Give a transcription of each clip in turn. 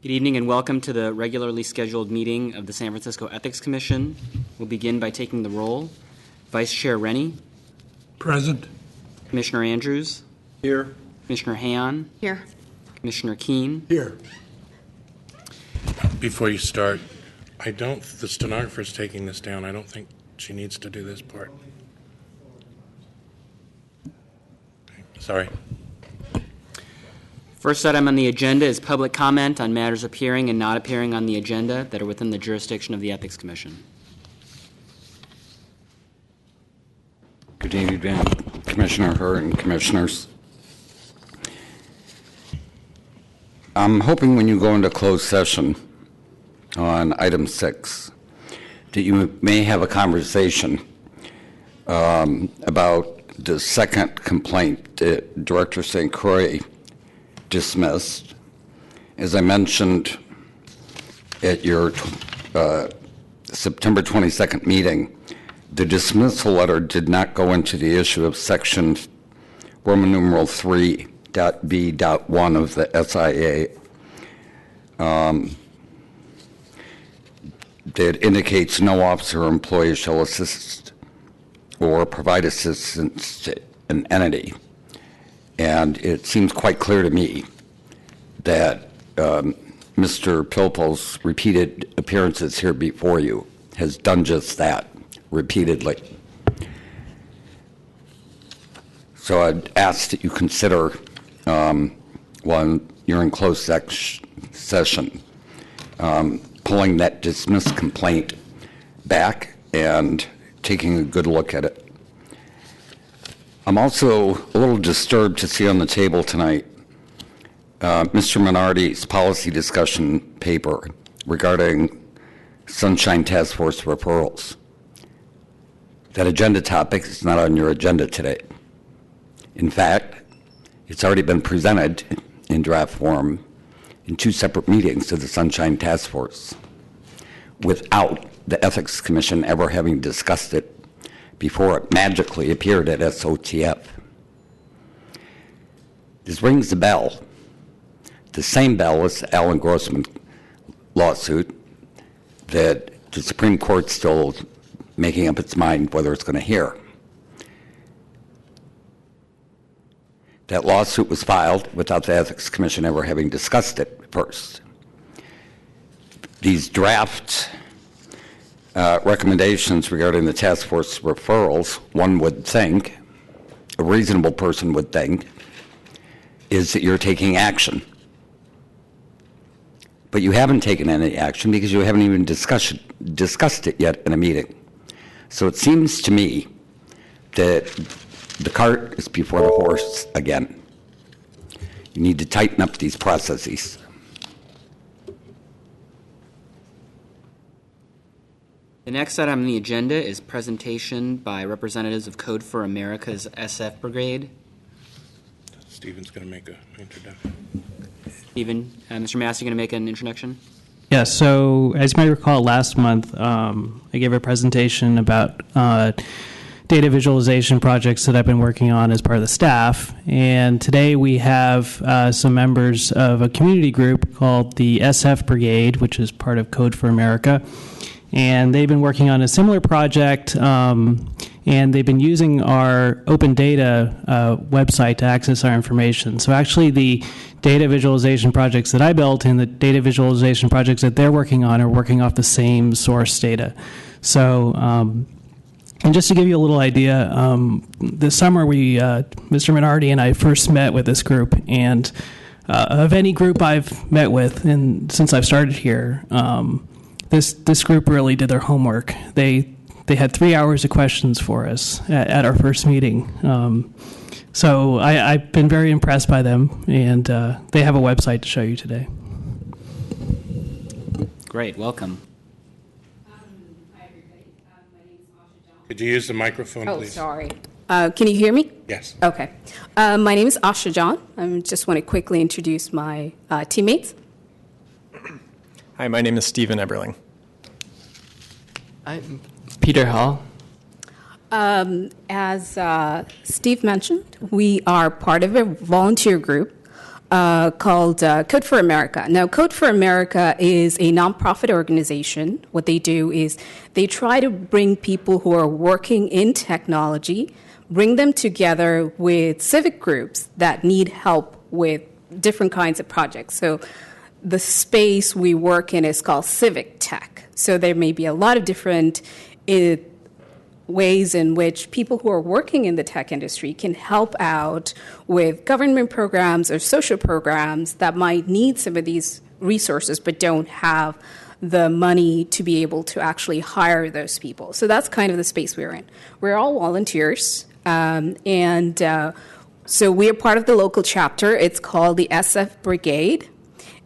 Good evening and welcome to the regularly scheduled meeting of the San Francisco Ethics Commission. We'll begin by taking the roll. Vice Chair Rennie. Present. Commissioner Andrews. Here. Commissioner Hayon. Here. Commissioner Keene. Here. Before you start, the stenographer's taking this down. I don't think she needs to do this part. Okay, sorry. First item on the agenda is public comment on matters appearing and not appearing on the agenda that are within the jurisdiction of the Ethics Commission. Good evening, Commissioner Hurd and Commissioners. I'm hoping when you go into closed session on item 6 that you may have a conversation about the second complaint that Director Squeri dismissed. As I mentioned at your September 22nd meeting, the dismissal letter did not go into the issue of section Roman numeral 3.b.1 of the SIA that indicates no officer or employee shall assist or provide assistance to an entity. And it seems quite clear to me that Mr. Pilpel's repeated appearances here before you has done just that repeatedly. So I'd ask that you consider, while you're in closed session, pulling that dismissed complaint back and taking a good look at it. I'm also a little disturbed to see on the table tonight Mr. Minardi's policy discussion paper regarding Sunshine Task Force referrals. That agenda topic is not on your agenda today. In fact, it's already been presented in draft form in 2 separate meetings to the Sunshine Task Force without the Ethics Commission ever having discussed it before it magically appeared at SOTF. This rings the bell, the same bell as the Alan Grossman lawsuit that the Supreme Court's still making up its mind whether it's going to hear. That lawsuit was filed without the Ethics Commission ever having discussed it first. These draft recommendations regarding the task force referrals, one would think, a reasonable person would think, is that you're taking action. But you haven't taken any action because you haven't even discussed it yet in a meeting. So it seems to me that the cart is before the horse again. You need to tighten up these processes. The next item on the agenda is presentation by representatives of Code for America's SF Brigade. Stephen's going to make an introduction. Stephen, Mr. Massey, going to make an introduction? Yeah, so as you might recall, last month I gave a presentation about data visualization projects that I've been working on as part of the staff. And today we have some members of a community group called the SF Brigade, which is part of Code for America. And they've been working on a similar project, and they've been using our open data website to access our information. So actually the data visualization projects that I built and the data visualization projects that they're working on are working off the same source data. So, and just to give you a little idea, this summer Mr. Minardi and I first met with this group, and of any group I've met with and since I've started here, this group really did their homework. They had 3 hours of questions for us at our first meeting. So I've been very impressed by them, and they have a website to show you today. Great, welcome. Hi, everybody. My name is Asha John. Could you use the microphone, please? Oh, sorry. Can you hear me? Yes. Okay. My name is Asha John. I just want to quickly introduce my teammates. Hi, my name is Stephen Eberling. I'm Peter Hall. As Steve mentioned, we are part of a volunteer group called Code for America. Now, Code for America is a nonprofit organization. What they do is they try to bring people who are working in technology, bring them together with civic groups that need help with different kinds of projects. So the space we work in is called civic tech. So there may be a lot of different ways in which people who are working in the tech industry can help out with government programs or social programs that might need some of these resources but don't have the money to be able to actually hire those people. So that's kind of the space we're in. We're all volunteers, so we are part of the local chapter. It's called the SF Brigade.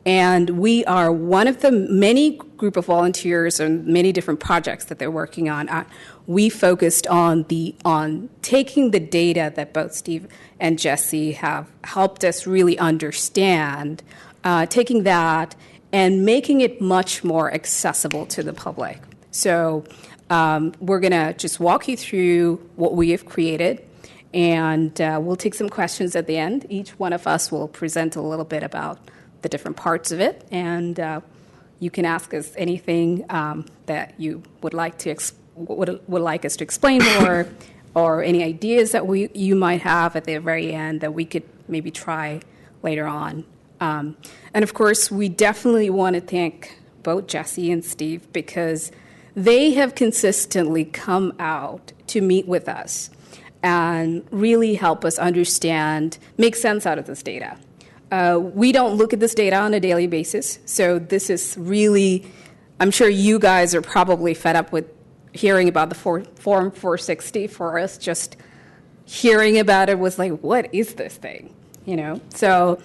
And we are one of the many group of volunteers and many different projects that they're working on. We focused on taking the data that both Steve and Jesse have helped us really understand, taking that and making it much more accessible to the public. So we're going to just walk you through what we have created, and we'll take some questions at the end. Each one of us will present a little bit about the different parts of it, and you can ask us anything that you would like to would like us to explain more, or any ideas that you might have at the very end that we could maybe try later on. And of course, we definitely want to thank both Jesse and Steve, because they have consistently come out to meet with us and really help us understand, make sense out of this data. We don't look at this data on a daily basis, so this is really, I'm sure you guys are probably fed up with hearing about the Form 460. For us, just hearing about it was like, what is this thing? So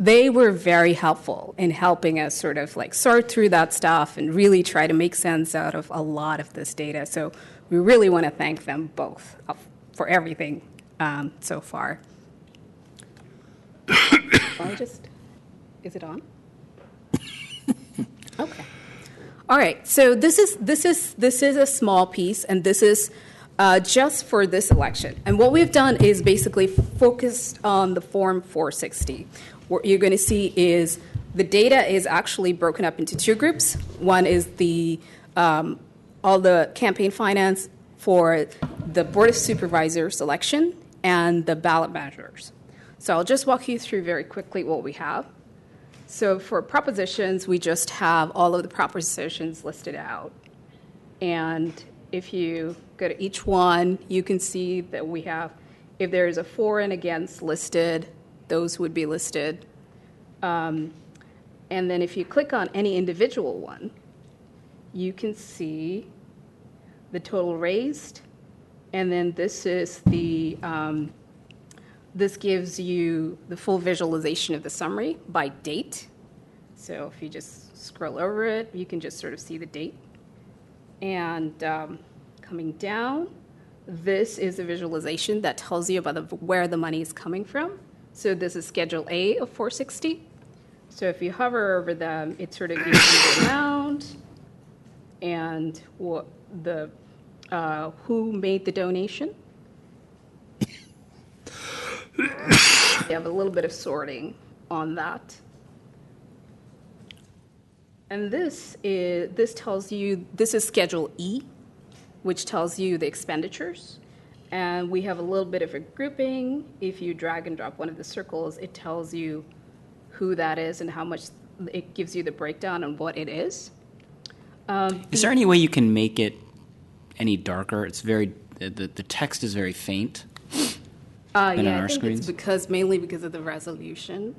they were very helpful in helping us sort of like sort through that stuff and really try to make sense out of a lot of this data. So we really want to thank them both for everything so far. Is it on? Okay. All right. So this is a small piece, and this is just for this election. And what we've done is basically focused on the Form 460. What you're going to see is the data is actually broken up into two groups. One is all the campaign finance for the Board of Supervisors election and the ballot measures. So I'll just walk you through very quickly what we have. So for propositions, we just have all of the propositions listed out. And if you go to each one, you can see that we have, if there is a for and against listed, those would be listed. And then if you click on any individual one, you can see the total raised. And then this is this gives you the full visualization of the summary by date. So if you just scroll over it, you can just sort of see the date. And coming down, this is a visualization that tells you about where the money is coming from. So this is Schedule A of 460. So if you hover over them, it sort of gives you the amount and what who made the donation. You have a little bit of sorting on that. And this tells you, this is Schedule E, which tells you the expenditures. And we have a little bit of a grouping. If you drag and drop one of the circles, it tells you who that is and how much, it gives you the breakdown on what it is. Is there any way you can make it any darker? It's very, the text is very faint. Yeah, I think it's mainly because of the resolution.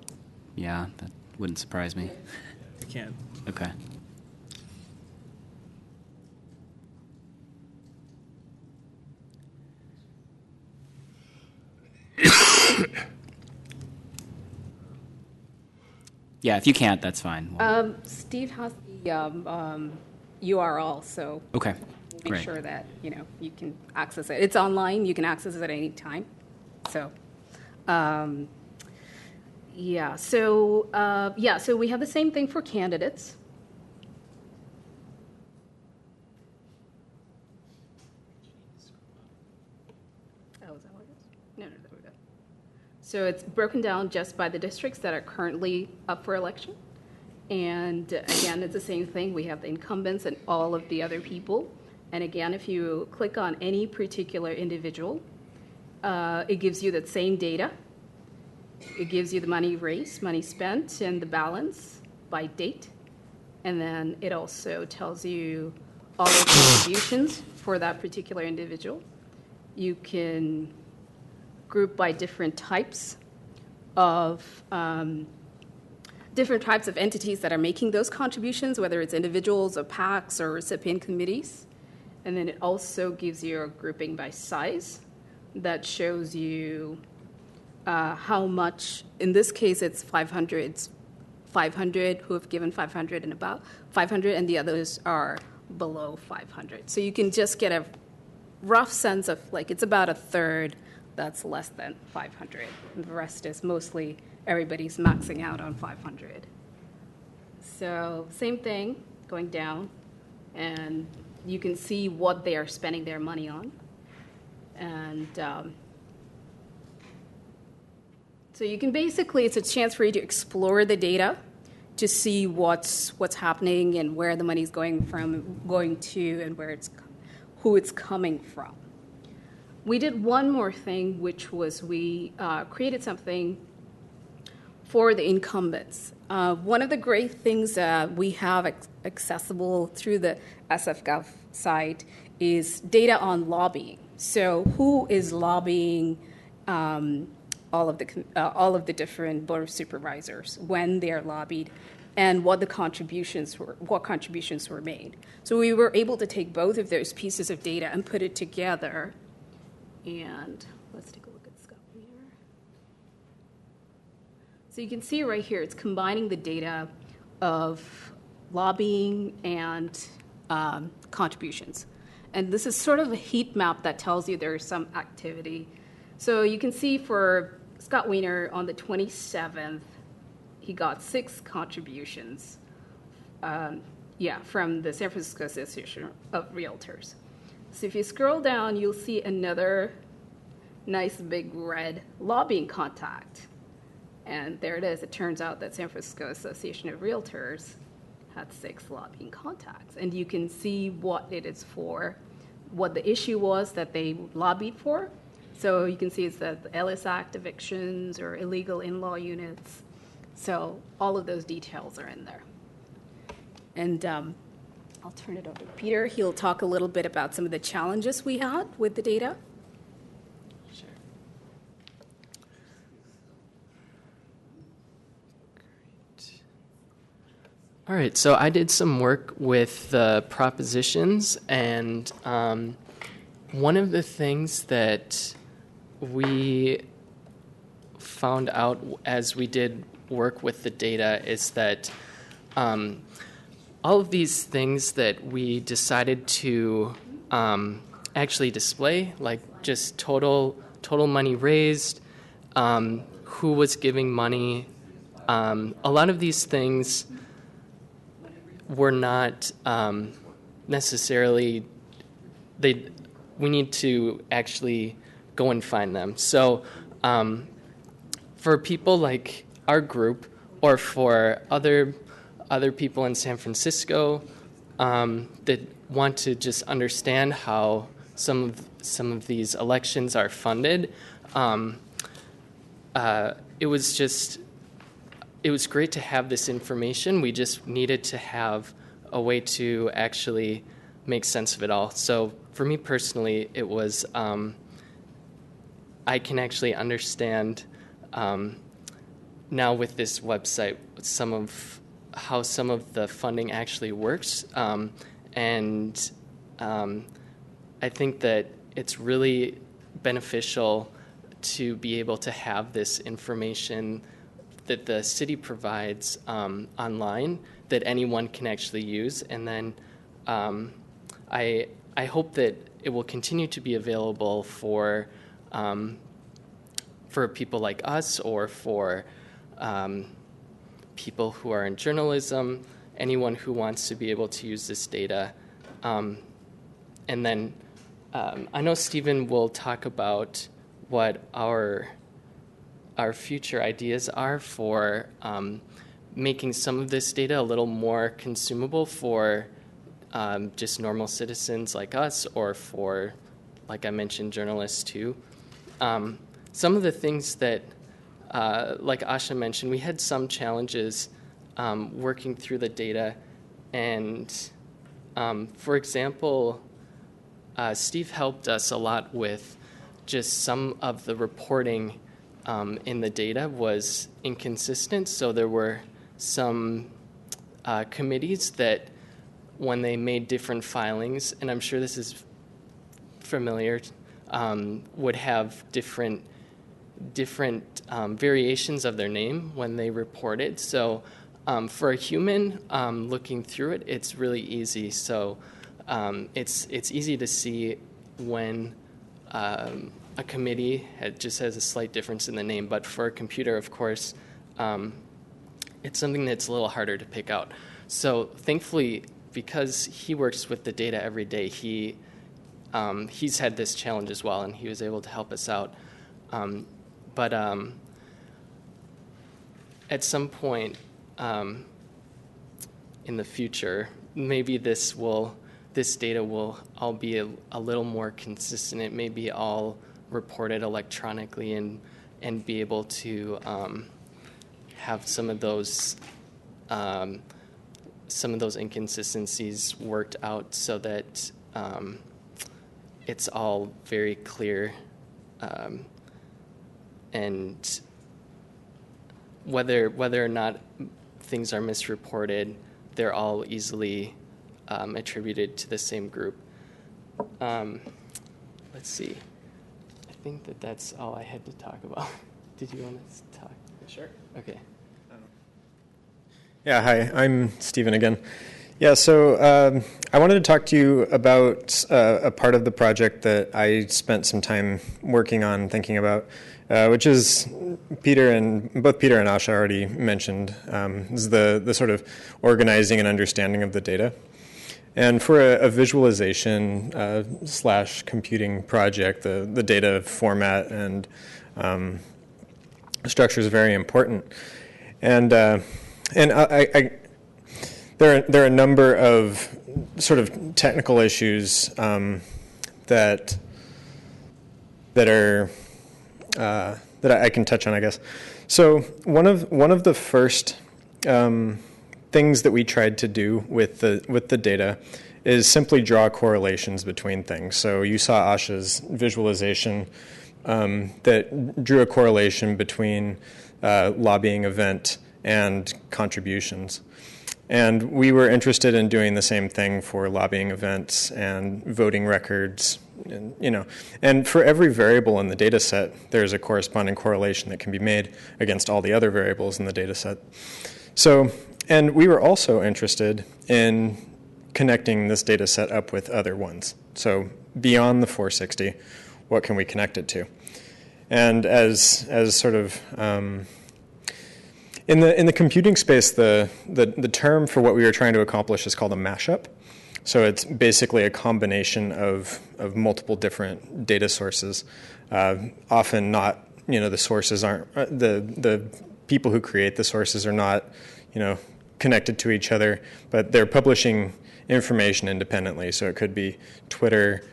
Yeah, that wouldn't surprise me. I can't. Okay. Yeah, if you can't, that's fine. Steve has the URL, so Okay, we'll great. make sure that you can access it. It's online; you can access it at any time. So, yeah. So we have the same thing for candidates. Oh, is that what it is? No, there we go. So it's broken down just by the districts that are currently up for election. And again, it's the same thing. We have the incumbents and all of the other people. And again, if you click on any particular individual, it gives you that same data. It gives you the money raised, money spent, and the balance by date. And then it also tells you all of the contributions for that particular individual. You can group by different types of entities that are making those contributions, whether it's individuals or PACs or recipient committees. And then it also gives you a grouping by size that shows you how much. In this case, it's 500. It's 500 who have given 500 and about 500, and the others are below 500. So you can just get a rough sense of, like, it's about a third that's less than 500. And the rest is mostly everybody's maxing out on 500. So same thing, going down, and you can see what they are spending their money on. And so you can basically, it's a chance for you to explore the data to see what's happening and where the money's going to, and who it's coming from. We did one more thing, which was we created something for the incumbents. One of the great things that we have accessible through the SFGov site is data on lobbying. So who is lobbying all of the different board of supervisors when they are lobbied, and what contributions were made. So we were able to take both of those pieces of data and put it together. And let's take a look at Scott here. So you can see right here, it's combining the data of lobbying and contributions. And this is sort of a heat map that tells you there's some activity. So you can see for Scott Wiener on the 27th, he got 6 contributions from the San Francisco Association of Realtors. So if you scroll down, you'll see another nice big red lobbying contact. And there it is. It turns out that San Francisco Association of Realtors had 6 lobbying contacts. And you can see what it is for, what the issue was that they lobbied for. So you can see it's the Ellis Act evictions or illegal in-law units. So all of those details are in there. And I'll turn it over to Peter. He'll talk a little bit about some of the challenges we had with the data. Sure. Great. All right, so I did some work with the propositions, and one of the things that we found out as we did work with the data is that all of these things that we decided to actually display, like just total money raised, who was giving money, a lot of these things were not necessarily, we need to actually go and find them. So for people like our group, or for other people in San Francisco that want to just understand how some of these elections are funded, it was great to have this information. We just needed to have a way to actually make sense of it all. So for me personally, it was I can actually understand now with this website how some of the funding actually works, and I think that it's really beneficial to be able to have this information that the city provides online that anyone can actually use, and then I hope that it will continue to be available for people like us, or for people who are in journalism, anyone who wants to be able to use this data. And then I know Stephen will talk about what our our future ideas are for making some of this data a little more consumable for just normal citizens like us, or for, like I mentioned, journalists too. Some of the things that, like Asha mentioned, we had some challenges working through the data. And for example, Steve helped us a lot with just some of the reporting in the data was inconsistent. So there were some committees that, when they made different filings, and I'm sure this is familiar, would have different variations of their name when they reported. So for a human looking through it, it's really easy. So it's easy to see when a committee just has a slight difference in the name. But for a computer, of course, it's something that's a little harder to pick out. So thankfully, because he works with the data every day, he's had this challenge as well, and he was able to help us out. But at some point in the future, maybe this data will all be a little more consistent. It may be all reported electronically and be able to have some of those inconsistencies worked out so that it's all very clear, and whether or not things are misreported, they're all easily attributed to the same group. Let's see. I think that's all I had to talk about. Did you want to talk? Sure. Okay. Yeah, hi, I'm Stephen again. Yeah, so I wanted to talk to you about a part of the project that I spent some time working on, thinking about, which is both Peter and Asha already mentioned, is the sort of organizing and understanding of the data. And for a visualization / computing project, the data format and structure is very important. And there are a number of sort of technical issues that I can touch on, I guess. So one of the first things that we tried to do with the data is simply draw correlations between things. So you saw Asha's visualization that drew a correlation between lobbying event and contributions. And we were interested in doing the same thing for lobbying events and voting records, and for every variable in the data set, there's a corresponding correlation that can be made against all the other variables in the data set. So, and we were also interested in connecting this data set up with other ones. So beyond the 460, what can we connect it to? And as sort of in the computing space, the term for what we were trying to accomplish is called a mashup. So it's basically a combination of multiple different data sources. Often not, the sources aren't, the people who create the sources are not, connected to each other, but they're publishing information independently. So it could be Twitter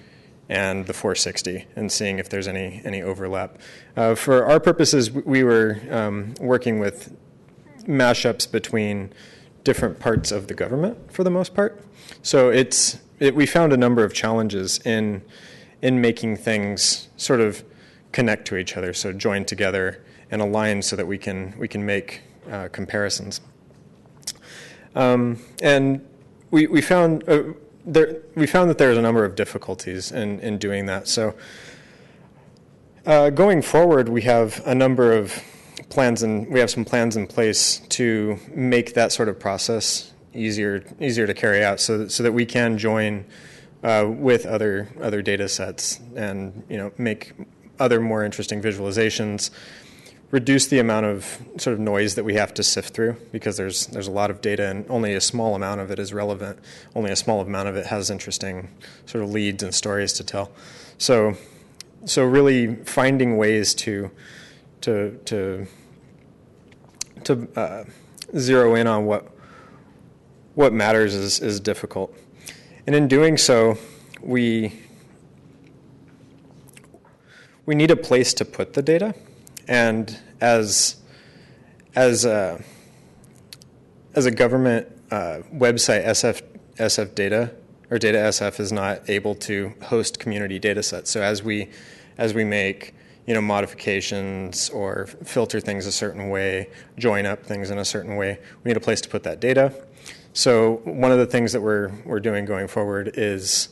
and the 460 and seeing if there's any overlap. For our purposes, we were working with mashups between different parts of the government for the most part. So we found a number of challenges in making things sort of connect to each other, so join together and align so that we can make comparisons. And we found that there's a number of difficulties in doing that. So going forward, we have a number of plans, and we have some plans in place to make that sort of process easier to carry out, so that we can join with other data sets and make other more interesting visualizations, reduce the amount of sort of noise that we have to sift through, because there's a lot of data and only a small amount of it is relevant. Only a small amount of it has interesting sort of leads and stories to tell. So really finding ways to to zero in on what matters is difficult. And in doing so, we need a place to put the data, and as a government website, SF data or data SF is not able to host community data sets. So as we make modifications or filter things a certain way, join up things in a certain way, we need a place to put that data. So one of the things that we're doing going forward is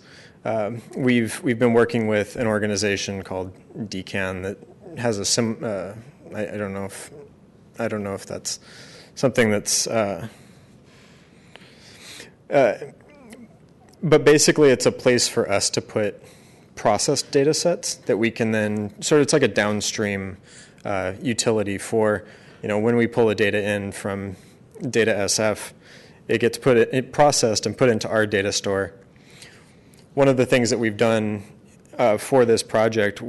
we've been working with an organization called DCAN that has a I don't know if that's something that's but basically it's a place for us to put processed data sets that we can then it's like a downstream utility for when we pull the data in from data SF, it gets processed and put into our data store. One of the things that we've done for this project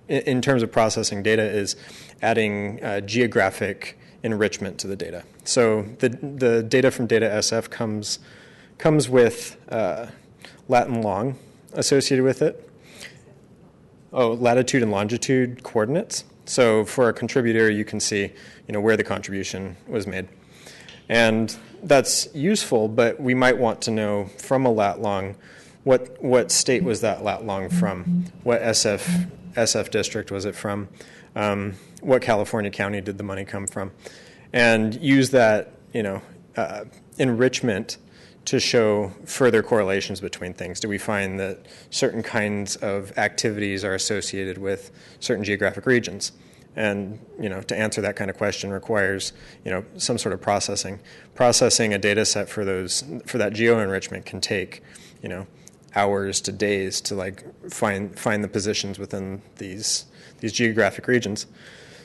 in terms of processing data is adding geographic enrichment to the data. So the data from data SF comes with Latin long associated with it. Latitude and longitude coordinates. So for a contributor, you can see where the contribution was made. And that's useful, but we might want to know from a lat long what state was that lat long from, what SF district was it from, what California county did the money come from, and use that enrichment to show further correlations between things. Do we find that certain kinds of activities are associated with certain geographic regions? And to answer that kind of question requires some sort of processing. Processing a data set for that geo enrichment can take hours to days to find the positions within these geographic regions.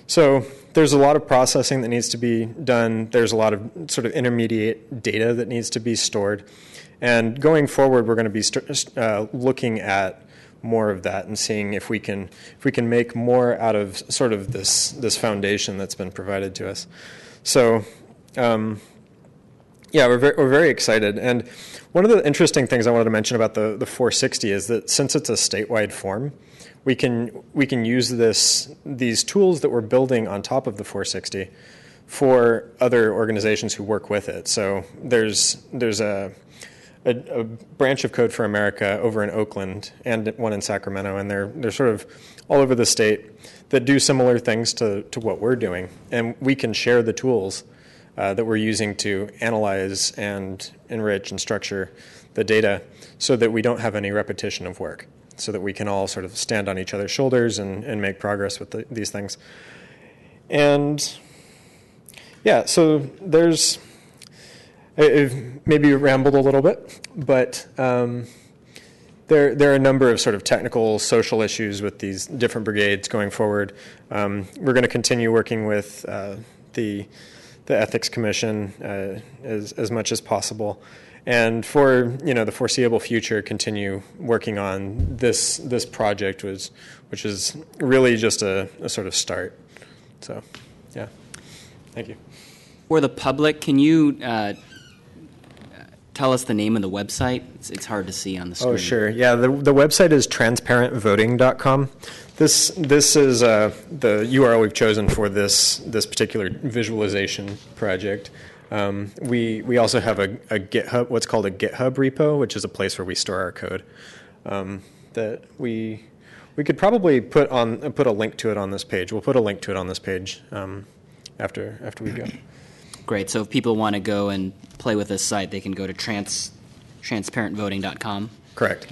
So there's a lot of processing that needs to be done. There's a lot of sort of intermediate data that needs to be stored. And going forward, we're going to be looking at more of that and seeing if we can make more out of sort of this foundation that's been provided to us. So we're very excited. And one of the interesting things I wanted to mention about the 460 is that since it's a statewide form, we can use these tools that we're building on top of the 460 for other organizations who work with it. So there's a branch of Code for America over in Oakland and one in Sacramento, and they're sort of all over the state that do similar things to what we're doing. And we can share the tools that we're using to analyze and enrich and structure the data so that we don't have any repetition of work, so that we can all sort of stand on each other's shoulders and make progress with these things. And so there's, I've maybe rambled a little bit, but there are a number of sort of technical, social issues with these different brigades going forward. We're going to continue working with the Ethics Commission as much as possible. And for the foreseeable future, continue working on this project, which is really just a sort of start. So, yeah, thank you. For the public, can you tell us the name of the website? It's hard to see on the screen. Oh, sure. Yeah, the website is transparentvoting.com. This is the URL we've chosen for this particular visualization project. We also have a GitHub, what's called a GitHub repo, which is a place where we store our code. That we could probably put a link to it on this page. We'll put a link to it on this page after we go. Great. So if people want to go and play with this site, they can go to transparentvoting.com. Correct.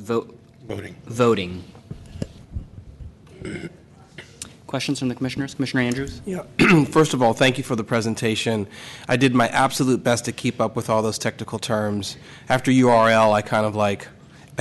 Voting. Questions from the commissioners? Commissioner Andrews? Yeah. First of all, thank you for the presentation. I did my absolute best to keep up with all those technical terms. After URL, I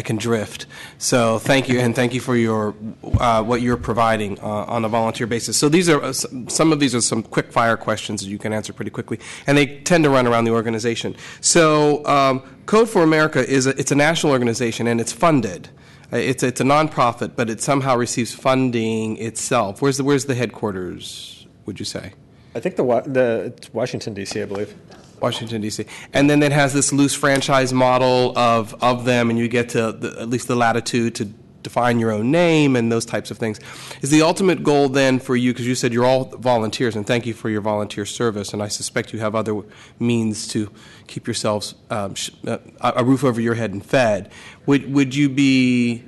can drift. So thank you, and thank you for your what you're providing on a volunteer basis. So these are some of these are some quick fire questions that you can answer pretty quickly, and they tend to run around the organization. So Code for America it's a national organization and it's funded. It's a nonprofit, but it somehow receives funding itself. Where's the headquarters, would you say? I think it's Washington, D.C., I believe. Washington, D.C. And then it has this loose franchise model of them, and you get to at least the latitude to define your own name and those types of things. Is the ultimate goal then for you, because you said you're all volunteers, and thank you for your volunteer service, and I suspect you have other means to keep yourselves a roof over your head and fed. Would you be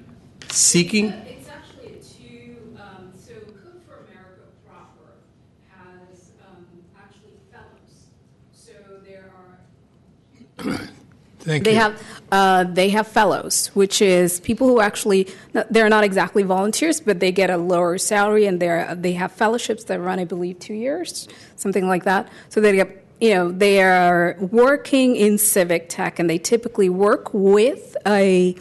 seeking? It's actually so Code for America proper has actually fellows. So there are. They have fellows, which is people who actually, they're not exactly volunteers, but they get a lower salary, and they have fellowships that run, I believe, 2 years, something like that. So they get, they are working in civic tech, and they typically work with a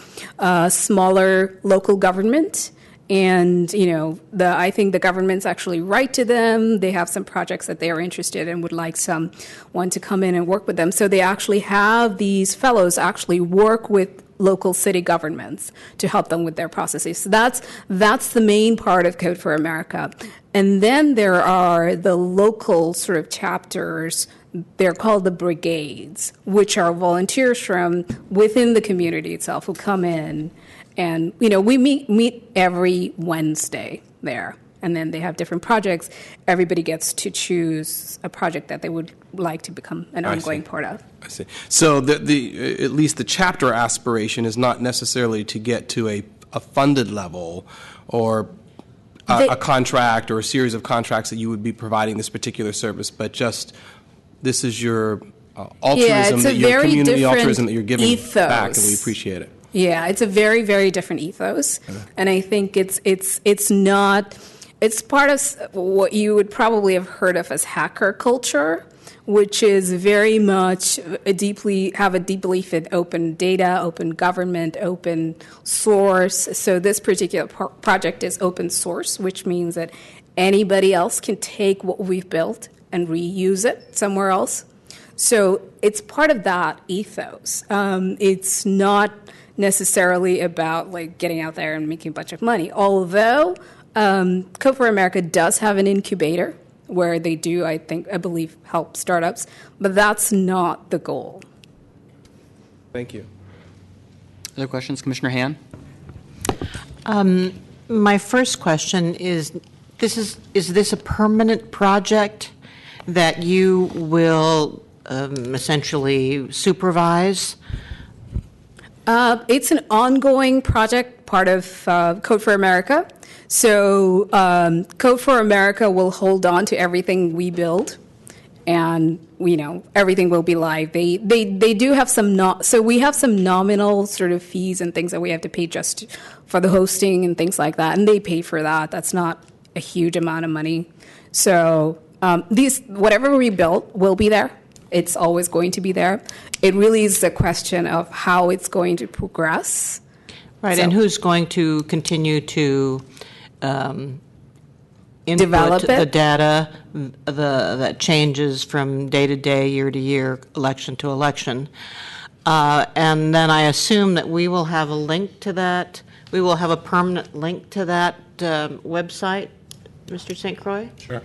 smaller local government. And, I think the governments actually write to them. They have some projects that they are interested in, would like someone to come in and work with them. So they actually have these fellows actually work with local city governments to help them with their processes. So that's the main part of Code for America. And then there are the local sort of chapters. They're called the brigades, which are volunteers from within the community itself who come in. And, we meet every Wednesday there. And then they have different projects. Everybody gets to choose a project that they would like to become an ongoing part of. I see. So the at least the chapter aspiration is not necessarily to get to a funded level or a contract or a series of contracts that you would be providing this particular service, but just this is your altruism, your community altruism that you're giving back, and we appreciate it. Yeah, it's a very, very different ethos, and I think it's part of what you would probably have heard of as hacker culture, which is very much have a deep belief in open data, open government, open source. So this particular project is open source, which means that anybody else can take what we've built and reuse it somewhere else. So it's part of that ethos. It's not necessarily about getting out there and making a bunch of money. Although Code for America does have an incubator where they do, I believe, help startups, but that's not the goal. Thank you. Other questions, Commissioner Han? My first question is this a permanent project that you will essentially supervise? It's an ongoing project, part of Code for America. So Code for America will hold on to everything we build, and everything will be live. They do have so we have some nominal sort of fees and things that we have to pay just for the hosting and things like that, and they pay for that. That's not a huge amount of money. So whatever we built will be there. It's always going to be there. It really is a question of how it's going to progress. Right, and who's going to continue to input develop the data that changes from day to day, year to year, election to election. And then I assume that we will have a link to that. We will have a permanent link to that website, Mr. St. Croix? Sure.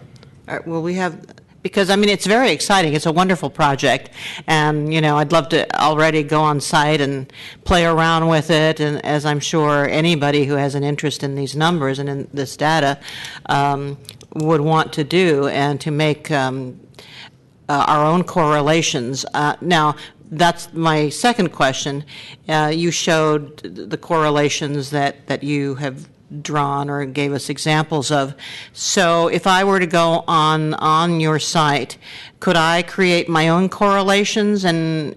Will we have... Because, it's very exciting. It's a wonderful project. And, I'd love to already go on site and play around with it. And as I'm sure anybody who has an interest in these numbers and in this data would want to do, and to make our own correlations. Now, that's my second question. You showed the correlations that you have drawn or gave us examples of. So if I were to go on your site, could I create my own correlations and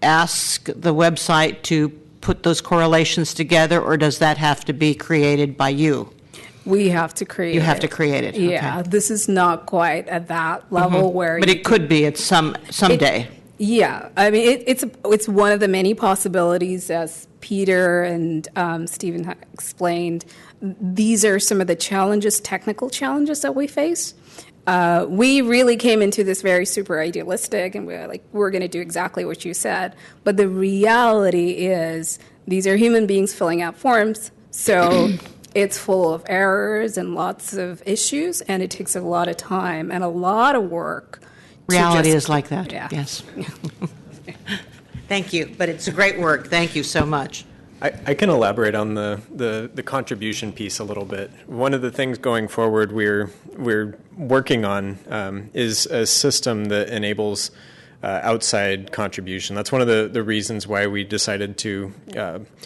ask the website to put those correlations together, or does that have to be created by you? We have to create it. You have to create it. Yeah, okay. This is not quite at that level where... But it could be at someday. Yeah, it's one of the many possibilities, as Peter and Stephen have explained. These are some of the technical challenges that we face. we really came into this very super idealistic, and we're going to do exactly what you said. But the reality is, these are human beings filling out forms, so it's full of errors and lots of issues, and it takes a lot of time and a lot of work. Reality is like that. Yeah. Yes. Thank you, but it's great work. Thank you so much. I can elaborate on the contribution piece a little bit. One of the things going forward we're working on is a system that enables outside contribution. That's one of the reasons why we decided to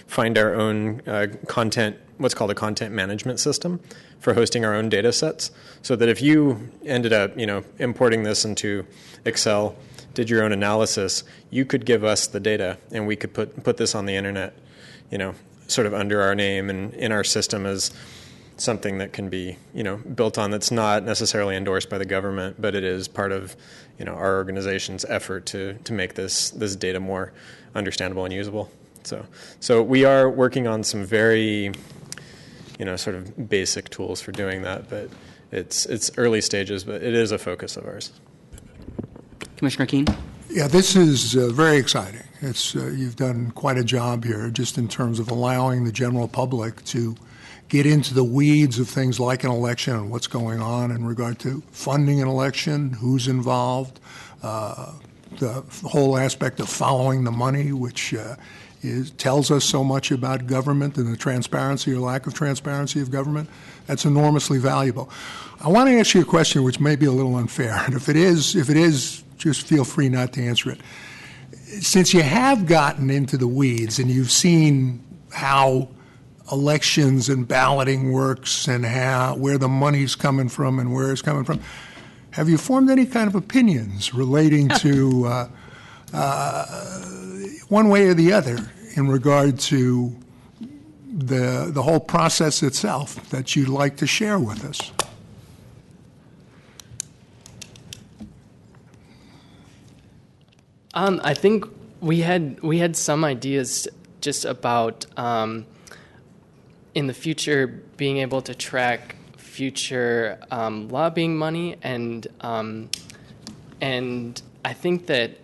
find our own content, what's called a content management system, for hosting our own data sets, so that if you ended up importing this into Excel, did your own analysis, you could give us the data and we could put this on the internet, sort of under our name and in our system as something that can be, built on, that's not necessarily endorsed by the government, but it is part of, our organization's effort to make this data more understandable and usable. So we are working on some very, sort of basic tools for doing that, but it's early stages, but it is a focus of ours. Commissioner Keene? Yeah, this is very exciting. You've done quite a job here, just in terms of allowing the general public to get into the weeds of things like an election and what's going on in regard to funding an election, who's involved, the whole aspect of following the money, which tells us so much about government and the transparency or lack of transparency of government. That's enormously valuable. I want to ask you a question which may be a little unfair, and if it is, just feel free not to answer it. Since you have gotten into the weeds and you've seen how elections and balloting works and where the money's coming from and where it's coming from, have you formed any kind of opinions relating to one way or the other in regard to the whole process itself that you'd like to share with us? I think we had some ideas just about in the future being able to track future lobbying money, and I think that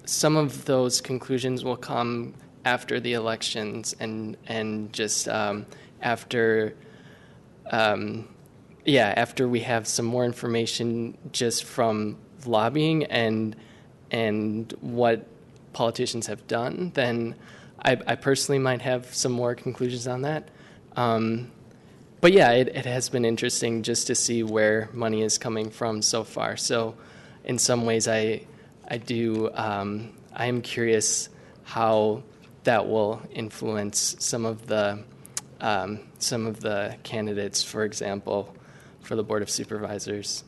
some of those conclusions will come after the elections and just after we have some more information just from lobbying and what politicians have done, then I personally might have some more conclusions on that. But yeah, it has been interesting just to see where money is coming from so far. So in some ways I am curious how that will influence some of the candidates, for example, for the Board of Supervisors.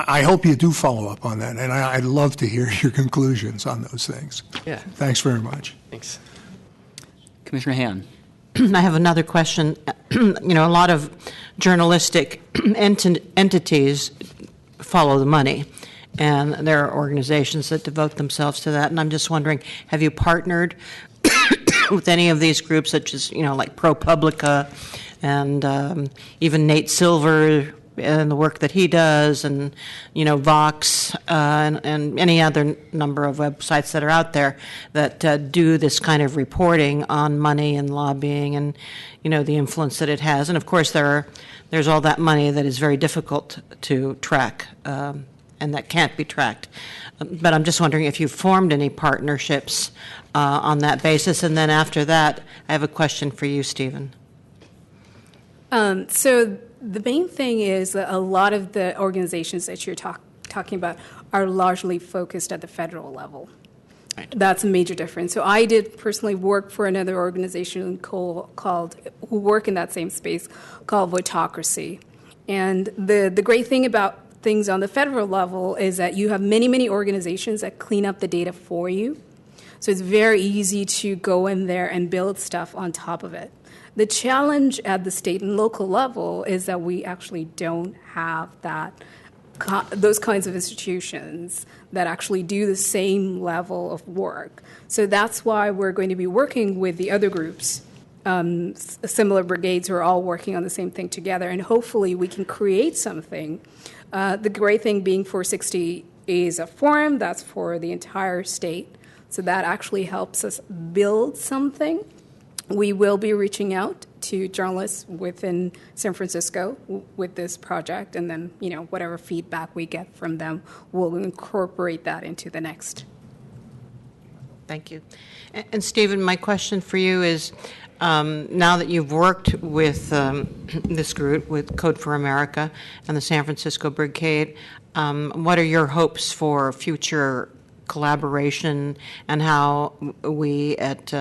I hope you do follow up on that, and I'd love to hear your conclusions on those things. Yeah. Thanks very much. Thanks. Commissioner Han? I have another question. A lot of journalistic entities follow the money, and there are organizations that devote themselves to that. And I'm just wondering, have you partnered with any of these groups, such as, like ProPublica and even Nate Silver and the work that he does, and Vox and any other number of websites that are out there that do this kind of reporting on money and lobbying and the influence that it has. And of course there's all that money that is very difficult to track and that can't be tracked. But I'm just wondering if you've formed any partnerships on that basis. And then after that, I have a question for you, Stephen. So the main thing is that a lot of the organizations that you're talking about are largely focused at the federal level. Right. That's a major difference. So I did personally work for another organization who work in that same space, called Votocracy. And the great thing about things on the federal level is that you have many, many organizations that clean up the data for you. So it's very easy to go in there and build stuff on top of it. The challenge at the state and local level is that we actually don't have those kinds of institutions that actually do the same level of work. So that's why we're going to be working with the other groups similar brigades who are all working on the same thing together, and hopefully we can create something. The great thing being 460 is a forum that's for the entire state, so that actually helps us build something. We will be reaching out to journalists within San Francisco with this project, and then, whatever feedback we get from them, we'll incorporate that into the next. Thank you. And Stephen, my question for you is, now that you've worked with this group, with Code for America and the San Francisco Brigade, what are your hopes for future collaboration and how we at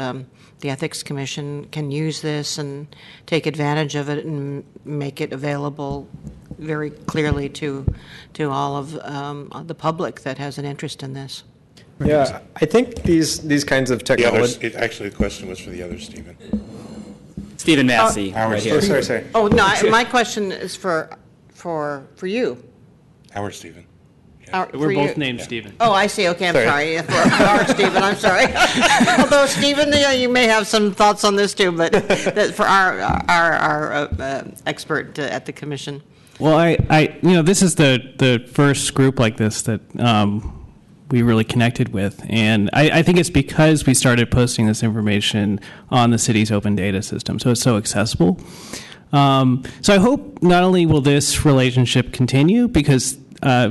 the Ethics Commission can use this and take advantage of it and make it available very clearly to all of the public that has an interest in this? Yeah, I think these kinds of technology. Actually, the question was for the other Stephen. Stephen Massey, right here. Oh, sorry. Oh no, my question is for you. Our Stephen. We're both named Stephen. Oh, I see. Okay, I'm sorry. For our Stephen, I'm sorry. Although Stephen, you may have some thoughts on this too, but for our expert at the commission. Well, this is the first group like this that we really connected with, and I think it's because we started posting this information on the city's open data system, so it's so accessible. So I hope not only will this relationship continue, because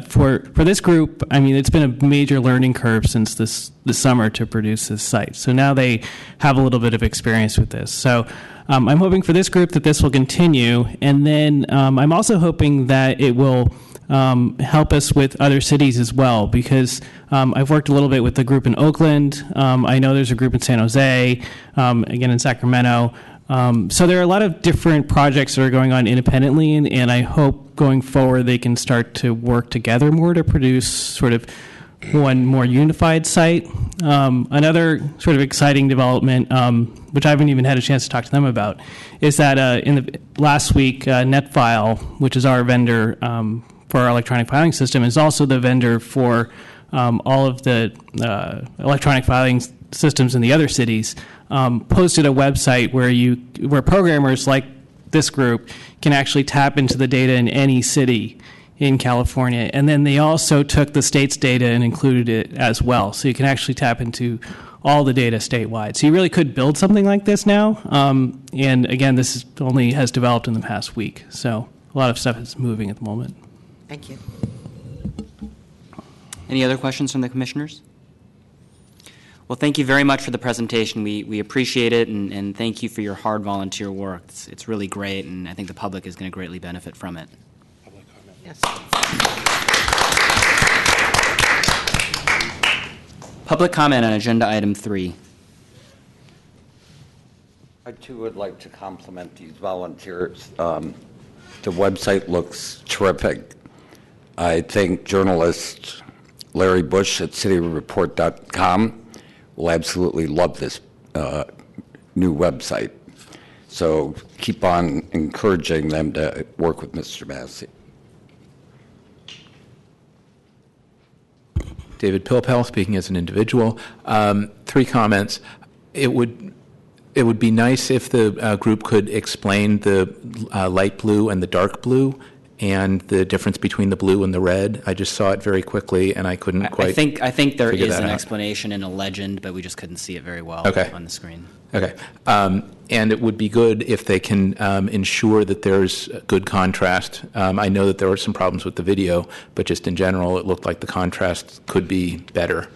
for this group, it's been a major learning curve since this summer to produce this site. So now they have a little bit of experience with this. So I'm hoping for this group that this will continue, and then I'm also hoping that it will help us with other cities as well, because I've worked a little bit with the group in Oakland. I know there's a group in San Jose, again in Sacramento. So there are a lot of different projects that are going on independently, and I hope going forward they can start to work together more to produce sort of one more unified site. Another sort of exciting development, which I haven't even had a chance to talk to them about, is that in the last week, Netfile, which is our vendor for our electronic filing system, is also the vendor for all of the electronic filing systems in the other cities, posted a website where programmers like this group can actually tap into the data in any city in California. And then they also took the state's data and included it as well. So you can actually tap into all the data statewide. So you really could build something like this now. And again, this only has developed in the past week. So a lot of stuff is moving at the moment. Thank you. Any other questions from the commissioners? Well, thank you very much for the presentation. We appreciate it, and thank you for your hard volunteer work. It's really great, and I think the public is going to greatly benefit from it. Public comment. Yes. Public comment on agenda item 3. I too would like to compliment these volunteers. The website looks terrific. I think journalist Larry Bush at cityreport.com will absolutely love this new website. So keep on encouraging them to work with Mr. Massey. David Pilpel, speaking as an individual. 3 comments. It would be nice if the group could explain the light blue and the dark blue and the difference between the blue and the red. I just saw it very quickly, and I couldn't quite. I think there is an out. Explanation in a legend, but we just couldn't see it very well on the screen. Okay. And it would be good if they can ensure that there's good contrast. I know that there were some problems with the video, but just in general, it looked like the contrast could be better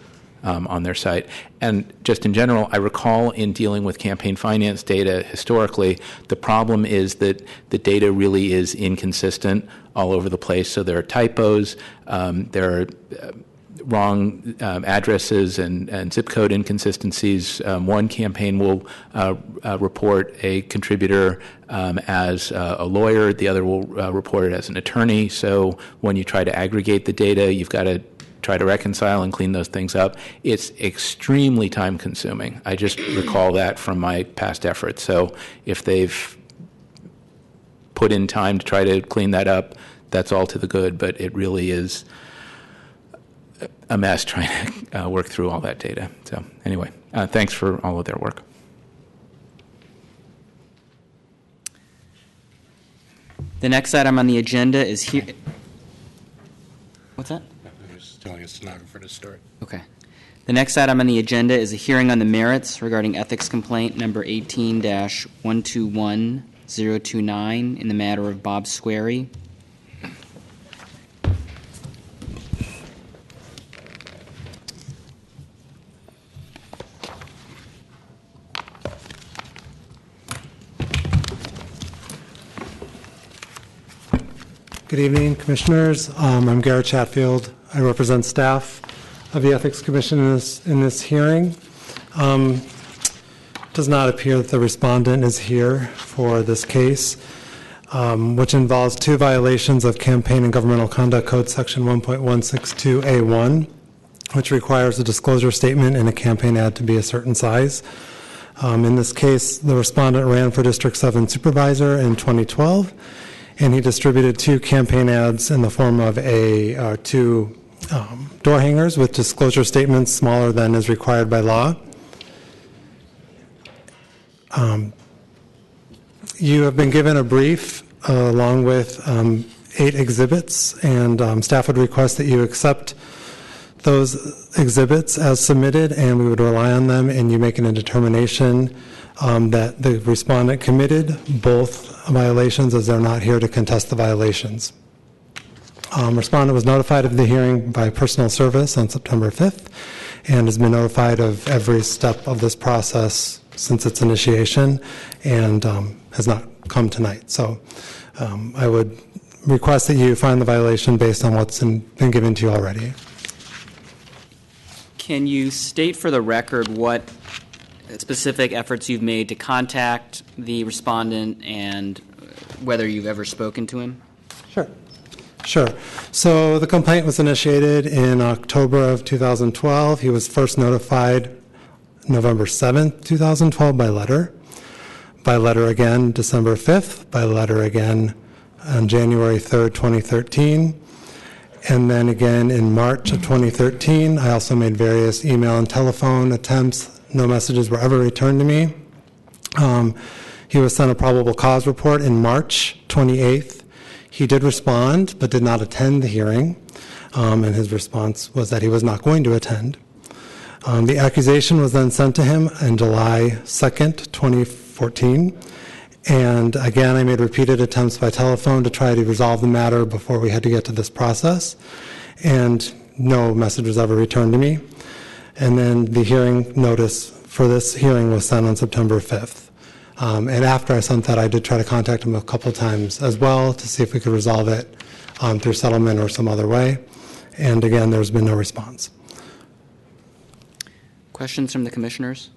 on their site. And just in general, I recall in dealing with campaign finance data historically, the problem is that the data really is inconsistent all over the place. So there are typos, there are wrong addresses and zip code inconsistencies. One campaign will report a contributor as a lawyer, the other will report it as an attorney. So when you try to aggregate the data, you've got to try to reconcile and clean those things up. It's extremely time consuming. I just recall that from my past efforts. So if they've put in time to try to clean that up, that's all to the good, but it really is a mess trying to work through all that data. So anyway, thanks for all of their work. The next item on the agenda is here. What's that? I was telling a stenographer to start. Okay. The next item on the agenda is a hearing on the merits regarding ethics complaint number 18-121029 in the matter of Bob Squeri. Good evening, Commissioners. I'm Garrett Chatfield. I represent staff of the Ethics Commission in this hearing. It does not appear that the respondent is here for this case, which involves two violations of Campaign and Governmental Conduct Code Section 1.162A1, which requires a disclosure statement in a campaign ad to be a certain size. In this case, the respondent ran for District 7 Supervisor in 2012, and he distributed two campaign ads in the form of two door hangers with disclosure statements smaller than is required by law. You have been given a brief along with 8 exhibits, and staff would request that you accept those exhibits as submitted, and we would rely on them, and you making a determination that the respondent committed both violations, as they're not here to contest the violations. Respondent was notified of the hearing by personal service on September 5th and has been notified of every step of this process since its initiation and has not come tonight. So I would request that you find the violation based on what's been given to you already. Can you state for the record what specific efforts you've made to contact the respondent and whether you've ever spoken to him? Sure. So the complaint was initiated in October of 2012. He was first notified November 7th, 2012 by letter. By letter again December 5th. By letter again on January 3rd, 2013. And then again in March of 2013. I also made various email and telephone attempts. No messages were ever returned to me. He was sent a probable cause report in March 28th. He did respond, but did not attend the hearing, and his response was that he was not going to attend. The accusation was then sent to him on July 2nd, 2014, and again, I made repeated attempts by telephone to try to resolve the matter before we had to get to this process, and no message was ever returned to me. And then the hearing notice for this hearing was sent on September 5th. And after I sent that, I did try to contact him a couple times as well to see if we could resolve it through settlement or some other way. And again, there's been no response. Questions from the commissioners?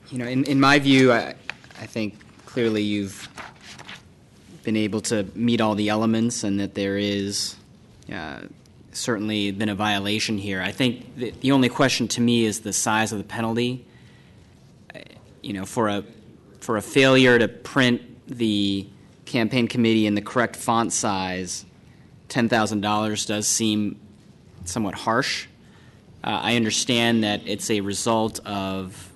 You know, in my view, I think clearly you've been able to meet all the elements and that there is certainly been a violation here. I think the only question to me is the size of the penalty. You know, for a failure to print the campaign committee in the correct font size, $10,000 does seem somewhat harsh. I understand that it's a result of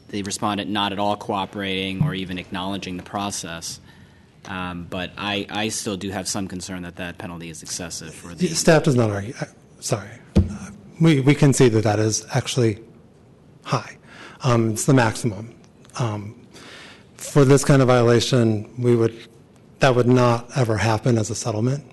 the respondent not at all cooperating or even acknowledging the process. But I still do have some concern that that penalty is excessive. For the staff does not argue. Sorry. We can see that that is actually high. It's the maximum. For this kind of violation, that would not ever happen as a settlement.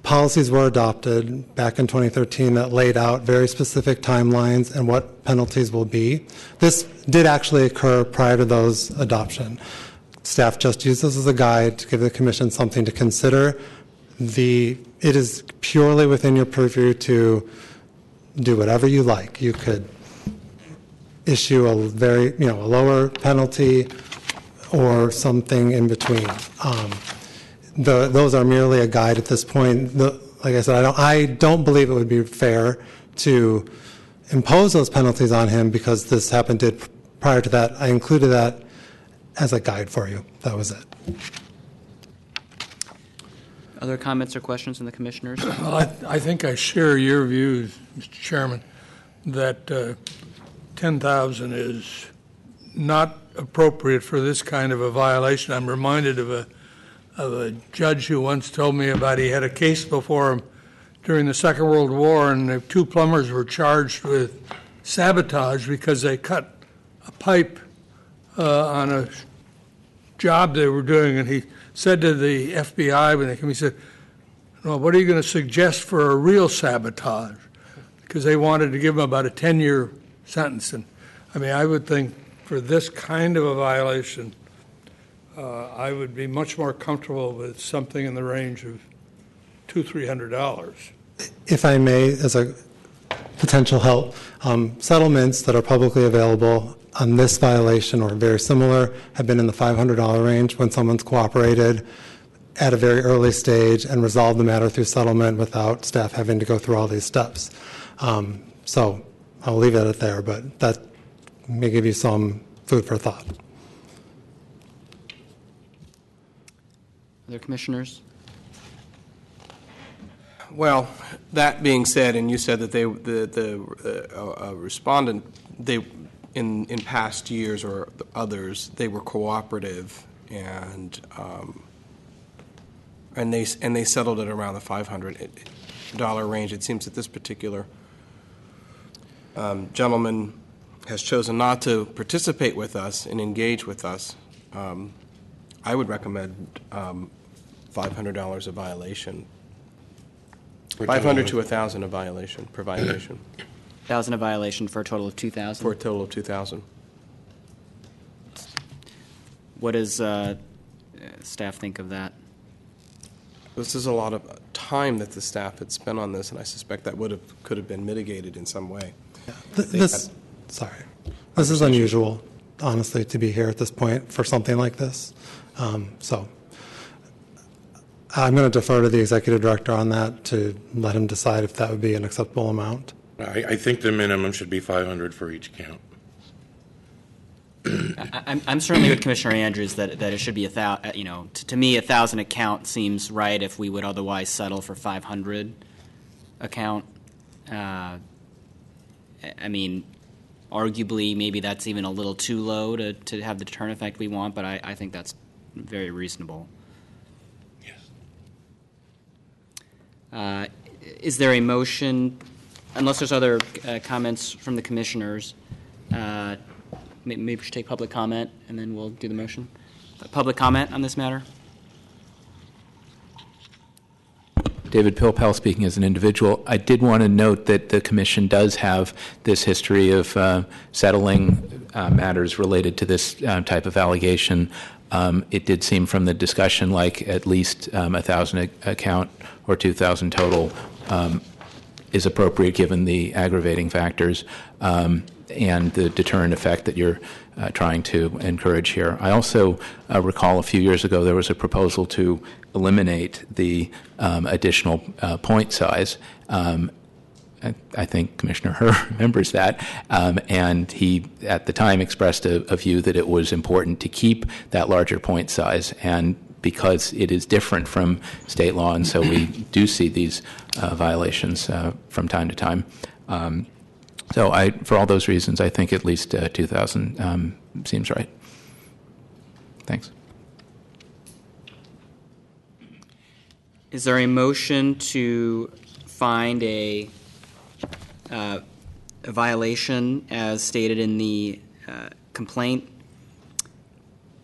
Policies were adopted back in 2013 that laid out very specific timelines and what penalties will be. This did actually occur prior to those adoption. Staff just used this as a guide to give the commission something to consider. It is purely within your purview to do whatever you like. You could issue a lower penalty or something in between. Those are merely a guide at this point. Like I said, I don't believe it would be fair to impose those penalties on him because this happened prior to that. I included that as a guide for you. That was it. Other comments or questions from the commissioners? Well, I think I share your views, Mr. Chairman, that $10,000 is not appropriate for this kind of a violation. I'm reminded of a judge who once told me about he had a case before him during the Second World War, and the 2 plumbers were charged with sabotage because they cut a pipe on a job they were doing, and he said to the FBI when they came, he said, "Well, what are you going to suggest for a real sabotage?" Because they wanted to give him about a 10-year sentence. And I mean, I would think for this kind of a violation, I would be much more comfortable with something in the range of $200-300. If I may, as a potential help, settlements that are publicly available on this violation or very similar have been in the $500 range when someone's cooperated at a very early stage and resolved the matter through settlement without staff having to go through all these steps. So I'll leave it at there, but that may give you some food for thought. Other commissioners? Well, that being said, and you said that the respondent, they in past years or others, they were cooperative and they settled it around the $500 range. It seems that this particular gentleman has chosen not to participate with us and engage with us. I would recommend $500 a violation. 500 to 1,000 a violation per violation. 1,000 a violation for a total of 2,000. For a total of 2,000. What does staff think of that? This is a lot of time that the staff had spent on this, and I suspect that could have been mitigated in some way. Yeah. This is unusual, honestly, to be here at this point for something like this. So I'm going to defer to the executive director on that to let him decide if that would be an acceptable amount. I think the minimum should be 500 for each count. I'm certainly with Commissioner Andrews that it should be 1,000. You know, to me, 1,000 a count seems right if we would otherwise settle for 500 a count. I mean, arguably, maybe that's even a little too low to have the deterrent effect we want, but I think that's very reasonable. Yes. Is there a motion, unless there's other comments from the commissioners, maybe we should take public comment and then we'll do the motion. Public comment on this matter? David Pilpel speaking as an individual. I did want to note that the Commission does have this history of settling matters related to this type of allegation. It did seem from the discussion like at least 1,000 a count or 2,000 total is appropriate given the aggravating factors and the deterrent effect that you're trying to encourage here. I also recall a few years ago there was a proposal to eliminate the additional point size. I think Commissioner Herr remembers that, and he at the time expressed a view that it was important to keep that larger point size, and because it is different from state law, and so we do see these violations from time to time. So for all those reasons, I think at least 2,000 seems right. Thanks. Is there a motion to find a violation as stated in the complaint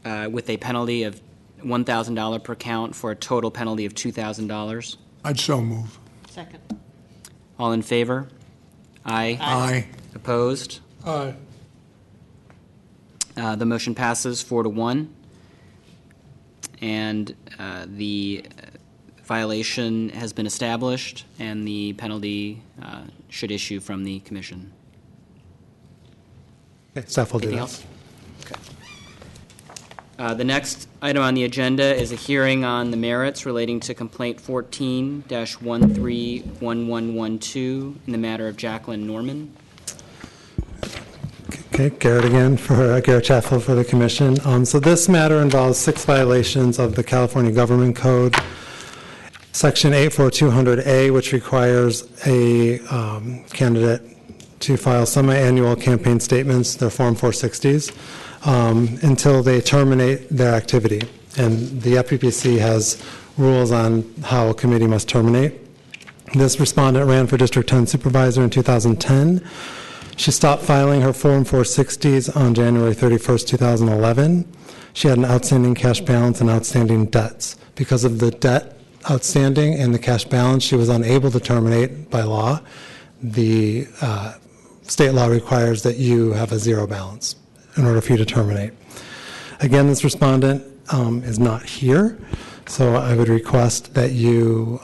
with a penalty of $1,000 per count for a total penalty of $2,000? I'd so move. Second. All in favor? Aye. Aye. Opposed? Aye. The motion passes 4-1, and the violation has been established, and the penalty should issue from the Commission. Okay, staff will do Anything that. else? Okay. The next item on the agenda is a hearing on the merits relating to complaint 14-131112 in the matter of Jacqueline Norman. Okay, Garrett again for Garrett Chaffel for the Commission. So this matter involves 6 violations of the California Government Code. Section 84200A, which requires a candidate to file semi-annual campaign statements, their Form 460s, until they terminate their activity. And the FPPC has rules on how a committee must terminate. This respondent ran for District 10 Supervisor in 2010. She stopped filing her Form 460s on January 31st, 2011. She had an outstanding cash balance and outstanding debts. Because of the debt outstanding and the cash balance, she was unable to terminate by law. The state law requires that you have a zero balance in order for you to terminate. Again, this respondent is not here, so I would request that you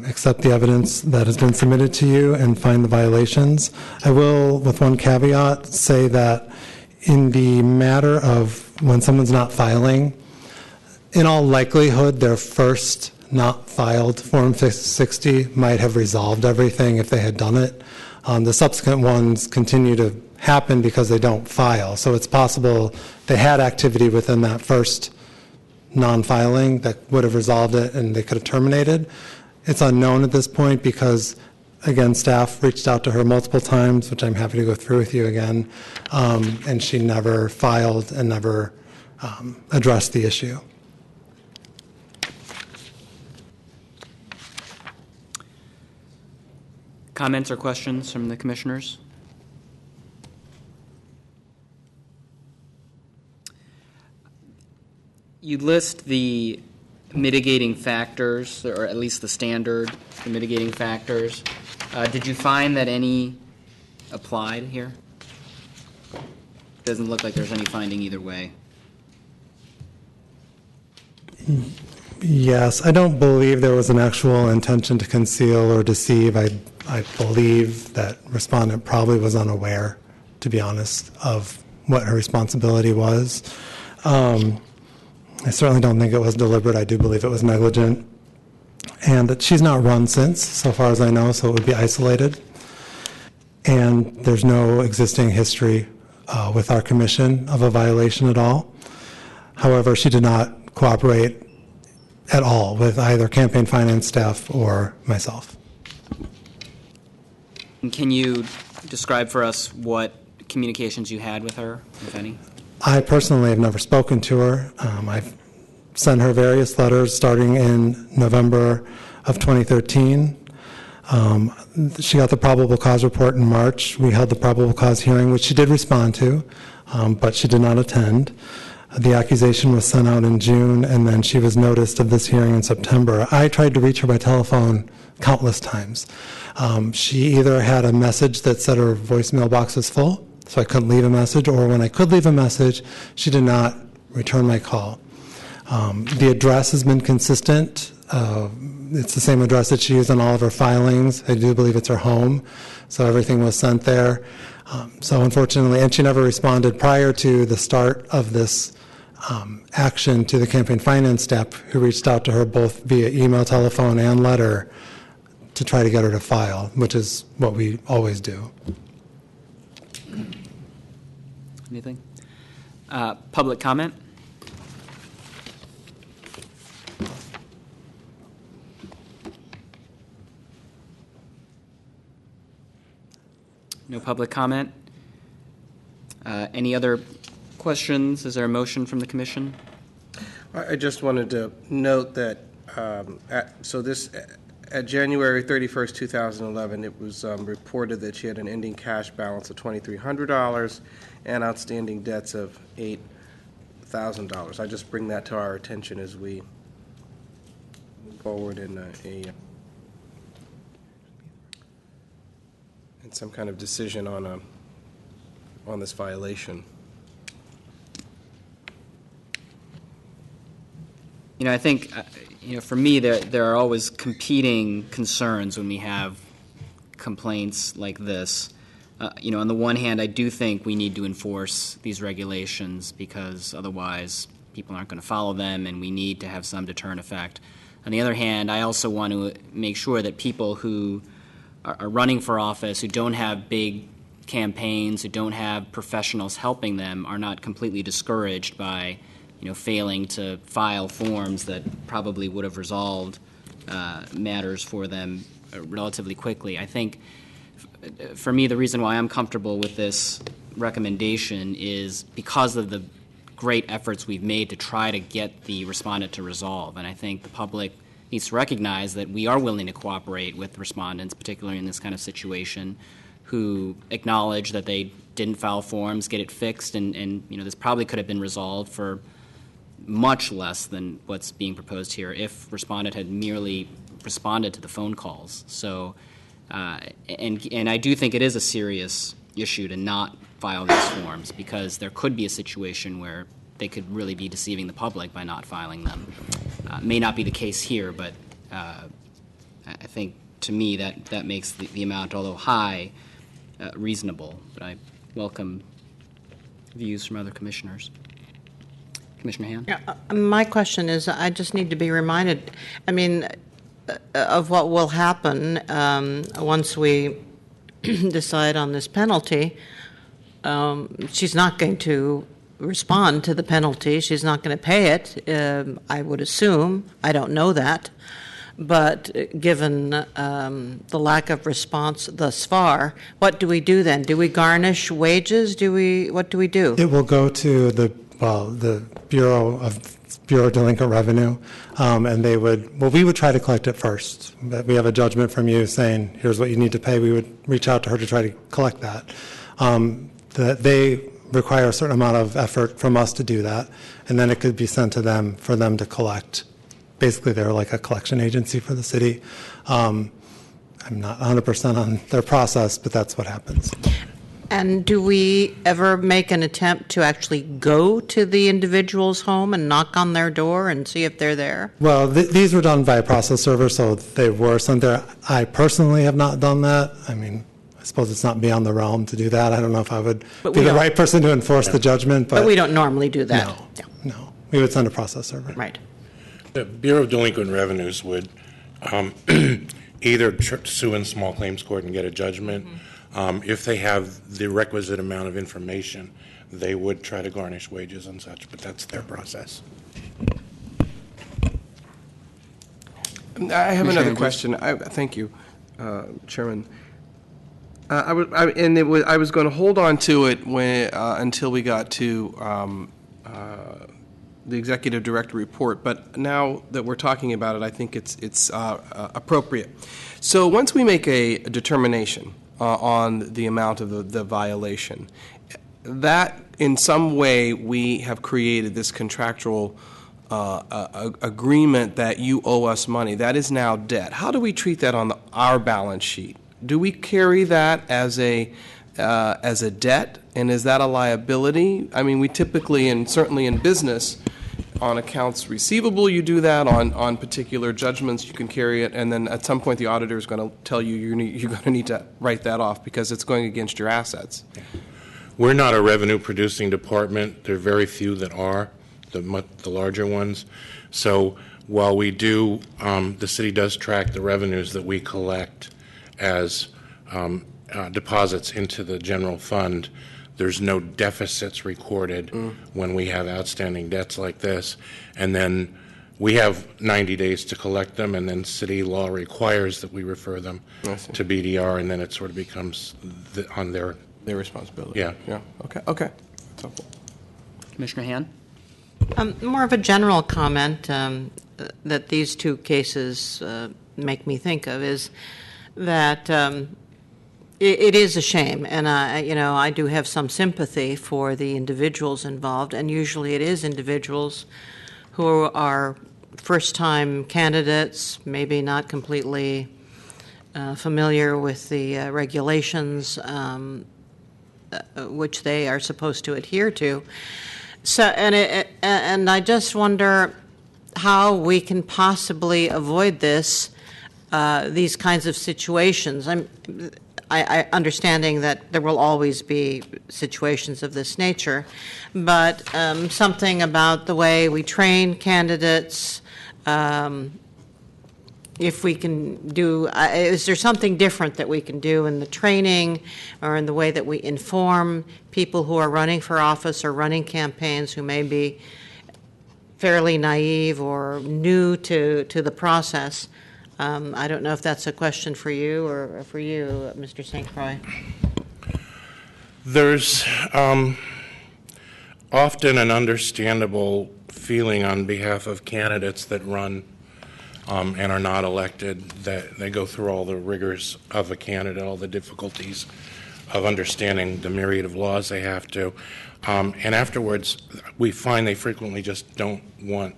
accept the evidence that has been submitted to you and find the violations. I will, with one caveat, say that in the matter of when someone's not filing, in all likelihood, their first not filed Form 60 might have resolved everything if they had done it. The subsequent ones continue to happen because they don't file. So it's possible they had activity within that first non-filing that would have resolved it and they could have terminated. It's unknown at this point because, again, staff reached out to her multiple times, which I'm happy to go through with you again, and she never filed and never addressed the issue. Comments or questions from the commissioners? You list the mitigating factors, or at least the standard, the mitigating factors. Did you find that any applied here? Doesn't look like there's any finding either way. Yes, I don't believe there was an actual intention to conceal or deceive. I believe that respondent probably was unaware, to be honest, of what her responsibility was. I certainly don't think it was deliberate. I do believe it was negligent. And that she's not run since, so far as I know, so it would be isolated. And there's no existing history with our commission of a violation at all. However, she did not cooperate at all with either campaign finance staff or myself. And can you describe for us what communications you had with her, if any? I personally have never spoken to her. I've sent her various letters starting in November of 2013. She got the probable cause report in March. We held the probable cause hearing, which she did respond to, but she did not attend. The accusation was sent out in June, and then she was noticed of this hearing in September. I tried to reach her by telephone countless times. She either had a message that said her voicemail box was full, so I couldn't leave a message, or when I could leave a message, she did not return my call. The address has been consistent. It's the same address that she used on all of her filings. I do believe it's her home, so everything was sent there. So unfortunately, and she never responded prior to the start of this action to the campaign finance staff, who reached out to her both via email, telephone, and letter to try to get her to file, which is what we always do. Anything? Public comment? No public comment? Any other questions? Is there a motion from the commission? I just wanted to note that, at January 31st, 2011, it was reported that she had an ending cash balance of $2,300 and outstanding debts of $8,000. I just bring that to our attention as we move forward in some kind of decision on this violation. You know, I think, for me, there are always competing concerns when we have complaints like this. On the one hand, I do think we need to enforce these regulations because otherwise people aren't going to follow them, and we need to have some deterrent effect. On the other hand, I also want to make sure that people who are running for office, who don't have big campaigns, who don't have professionals helping them, are not completely discouraged by failing to file forms that probably would have resolved matters for them relatively quickly. I think for me, the reason why I'm comfortable with this recommendation is because of the great efforts we've made to try to get the respondent to resolve. And I think the public needs to recognize that we are willing to cooperate with respondents, particularly in this kind of situation, who acknowledge that they didn't file forms, get it fixed, and this probably could have been resolved for much less than what's being proposed here if respondent had merely responded to the phone calls. So, and I do think it is a serious issue to not file these forms, because there could be a situation where they could really be deceiving the public by not filing them. May not be the case here, but I think to me that makes the amount, although high, reasonable. But I welcome views from other commissioners. Commissioner Hand? Yeah, my question is, I just need to be reminded, of what will happen once we decide on this penalty. She's not going to respond to the penalty. She's not going to pay it, I would assume. I don't know that. But given the lack of response thus far, what do we do then? Do we garnish wages? What do we do? It will go to the Bureau of Delinquent Revenue, and we would try to collect it first. But we have a judgment from you saying, here's what you need to pay. We would reach out to her to try to collect that. They require a certain amount of effort from us to do that, and then it could be sent to them for them to collect. Basically, they're like a collection agency for the city. I'm not 100% on their process, but that's what happens. And do we ever make an attempt to actually go to the individual's home and knock on their door and see if they're there? Well, these were done by a process server, so they were sent there. I personally have not done that. I suppose it's not beyond the realm to do that. I don't know if I would be the right person to enforce the judgment. But we don't normally do that. No. We would send a process server. Right. The Bureau of Delinquent Revenues would either sue in small claims court and get a judgment. If they have the requisite amount of information, they would try to garnish wages and such, but that's their process. I have another question. Thank you, Chairman. I was going to hold on to it until we got to the executive director report, but now that we're talking about it, I think it's appropriate. So once we make a determination on the amount of the violation, that in some way we have created this contractual agreement that you owe us money. That is now debt. How do we treat that on our balance sheet? Do we carry that as a debt, and is that a liability? We typically, and certainly in business, on accounts receivable, you do that. On particular judgments, you can carry it, and then at some point the auditor is going to tell you you're going to need to write that off because it's going against your assets. We're not a revenue-producing department. There are very few that are, the larger ones. So while we do, the city does track the revenues that we collect as deposits into the general fund. There's no deficits recorded when we have outstanding debts like this. And then we have 90 days to collect them, and then city law requires that we refer them to BDR, and then it sort of becomes on their responsibility. Yeah. Okay. That's helpful. Commissioner Hand? More of a general comment that these two cases make me think of is that it is a shame, and I do have some sympathy for the individuals involved, and usually it is individuals who are first-time candidates, maybe not completely familiar with the regulations which they are supposed to adhere to. So, and I just wonder how we can possibly avoid these kinds of situations. I understanding that there will always be situations of this nature, but something about the way we train candidates, if we can do, is there something different that we can do in the training or in the way that we inform people who are running for office or running campaigns who may be fairly naive or new to the process I don't know if that's a question for you or for you, Mr. St. Croix. There's often an understandable feeling on behalf of candidates that run and are not elected, that they go through all the rigors of a candidate, all the difficulties of understanding the myriad of laws they have to. And afterwards, we find they frequently just don't want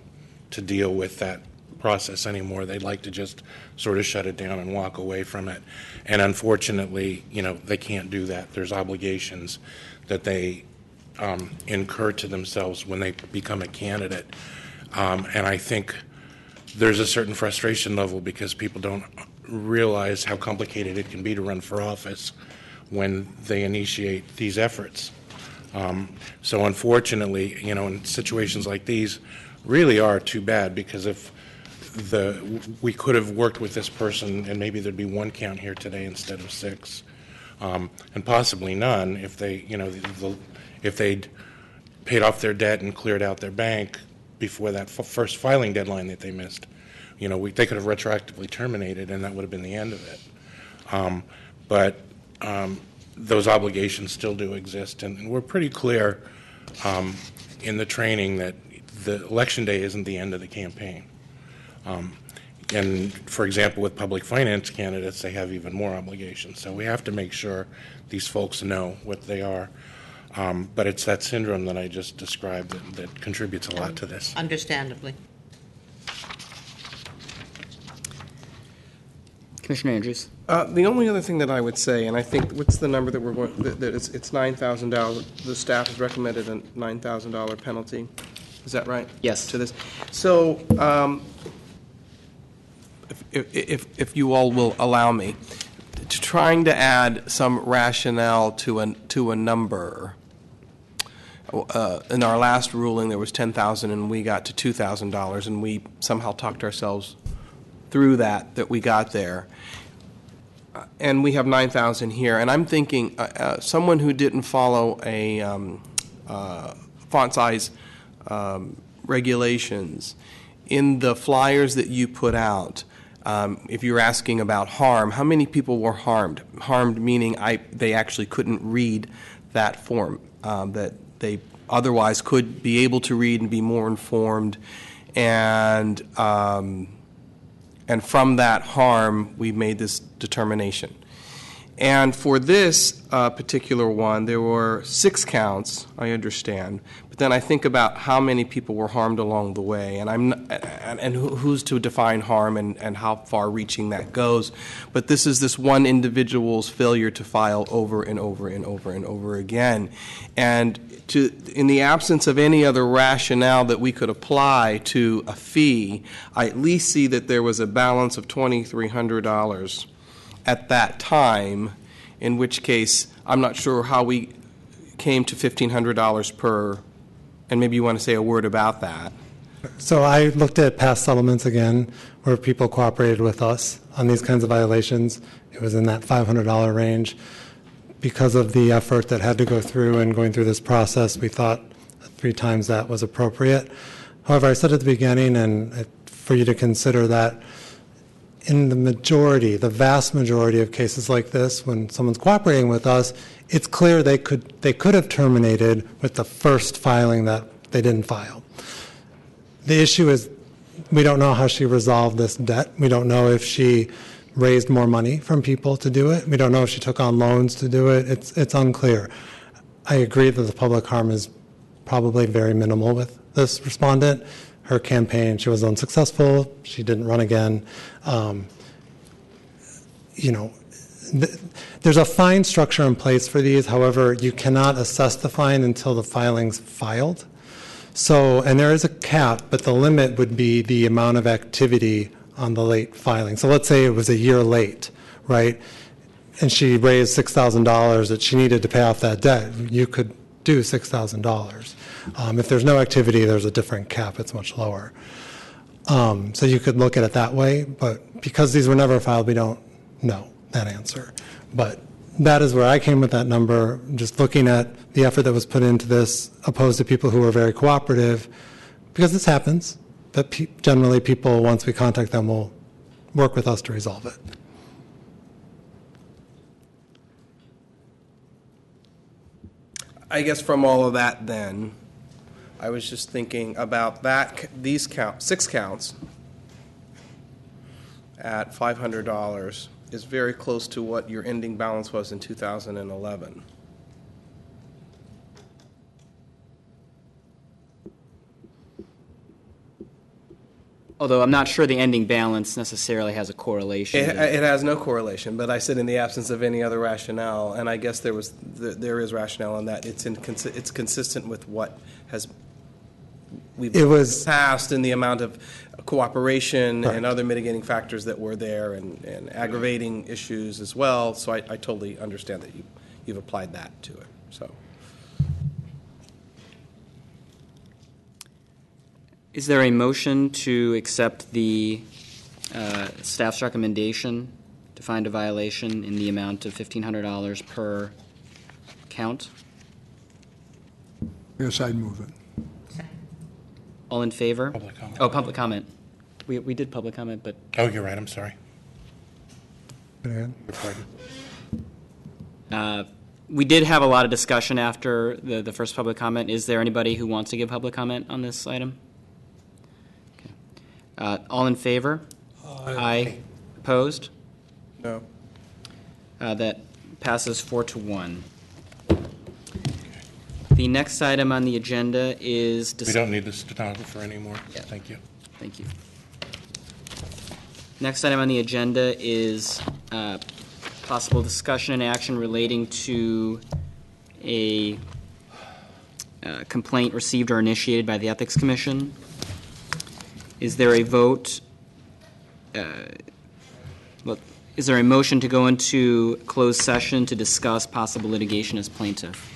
to deal with that process anymore. They'd like to just sort of shut it down and walk away from it. And unfortunately, they can't do that. There's obligations that they incur to themselves when they become a candidate. And I think there's a certain frustration level because people don't realize how complicated it can be to run for office when they initiate these efforts. So unfortunately, in situations like these really are too bad, because if we could have worked with this person and maybe there'd be one count here today instead of 6, and possibly none if they, if they'd paid off their debt and cleared out their bank before that first filing deadline that they missed. They could have retroactively terminated, and that would have been the end of it. But those obligations still do exist, and we're pretty clear in the training that the election day isn't the end of the campaign. And for example, with public finance candidates, they have even more obligations. So we have to make sure these folks know what they are. But it's that syndrome that I just described that contributes a lot to this. Understandably. Commissioner Andrews. The only other thing that I would say, and I think, what's the number that we're going, that it's $9,000. The staff has recommended a $9,000 penalty. Is that right? Yes. To this. So, if you all will allow me, to trying to add some rationale to a number. In our last ruling, there was $10,000, and we got to $2,000, and we somehow talked ourselves through that we got there. And we have $9,000 here, and I'm thinking someone who didn't follow a font size regulations in the flyers that you put out. If you're asking about harm, how many people were harmed? Harmed meaning they actually couldn't read that form that they otherwise could be able to read and be more informed, and from that harm, we made this determination. And for this particular one, there were 6 counts, I understand. But then I think about how many people were harmed along the way, and who's to define harm and how far-reaching that goes. But this is this one individual's failure to file over and over and over and over again. And in the absence of any other rationale that we could apply to a fee, I at least see that there was a balance of $2,300 at that time, in which case I'm not sure how we came to $1,500 per, and maybe you want to say a word about that. So I looked at past settlements again where people cooperated with us on these kinds of violations. It was in that $500 range. Because of the effort that had to go through and going through this process, we thought 3 times that was appropriate. However, I said at the beginning, and for you to consider that in the vast majority of cases like this, when someone's cooperating with us, it's clear they could have terminated with the first filing that they didn't file. The issue is we don't know how she resolved this debt. We don't know if she raised more money from people to do it. We don't know if she took on loans to do it. It's unclear. I agree that the public harm is probably very minimal with this respondent. Her campaign, she was unsuccessful. She didn't run again. There's a fine structure in place for these. However, you cannot assess the fine until the filing's filed. So, and there is a cap, but the limit would be the amount of activity on the late filing. So let's say it was a year late, right? And she raised $6,000 that she needed to pay off that debt. You could do $6,000. If there's no activity, there's a different cap. It's much lower. So you could look at it that way, but because these were never filed, we don't know that answer. But that is where I came with that number, just looking at the effort that was put into this, opposed to people who were very cooperative, because this happens. But generally, people, once we contact them, will work with us to resolve it. I guess from all of that then, I was just thinking about these 6 counts at $500 is very close to what your ending balance was in 2011. Although I'm not sure the ending balance necessarily has a correlation. It has no correlation, but I said in the absence of any other rationale, and I guess there is rationale in that. It's consistent with what we've passed and the amount of cooperation and other mitigating factors that were there, and aggravating issues as well. So I totally understand that you've applied that to it. So. Is there a motion to accept the staff's recommendation to find a violation in the amount of $1,500 per count? Yes, I'd move it. All in favor? Public comment. Oh, public comment. We did public comment, but... Oh, you're right, I'm sorry. Dan? Your pardon. We did have a lot of discussion after the first public comment. Is there anybody who wants to give public comment on this item? Okay. All in favor? Aye. Opposed? No. That passes 4-1. The next item on the agenda is... We don't need the stenographer anymore. Yeah. Thank you. Thank you. Next item on the agenda is possible discussion and action relating to a complaint received or initiated by the Ethics Commission. Is there a vote? Is there a motion to go into closed session to discuss possible litigation as plaintiff?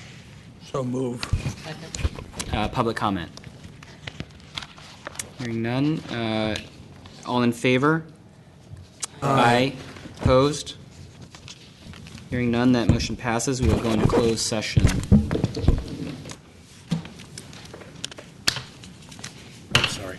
So move. Public comment. Hearing none. All in favor? Aye. Opposed? Hearing none, that motion passes. We will go into closed session. I'm sorry.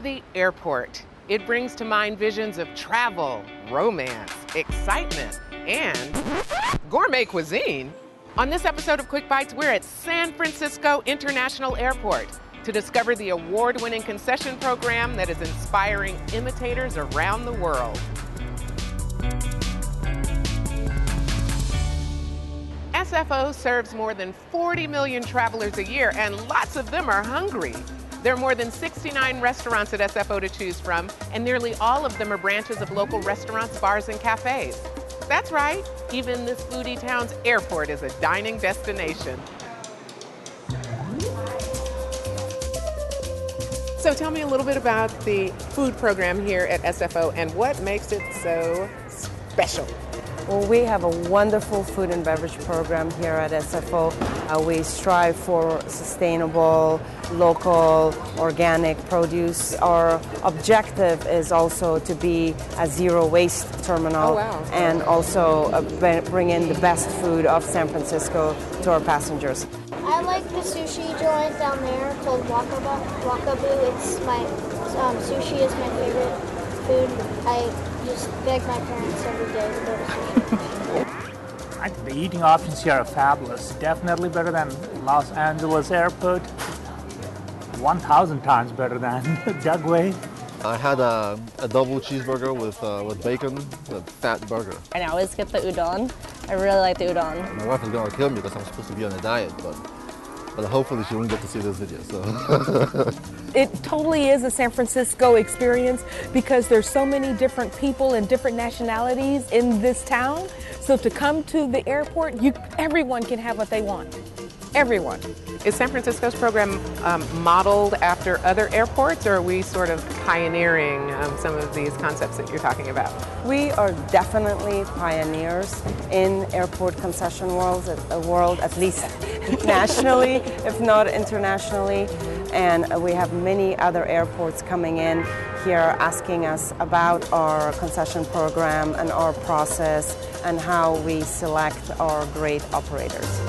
the airport. It brings to mind visions of travel, romance, excitement, and gourmet cuisine. On this episode of Quick Bites, we're at San Francisco International Airport to discover the award-winning concession program that is inspiring imitators around the world. SFO serves more than 40 million travelers a year, and lots of them are hungry. There are more than 69 restaurants at SFO to choose from, and nearly all of them are branches of local restaurants, bars, and cafes. That's right, even this foodie town's airport is a dining destination. So tell me a little bit about the food program here at SFO and what makes it so special. Well, we have a wonderful food and beverage program here at SFO. We strive for sustainable, local, organic produce. Our objective is also to be a zero waste terminal and also bring in the best food of San Francisco to our passengers. I like the sushi joint down there called Wakaboo. It's my sushi is my favorite food. I just beg my parents every day to go to sushi. I think the eating options here are fabulous. Definitely better than Los Angeles Airport. 1,000 times better than Dugway. I had a double cheeseburger with bacon, a fat burger. And I always get the udon. I really like the udon. My wife is gonna kill me because I'm supposed to be on a diet, but hopefully she won't get to see this video. So. It totally is a San Francisco experience because there's so many different people and different nationalities in this town. So to come to the airport, everyone can have what they want. Everyone. Is San Francisco's program modeled after other airports, or are we sort of pioneering some of these concepts that you're talking about? We are definitely pioneers in airport concession world, at least nationally, if not internationally. And we have many other airports coming in here asking us about our concession program and our process and how we select our great operators.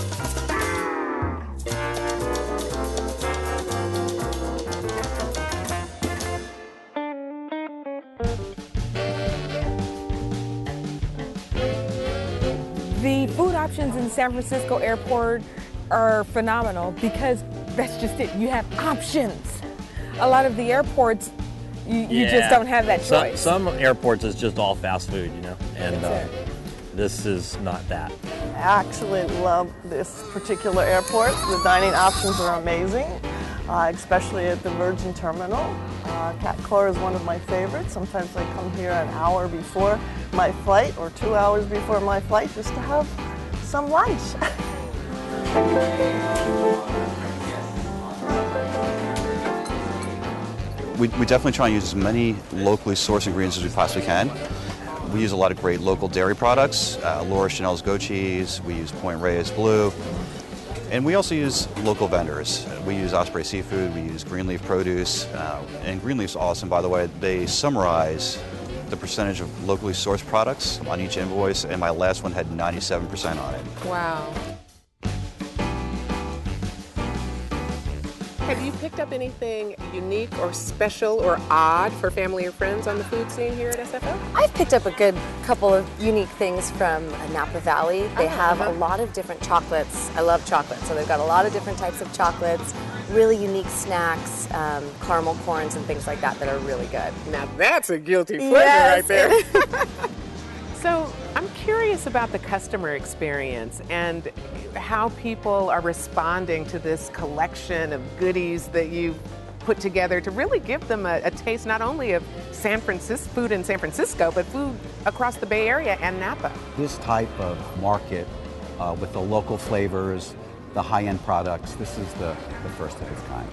The food options in San Francisco Airport are phenomenal because that's just it. You have options. A lot of the airports, you just don't have that choice. Some airports is just all fast food, and this is not that. I actually love this particular airport. The dining options are amazing, especially at the Virgin Terminal. Cat Core is one of my favorites. Sometimes I come here an hour before my flight or 2 hours before my flight just to have some lunch. We definitely try and use as many locally sourced ingredients as we possibly can. We use a lot of great local dairy products, Laura Chanel's goat cheese, we use Point Reyes Blue, and we also use local vendors. We use Osprey Seafood, we use Greenleaf Produce, and Greenleaf's awesome, by the way. They summarize the percentage of locally sourced products on each invoice, and my last one had 97% on it. Wow. Have you picked up anything unique or special or odd for family or friends on the food scene here at SFO? I've picked up a good couple of unique things from Napa Valley. They have a lot of different chocolates. I love chocolate, so they've got a lot of different types of chocolates, really unique snacks, caramel corns and things like that are really good. Now that's a guilty pleasure right there. So I'm curious about the customer experience and how people are responding to this collection of goodies that you've put together to really give them a taste not only of San Francisco food in San Francisco, but food across the Bay Area and Napa. This type of market with the local flavors, the high-end products, this is the first of its kind.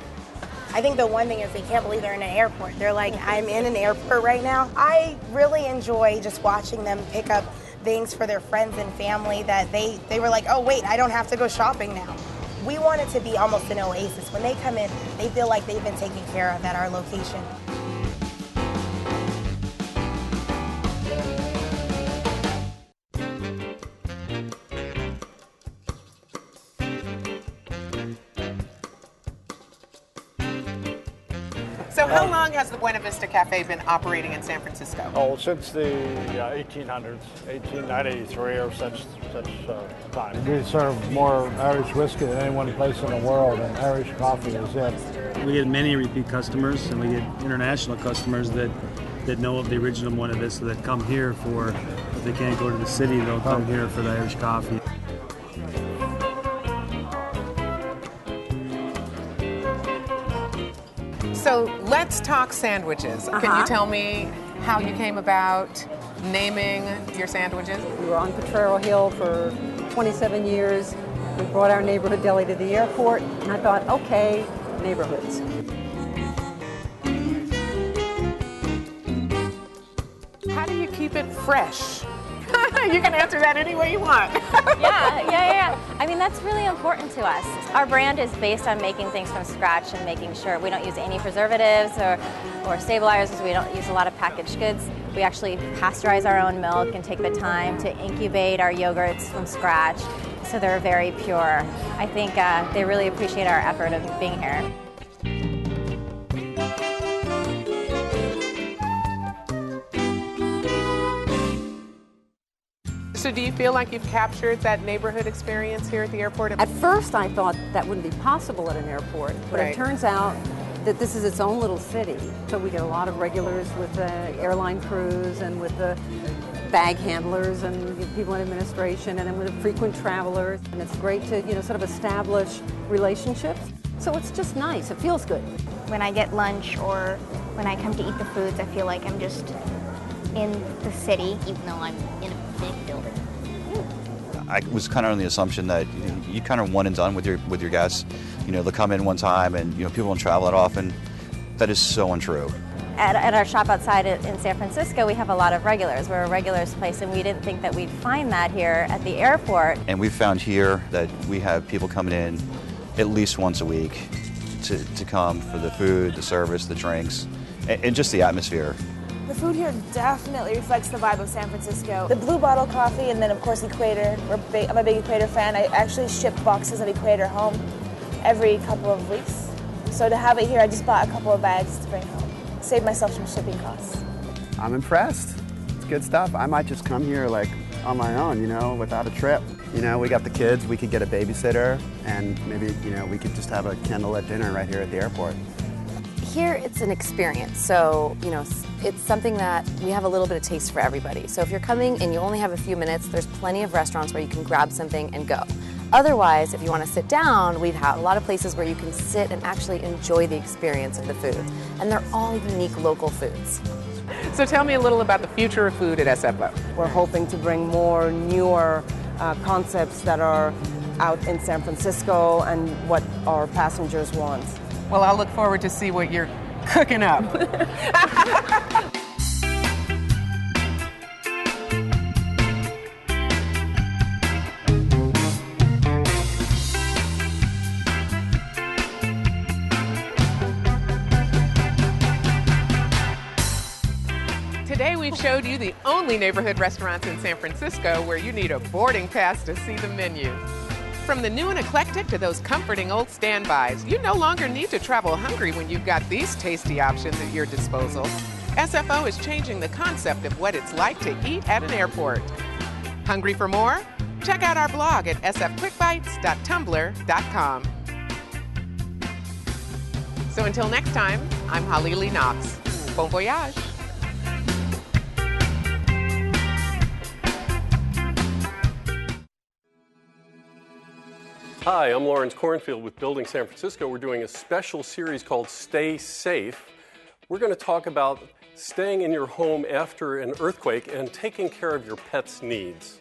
I think the one thing is they can't believe they're in an airport. They're like, I'm in an airport right now. I really enjoy just watching them pick up things for their friends and family that they were like, oh wait, I don't have to go shopping now. We want it to be almost an oasis. When they come in, they feel like they've been taken care of at our location. How long has the Buena Vista Cafe been operating in San Francisco? Oh, since the 1800s, 1893 or such time. We serve more Irish whiskey than any one place in the world, and Irish coffee is it. We get many repeat customers, and we get international customers that know of the original Buena Vista that come here for, if they can't go to the city, they'll come here for the Irish coffee. So let's talk sandwiches. Can you tell me how you came about naming your sandwiches? We were on Potrero Hill for 27 years. We brought our neighborhood deli to the airport, and I thought, okay, neighborhoods. How do you keep it fresh? You can answer that any way you want. Yeah. I mean, that's really important to us. Our brand is based on making things from scratch and making sure we don't use any preservatives or stabilizers. We don't use a lot of packaged goods. We actually pasteurize our own milk and take the time to incubate our yogurts from scratch, so they're very pure. I think they really appreciate our effort of being here. So do you feel like you've captured that neighborhood experience here at the airport? At first, I thought that wouldn't be possible at an airport, but Right. it turns out that this is its own little city. So we get a lot of regulars with the airline crews and with the bag handlers and people in administration, and then with the frequent travelers. And it's great to, sort of establish relationships. So it's just nice. It feels good. When I get lunch or when I come to eat the foods, I feel like I'm just in the city, even though I'm in a big building. I was kind of on the assumption that you kind of one and done with your guests. They'll come in one time, and people don't travel that often. That is so untrue. At our shop outside in San Francisco, we have a lot of regulars. We're a regulars place, and we didn't think that we'd find that here at the airport. And we've found here that we have people coming in at least once a week to come for the food, the service, the drinks, and just the atmosphere. The food here definitely reflects the vibe of San Francisco. The Blue Bottle coffee, and then of course Equator. I'm a big Equator fan. I actually ship boxes of Equator home every couple of weeks. So to have it here, I just bought a couple of bags to bring home. Save myself some shipping costs. I'm impressed. It's good stuff. I might just come here on my own, without a trip. We got the kids, we could get a babysitter, and maybe, we could just have a candlelit dinner right here at the airport. Here it's an experience, so it's something that we have a little bit of taste for everybody. So if you're coming and you only have a few minutes, there's plenty of restaurants where you can grab something and go. Otherwise, if you want to sit down, we've had a lot of places where you can sit and actually enjoy the experience of the food. And they're all unique local foods. So tell me a little about the future of food at SFO. We're hoping to bring more newer concepts that are out in San Francisco and what our passengers want. Well, I'll look forward to see what you're cooking up. Today we've showed you the only neighborhood restaurants in San Francisco where you need a boarding pass to see the menu. From the new and eclectic to those comforting old standbys, you no longer need to travel hungry when you've got these tasty options at your disposal. SFO is changing the concept of what it's like to eat at an airport. Hungry for more? Check out our blog at sfquickbites.tumblr.com. So until next time, I'm Holly Lee Knox. Bon voyage. Hi, I'm Lawrence Cornfield with Building San Francisco. We're doing a special series called Stay Safe. We're going to talk about staying in your home after an earthquake and taking care of your pet's needs.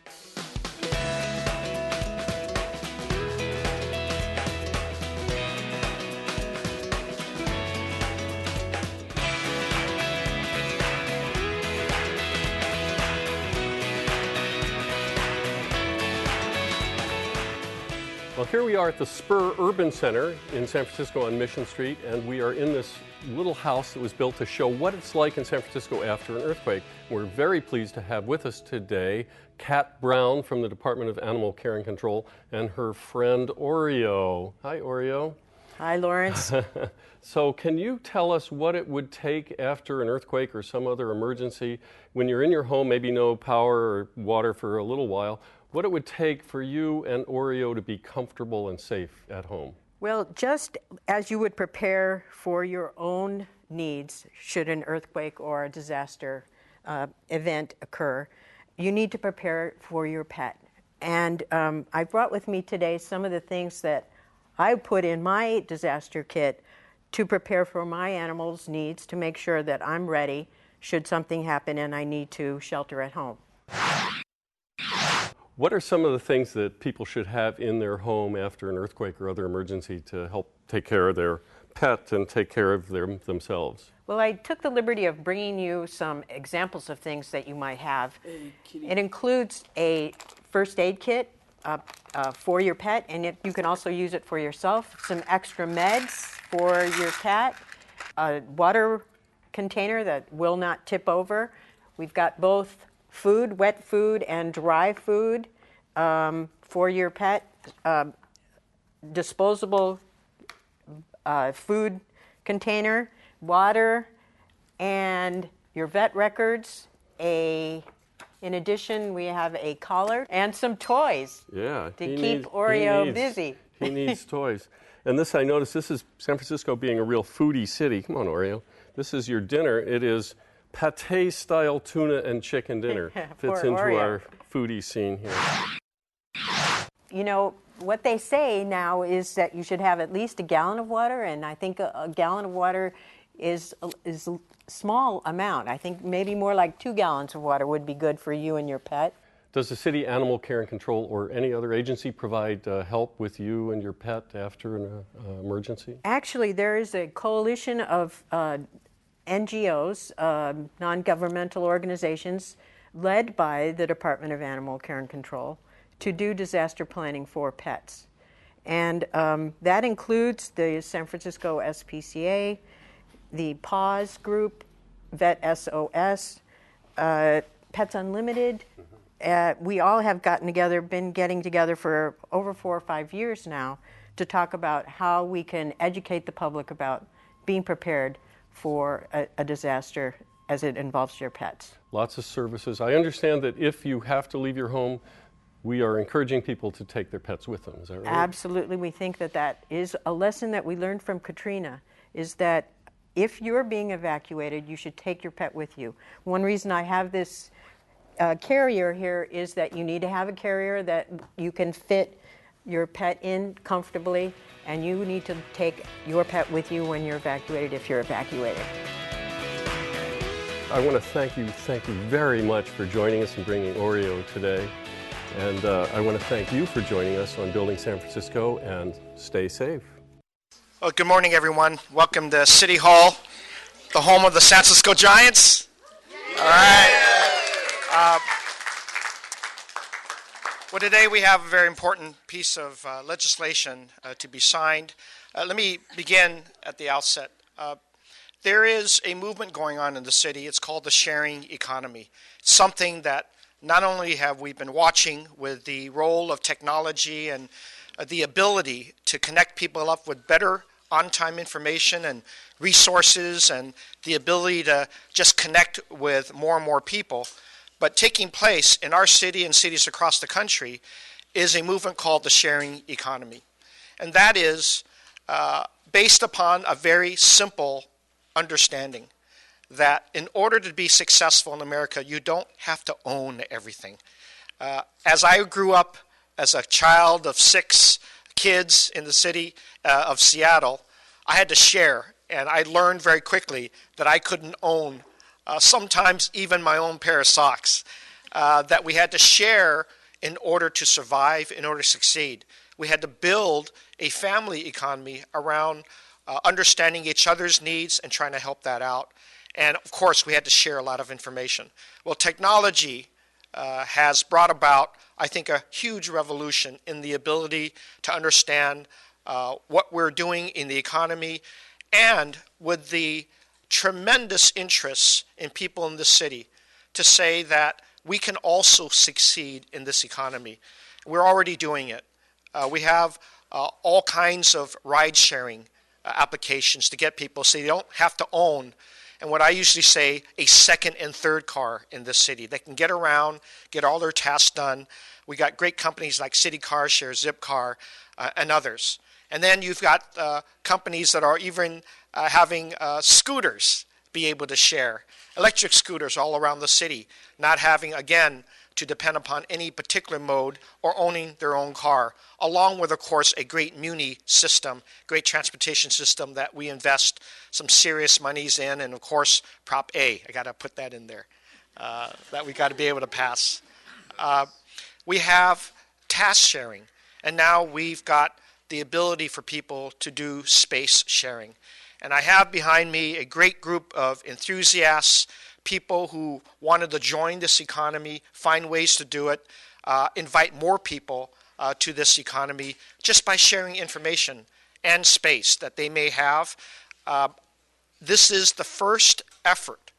Well, here we are at the Spur Urban Center in San Francisco on Mission Street, and we are in this little house that was built to show what it's like in San Francisco after an earthquake. We're very pleased to have with us today Kat Brown from the Department of Animal Care and Control and her friend Oreo. Hi, Oreo. Hi, Lawrence. So can you tell us what it would take after an earthquake or some other emergency, when you're in your home, maybe no power or water for a little while, what it would take for you and Oreo to be comfortable and safe at home? Well, just as you would prepare for your own needs should an earthquake or a disaster event occur, you need to prepare for your pet. And I brought with me today some of the things that I put in my disaster kit to prepare for my animals' needs, to make sure that I'm ready should something happen and I need to shelter at home. What are some of the things that people should have in their home after an earthquake or other emergency to help take care of their pet and take care of themselves? Well, I took the liberty of bringing you some examples of things that you might have. It includes a first aid kit for your pet, and you can also use it for yourself. Some extra meds for your cat, a water container that will not tip over. We've got both food, wet food, and dry food for your pet. Disposable food container, water, and your vet records. In addition, we have a collar and some toys to keep Oreo busy. He needs toys. And this, I noticed, this is San Francisco being a real foodie city. Come on, Oreo. This is your dinner. It is pate-style tuna and chicken dinner. Fits into Oreo. our foodie scene here. You know, what they say now is that you should have at least a gallon of water, and I think a gallon of water is a small amount. I think maybe more like 2 gallons of water would be good for you and your pet. Does the city animal care and control or any other agency provide help with you and your pet after an emergency? Actually, there is a coalition of NGOs, non-governmental organizations, led by the Department of Animal Care and Control, to do disaster planning for pets. And that includes the San Francisco SPCA, the PAWS group, Vet SOS, Pets Unlimited. We all have been getting together for over 4 or 5 years now to talk about how we can educate the public about being prepared for a disaster as it involves your pets. Lots of services. I understand that if you have to leave your home, we are encouraging people to take their pets with them. Is that right? Absolutely. We think that is a lesson that we learned from Katrina, is that if you're being evacuated, you should take your pet with you. One reason I have this carrier here is that you need to have a carrier that you can fit your pet in comfortably, and you need to take your pet with you when you're evacuated, if you're evacuated. I want to thank you very much for joining us and bringing Oreo today. And I want to thank you for joining us on Building San Francisco, and stay safe. Well, good morning, everyone. Welcome to City Hall, the home of the San Francisco Giants. All right. Well, today we have a very important piece of legislation to be signed. Let me begin at the outset. There is a movement going on in the city. It's called the sharing economy. It's something that not only have we been watching with the role of technology and the ability to connect people up with better on-time information and resources and the ability to just connect with more and more people, but taking place in our city and cities across the country is a movement called the sharing economy. And that is based upon a very simple understanding that in order to be successful in America, you don't have to own everything. As I grew up as a child of 6 kids in the city of Seattle, I had to share, and I learned very quickly that I couldn't own sometimes even my own pair of socks, that we had to share in order to survive, in order to succeed. We had to build a family economy around understanding each other's needs and trying to help that out. And of course, we had to share a lot of information. Well, technology has brought about, I think, a huge revolution in the ability to understand what we're doing in the economy, and with the tremendous interest in people in this city to say that we can also succeed in this economy. We're already doing it. We have all kinds of ride sharing applications to get people so they don't have to own, and what I usually say, a second and third car in this city. They can get around, get all their tasks done. We got great companies like City Car Share, Zipcar, and others. And then you've got companies that are even having scooters be able to share, electric scooters all around the city, not having, again, to depend upon any particular mode or owning their own car, along with, of course, a great muni system, great transportation system that we invest some serious monies in, and, of course, Prop A. I got to put that in there, that we got to be able to pass. We have task sharing, and now we've got the ability for people to do space sharing. And I have behind me a great group of enthusiasts, people who wanted to join this economy, find ways to do it, invite more people to this economy just by sharing information and space that they may have. This is the first effort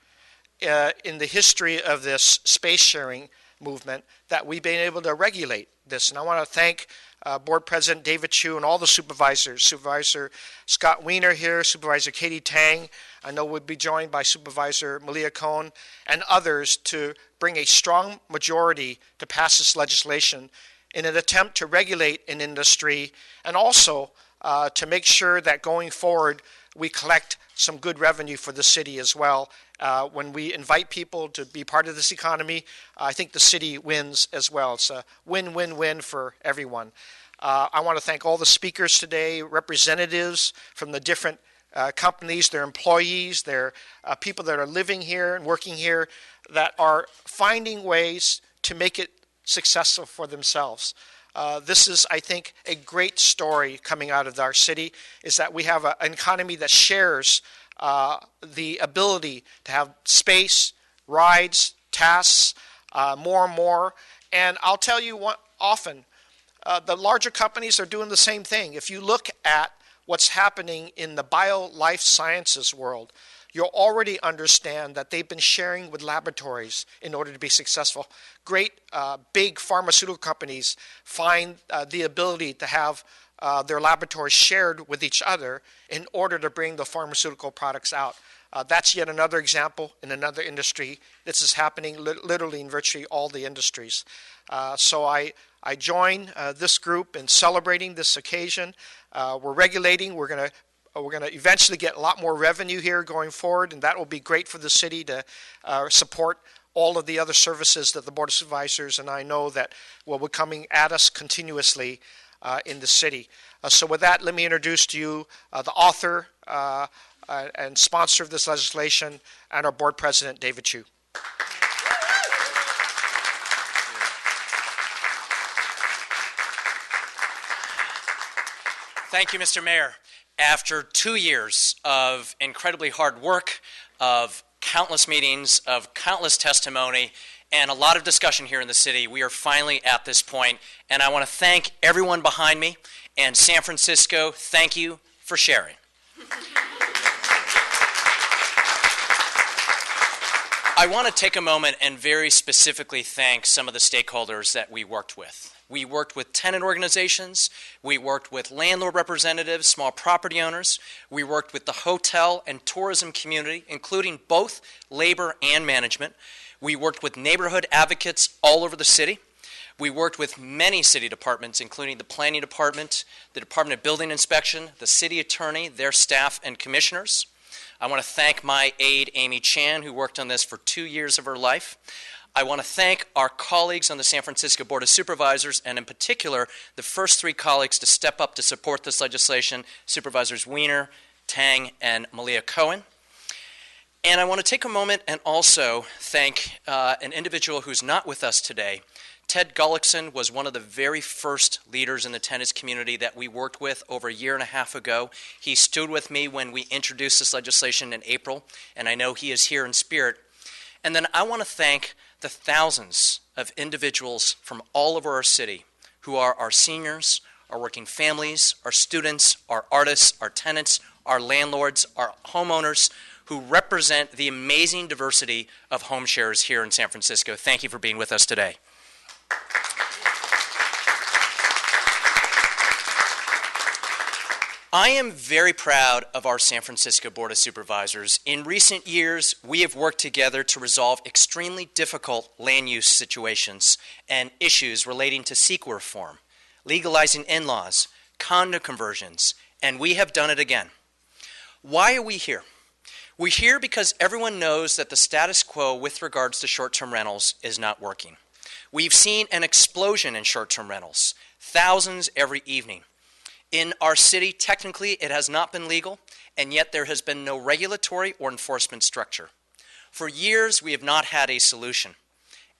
in the history of this space sharing movement that we've been able to regulate this. And I want to thank Board President David Chu and all the supervisors, Supervisor Scott Wiener here, Supervisor Katie Tang. I know we'll be joined by Supervisor Malia Cohen and others to bring a strong majority to pass this legislation in an attempt to regulate an industry and also to make sure that going forward we collect some good revenue for the city as well. When we invite people to be part of this economy, I think the city wins as well. It's a win-win-win for everyone. I want to thank all the speakers today, representatives from the different companies, their employees, their people that are living here and working here that are finding ways to make it successful for themselves. This is, I think, a great story coming out of our city, is that we have an economy that shares the ability to have space, rides, tasks, more and more. And I'll tell you what, often, the larger companies are doing the same thing. If you look at what's happening in the bio-life sciences world, you'll already understand that they've been sharing with laboratories in order to be successful. Great big pharmaceutical companies find the ability to have their laboratories shared with each other in order to bring the pharmaceutical products out. That's yet another example in another industry. This is happening literally in virtually all the industries. So I join this group in celebrating this occasion. We're regulating. We're going to eventually get a lot more revenue here going forward, and that will be great for the city to support all of the other services that the Board of Supervisors and I know that will be coming at us continuously in the city. So with that, let me introduce to you the author and sponsor of this legislation and our Board President, David Chu. Thank you, Mr. Mayor. After 2 years of incredibly hard work, of countless meetings, of countless testimony, and a lot of discussion here in the city, we are finally at this point. And I want to thank everyone behind me. And San Francisco, thank you for sharing. I want to take a moment and very specifically thank some of the stakeholders that we worked with. We worked with tenant organizations, we worked with landlord representatives, small property owners, we worked with the hotel and tourism community, including both labor and management. We worked with neighborhood advocates all over the city. We worked with many city departments, including the Planning Department, the Department of Building Inspection, the City Attorney, their staff, and commissioners. I want to thank my aide, Amy Chan, who worked on this for 2 years of her life. I want to thank our colleagues on the San Francisco Board of Supervisors, and in particular, the first 3 colleagues to step up to support this legislation, Supervisors Wiener, Tang, and Malia Cohen. And I want to take a moment and also thank an individual who's not with us today. Ted Gullickson was one of the very first leaders in the tenants community that we worked with over a year and a half ago. He stood with me when we introduced this legislation in April, and I know he is here in spirit. And then I want to thank the thousands of individuals from all over our city who are our seniors, our working families, our students, our artists, our tenants, our landlords, our homeowners, who represent the amazing diversity of home sharers here in San Francisco. Thank you for being with us today. I am very proud of our San Francisco Board of Supervisors. In recent years, we have worked together to resolve extremely difficult land use situations and issues relating to CEQA reform, legalizing in-laws, condo conversions, and we have done it again. Why are we here? We're here because everyone knows that the status quo with regards to short-term rentals is not working. We've seen an explosion in short-term rentals, thousands every evening. In our city, technically, it has not been legal, and yet there has been no regulatory or enforcement structure. For years, we have not had a solution.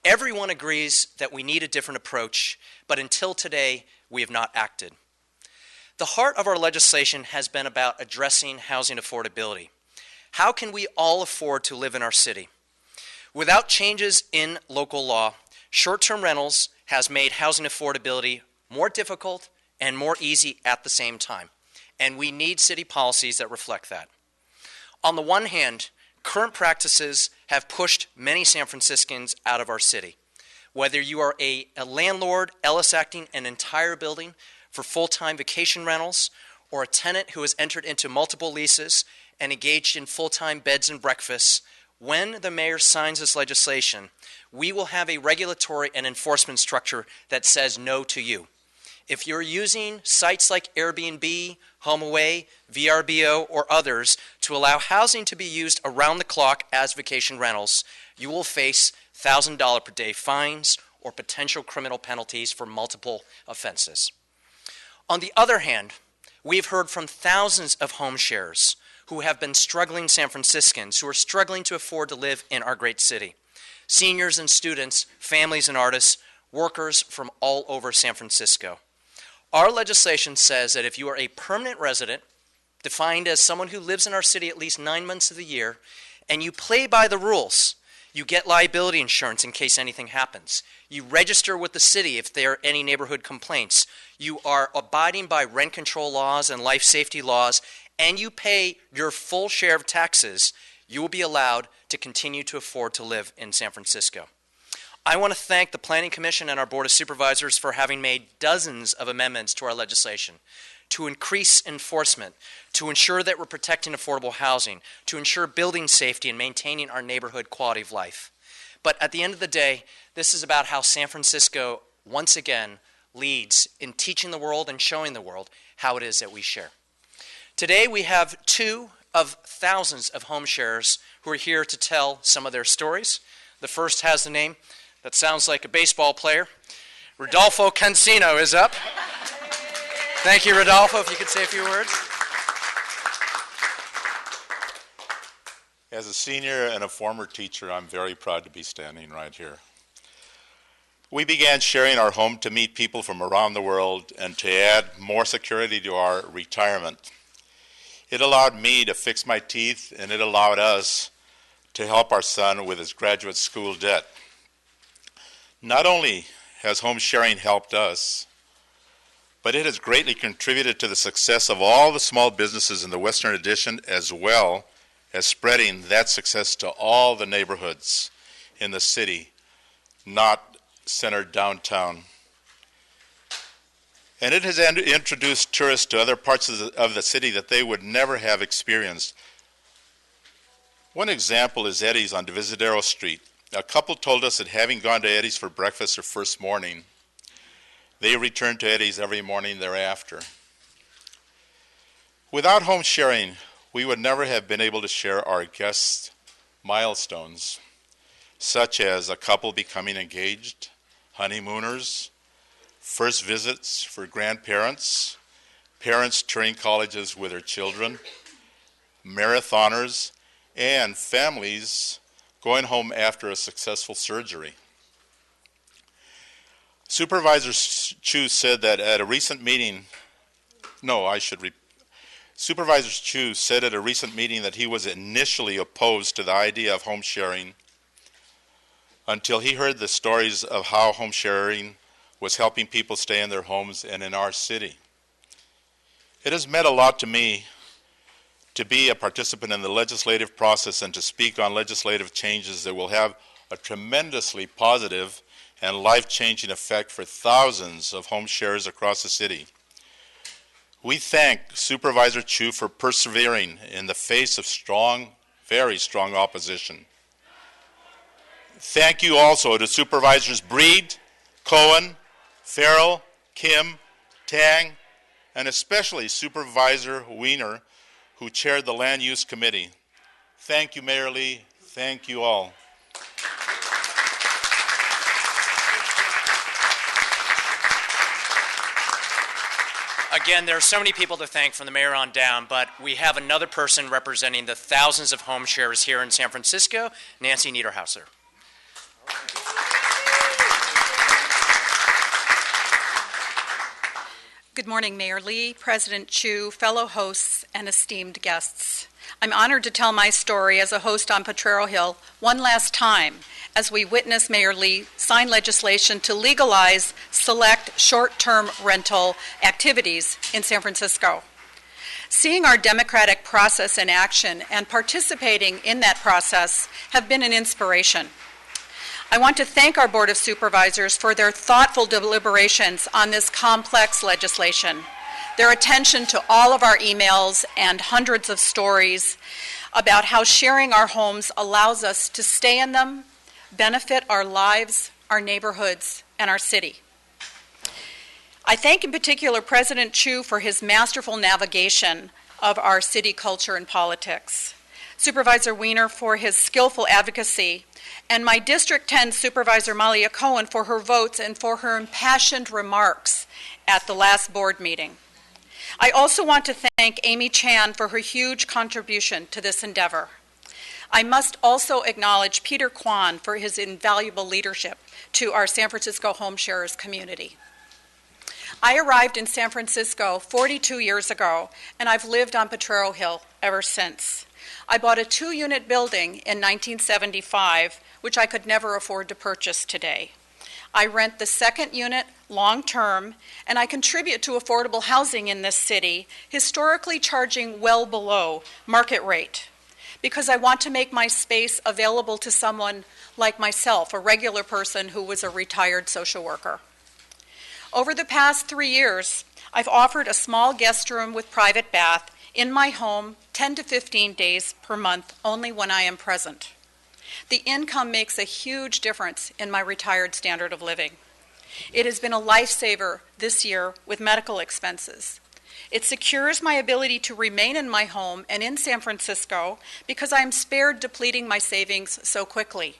Everyone agrees that we need a different approach, but until today, we have not acted. The heart of our legislation has been about addressing housing affordability. How can we all afford to live in our city? Without changes in local law, short-term rentals has made housing affordability more difficult and more easy at the same time. And we need city policies that reflect that. On the one hand, current practices have pushed many San Franciscans out of our city. Whether you are a landlord Ellis acting an entire building for full-time vacation rentals, or a tenant who has entered into multiple leases and engaged in full-time beds and breakfasts, when the mayor signs this legislation, we will have a regulatory and enforcement structure that says no to you. If you're using sites like Airbnb, HomeAway, VRBO, or others to allow housing to be used around the clock as vacation rentals, you will face $1,000 per day fines or potential criminal penalties for multiple offenses. On the other hand, we've heard from thousands of home sharers who have been struggling San Franciscans who are struggling to afford to live in our great city. Seniors and students, families and artists, workers from all over San Francisco. Our legislation says that if you are a permanent resident, defined as someone who lives in our city at least 9 months of the year, and you play by the rules, you get liability insurance in case anything happens. You register with the city if there are any neighborhood complaints. You are abiding by rent control laws and life safety laws, and you pay your full share of taxes, you will be allowed to continue to afford to live in San Francisco. I want to thank the Planning Commission and our Board of Supervisors for having made dozens of amendments to our legislation to increase enforcement, to ensure that we're protecting affordable housing, to ensure building safety and maintaining our neighborhood quality of life. But at the end of the day, this is about how San Francisco, once again, leads in teaching the world and showing the world how it is that we share. Today we have 2 of thousands of home sharers who are here to tell some of their stories. The first has the name that sounds like a baseball player. Rodolfo Cancino is up. Thank you, Rodolfo, if you could say a few words. As a senior and a former teacher, I'm very proud to be standing right here. We began sharing our home to meet people from around the world and to add more security to our retirement. It allowed me to fix my teeth, and it allowed us to help our son with his graduate school debt. Not only has home sharing helped us, but it has greatly contributed to the success of all the small businesses in the Western Addition, as well as spreading that success to all the neighborhoods in the city, not centered downtown. And it has introduced tourists to other parts of the city that they would never have experienced. One example is Eddie's on Divisadero Street. A couple told us that having gone to Eddie's for breakfast their first morning, they returned to Eddie's every morning thereafter. Without home sharing, we would never have been able to share our guests' milestones, such as a couple becoming engaged, honeymooners, first visits for grandparents, parents touring colleges with their children, marathoners, and families going home after a successful surgery. Supervisor Chu said that at a recent meeting, Supervisor Chu said at a recent meeting that he was initially opposed to the idea of home sharing until he heard the stories of how home sharing was helping people stay in their homes and in our city. It has meant a lot to me to be a participant in the legislative process and to speak on legislative changes that will have a tremendously positive and life-changing effect for thousands of home sharers across the city. We thank Supervisor Chu for persevering in the face of strong, very strong opposition. Thank you also to Supervisors Breed, Cohen, Farrell, Kim, Tang, and especially Supervisor Wiener, who chaired the Land Use Committee. Thank you, Mayor Lee. Thank you all. Again, there are so many people to thank from the mayor on down, but we have another person representing the thousands of home sharers here in San Francisco, Nancy Niederhauser. Good morning, Mayor Lee, President Chu, fellow hosts, and esteemed guests. I'm honored to tell my story as a host on Potrero Hill one last time as we witness Mayor Lee sign legislation to legalize select short-term rental activities in San Francisco. Seeing our democratic process in action and participating in that process have been an inspiration. I want to thank our Board of Supervisors for their thoughtful deliberations on this complex legislation, their attention to all of our emails and hundreds of stories about how sharing our homes allows us to stay in them, benefit our lives, our neighborhoods, and our city. I thank in particular President Chu for his masterful navigation of our city culture and politics, Supervisor Wiener for his skillful advocacy, and my District 10 Supervisor Malia Cohen for her votes and for her impassioned remarks at the last board meeting. I also want to thank Amy Chan for her huge contribution to this endeavor. I must also acknowledge Peter Kwan for his invaluable leadership to our San Francisco home sharers community. I arrived in San Francisco 42 years ago, and I've lived on Potrero Hill ever since. I bought a 2-unit building in 1975, which I could never afford to purchase today. I rent the second unit long-term, and I contribute to affordable housing in this city, historically charging well below market rate, because I want to make my space available to someone like myself, a regular person who was a retired social worker. Over the past 3 years, I've offered a small guest room with private bath in my home 10 to 15 days per month, only when I am present. The income makes a huge difference in my retired standard of living. It has been a lifesaver this year with medical expenses. It secures my ability to remain in my home and in San Francisco because I am spared depleting my savings so quickly.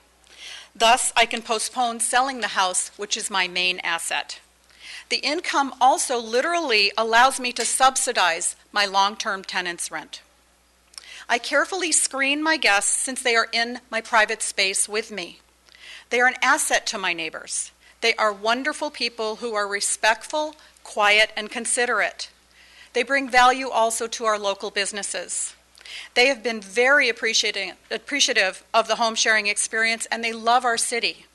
Thus, I can postpone selling the house, which is my main asset. The income also literally allows me to subsidize my long-term tenants' rent. I carefully screen my guests since they are in my private space with me. They are an asset to my neighbors. They are wonderful people who are respectful, quiet, and considerate. They bring value also to our local businesses. They have been very appreciative of the home sharing experience, and they love our city.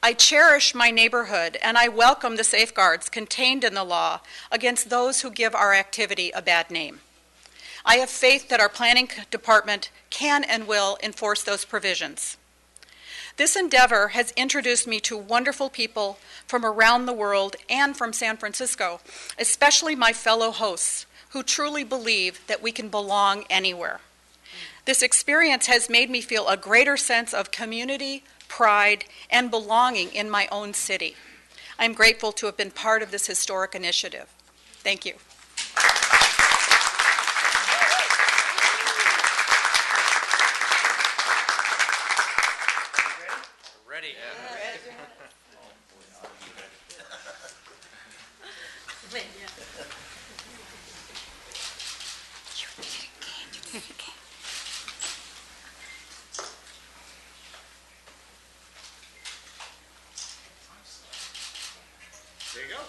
I cherish my neighborhood, and I welcome the safeguards contained in the law against those who give our activity a bad name. I have faith that our planning department can and will enforce those provisions. This endeavor has introduced me to wonderful people from around the world and from San Francisco, especially my fellow hosts who truly believe that we can belong anywhere. This experience has made me feel a greater sense of community, pride, and belonging in my own city. I'm grateful to have been part of this historic initiative. Thank you. Ready? There you go.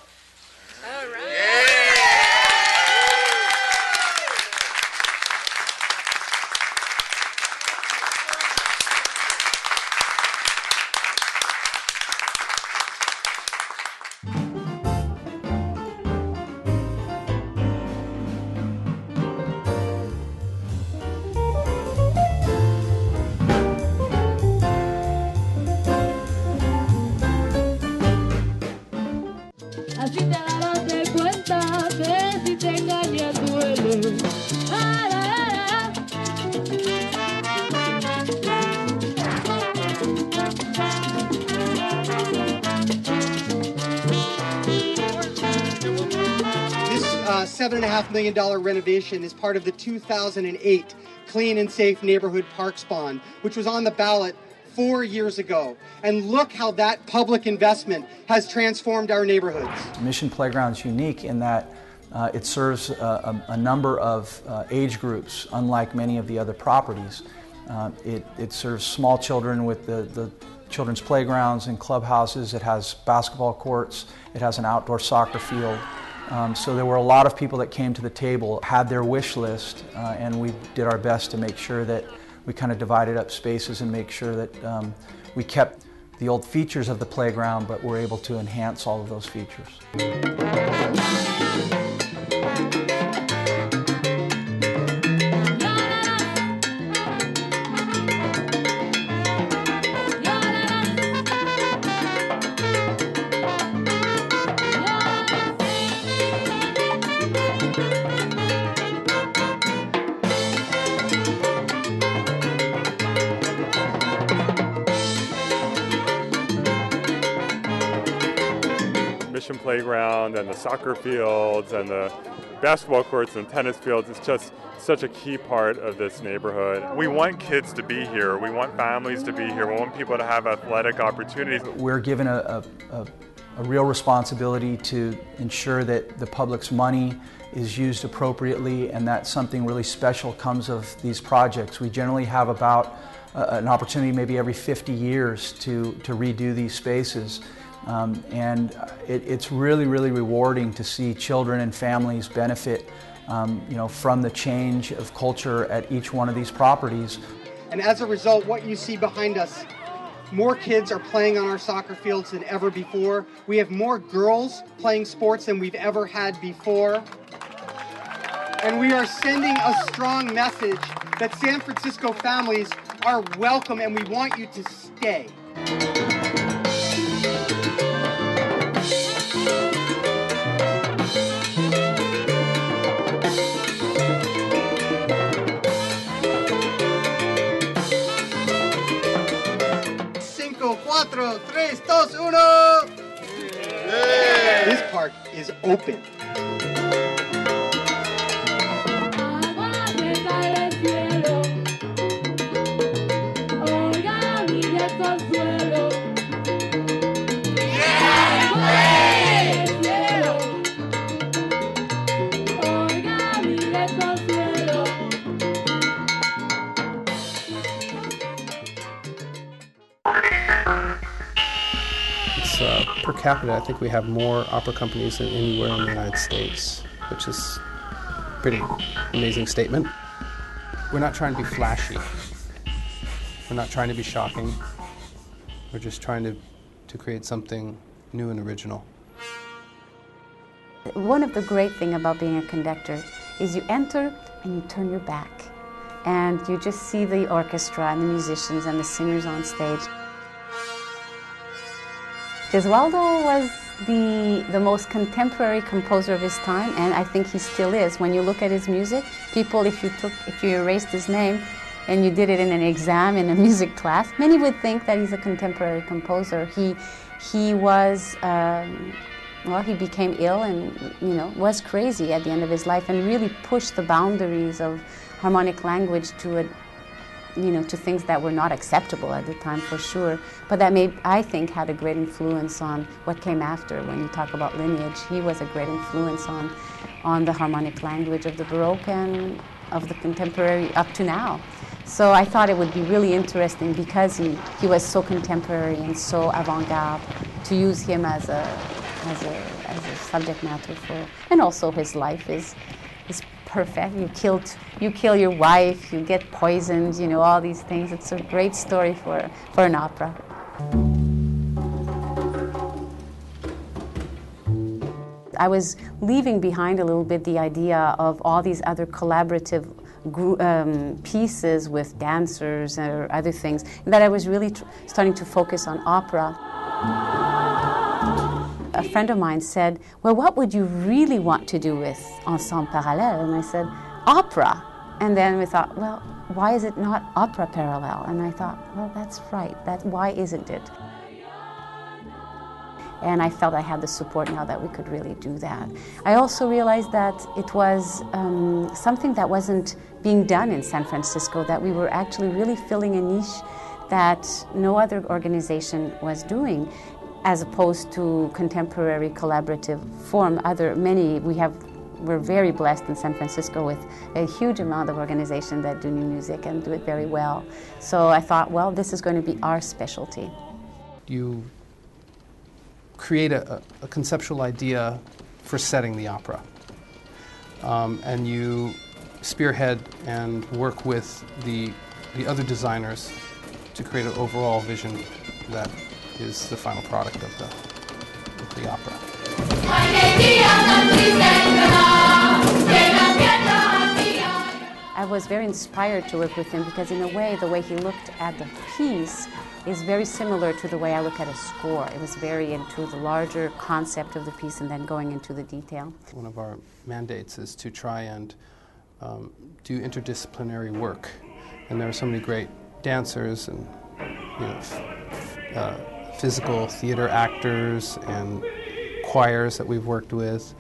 All right. Así te darás de cuenta. $7.5 million renovation is part of the 2008 Clean and Safe Neighborhood Parks Bond, which was on the ballot 4 years ago. And look how that public investment has transformed our neighborhoods. Mission Playground is unique in that it serves a number of age groups, unlike many of the other properties. It serves small children with the children's playgrounds and clubhouses. It has basketball courts. It has an outdoor soccer field. So there were a lot of people that came to the table, had their wish list, and we did our best to make sure that we kind of divided up spaces and make sure that we kept the old features of the playground, but were able to enhance all of those features. Mission Playground and the soccer fields and the basketball courts and tennis fields is just such a key part of this neighborhood. We want kids to be here. We want families to be here. We want people to have athletic opportunities. We're given a real responsibility to ensure that the public's money is used appropriately and that something really special comes of these projects. We generally have about an opportunity maybe every 50 years to redo these spaces. And it's really, really rewarding to see children and families benefit from the change of culture at each one of these properties. And as a result, what you see behind us, more kids are playing on our soccer fields than ever before. We have more girls playing sports than we've ever had before. And we are sending a strong message that San Francisco families are welcome and we want you to stay. This park is open. Per capita, I think we have more opera companies than anywhere in the United States, which is a pretty amazing statement. We're not trying to be flashy. We're not trying to be shocking. We're just trying to create something new and original. One of the great things about being a conductor is you enter and you turn your back and you just see the orchestra and the musicians and the singers on stage. Gesualdo was the most contemporary composer of his time, and I think he still is. When you look at his music, people, if you erased his name and you did it in an exam in a music class, many would think that he's a contemporary composer. He was, he became ill and was crazy at the end of his life, and really pushed the boundaries of harmonic language to things that were not acceptable at the time, for sure. But that I think, had a great influence on what came after. When you talk about lineage, he was a great influence on the harmonic language of the Baroque and of the contemporary up to now. So I thought it would be really interesting, because he was so contemporary and so avant-garde, to use him as a subject matter for, and also his life is perfect. You kill your wife, you get poisoned, all these things. It's a great story for an opera. I was leaving behind a little bit the idea of all these other collaborative pieces with dancers or other things, that I was really starting to focus on opera. A friend of mine said, well, what would you really want to do with Ensemble Parallèle? And I said, opera. And then we thought, well, why is it not opera parallel? And I thought, well, that's right. Why isn't it? And I felt I had the support now that we could really do that. I also realized that it was something that wasn't being done in San Francisco, that we were actually really filling a niche that no other organization was doing, as opposed to contemporary collaborative form. We're very blessed in San Francisco with a huge amount of organizations that do new music and do it very well. So I thought, well, this is going to be our specialty. You create a conceptual idea for setting the opera. And you spearhead and work with the other designers to create an overall vision that is the final product of the opera. I was very inspired to work with him because in a way, the way he looked at the piece is very similar to the way I look at a score. It was very into the larger concept of the piece and then going into the detail. One of our mandates is to try and do interdisciplinary work. And there are so many great dancers and physical theater actors and choirs that we've worked with,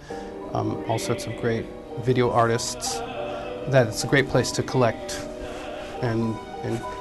all sorts of great video artists, that it's a great place to collect and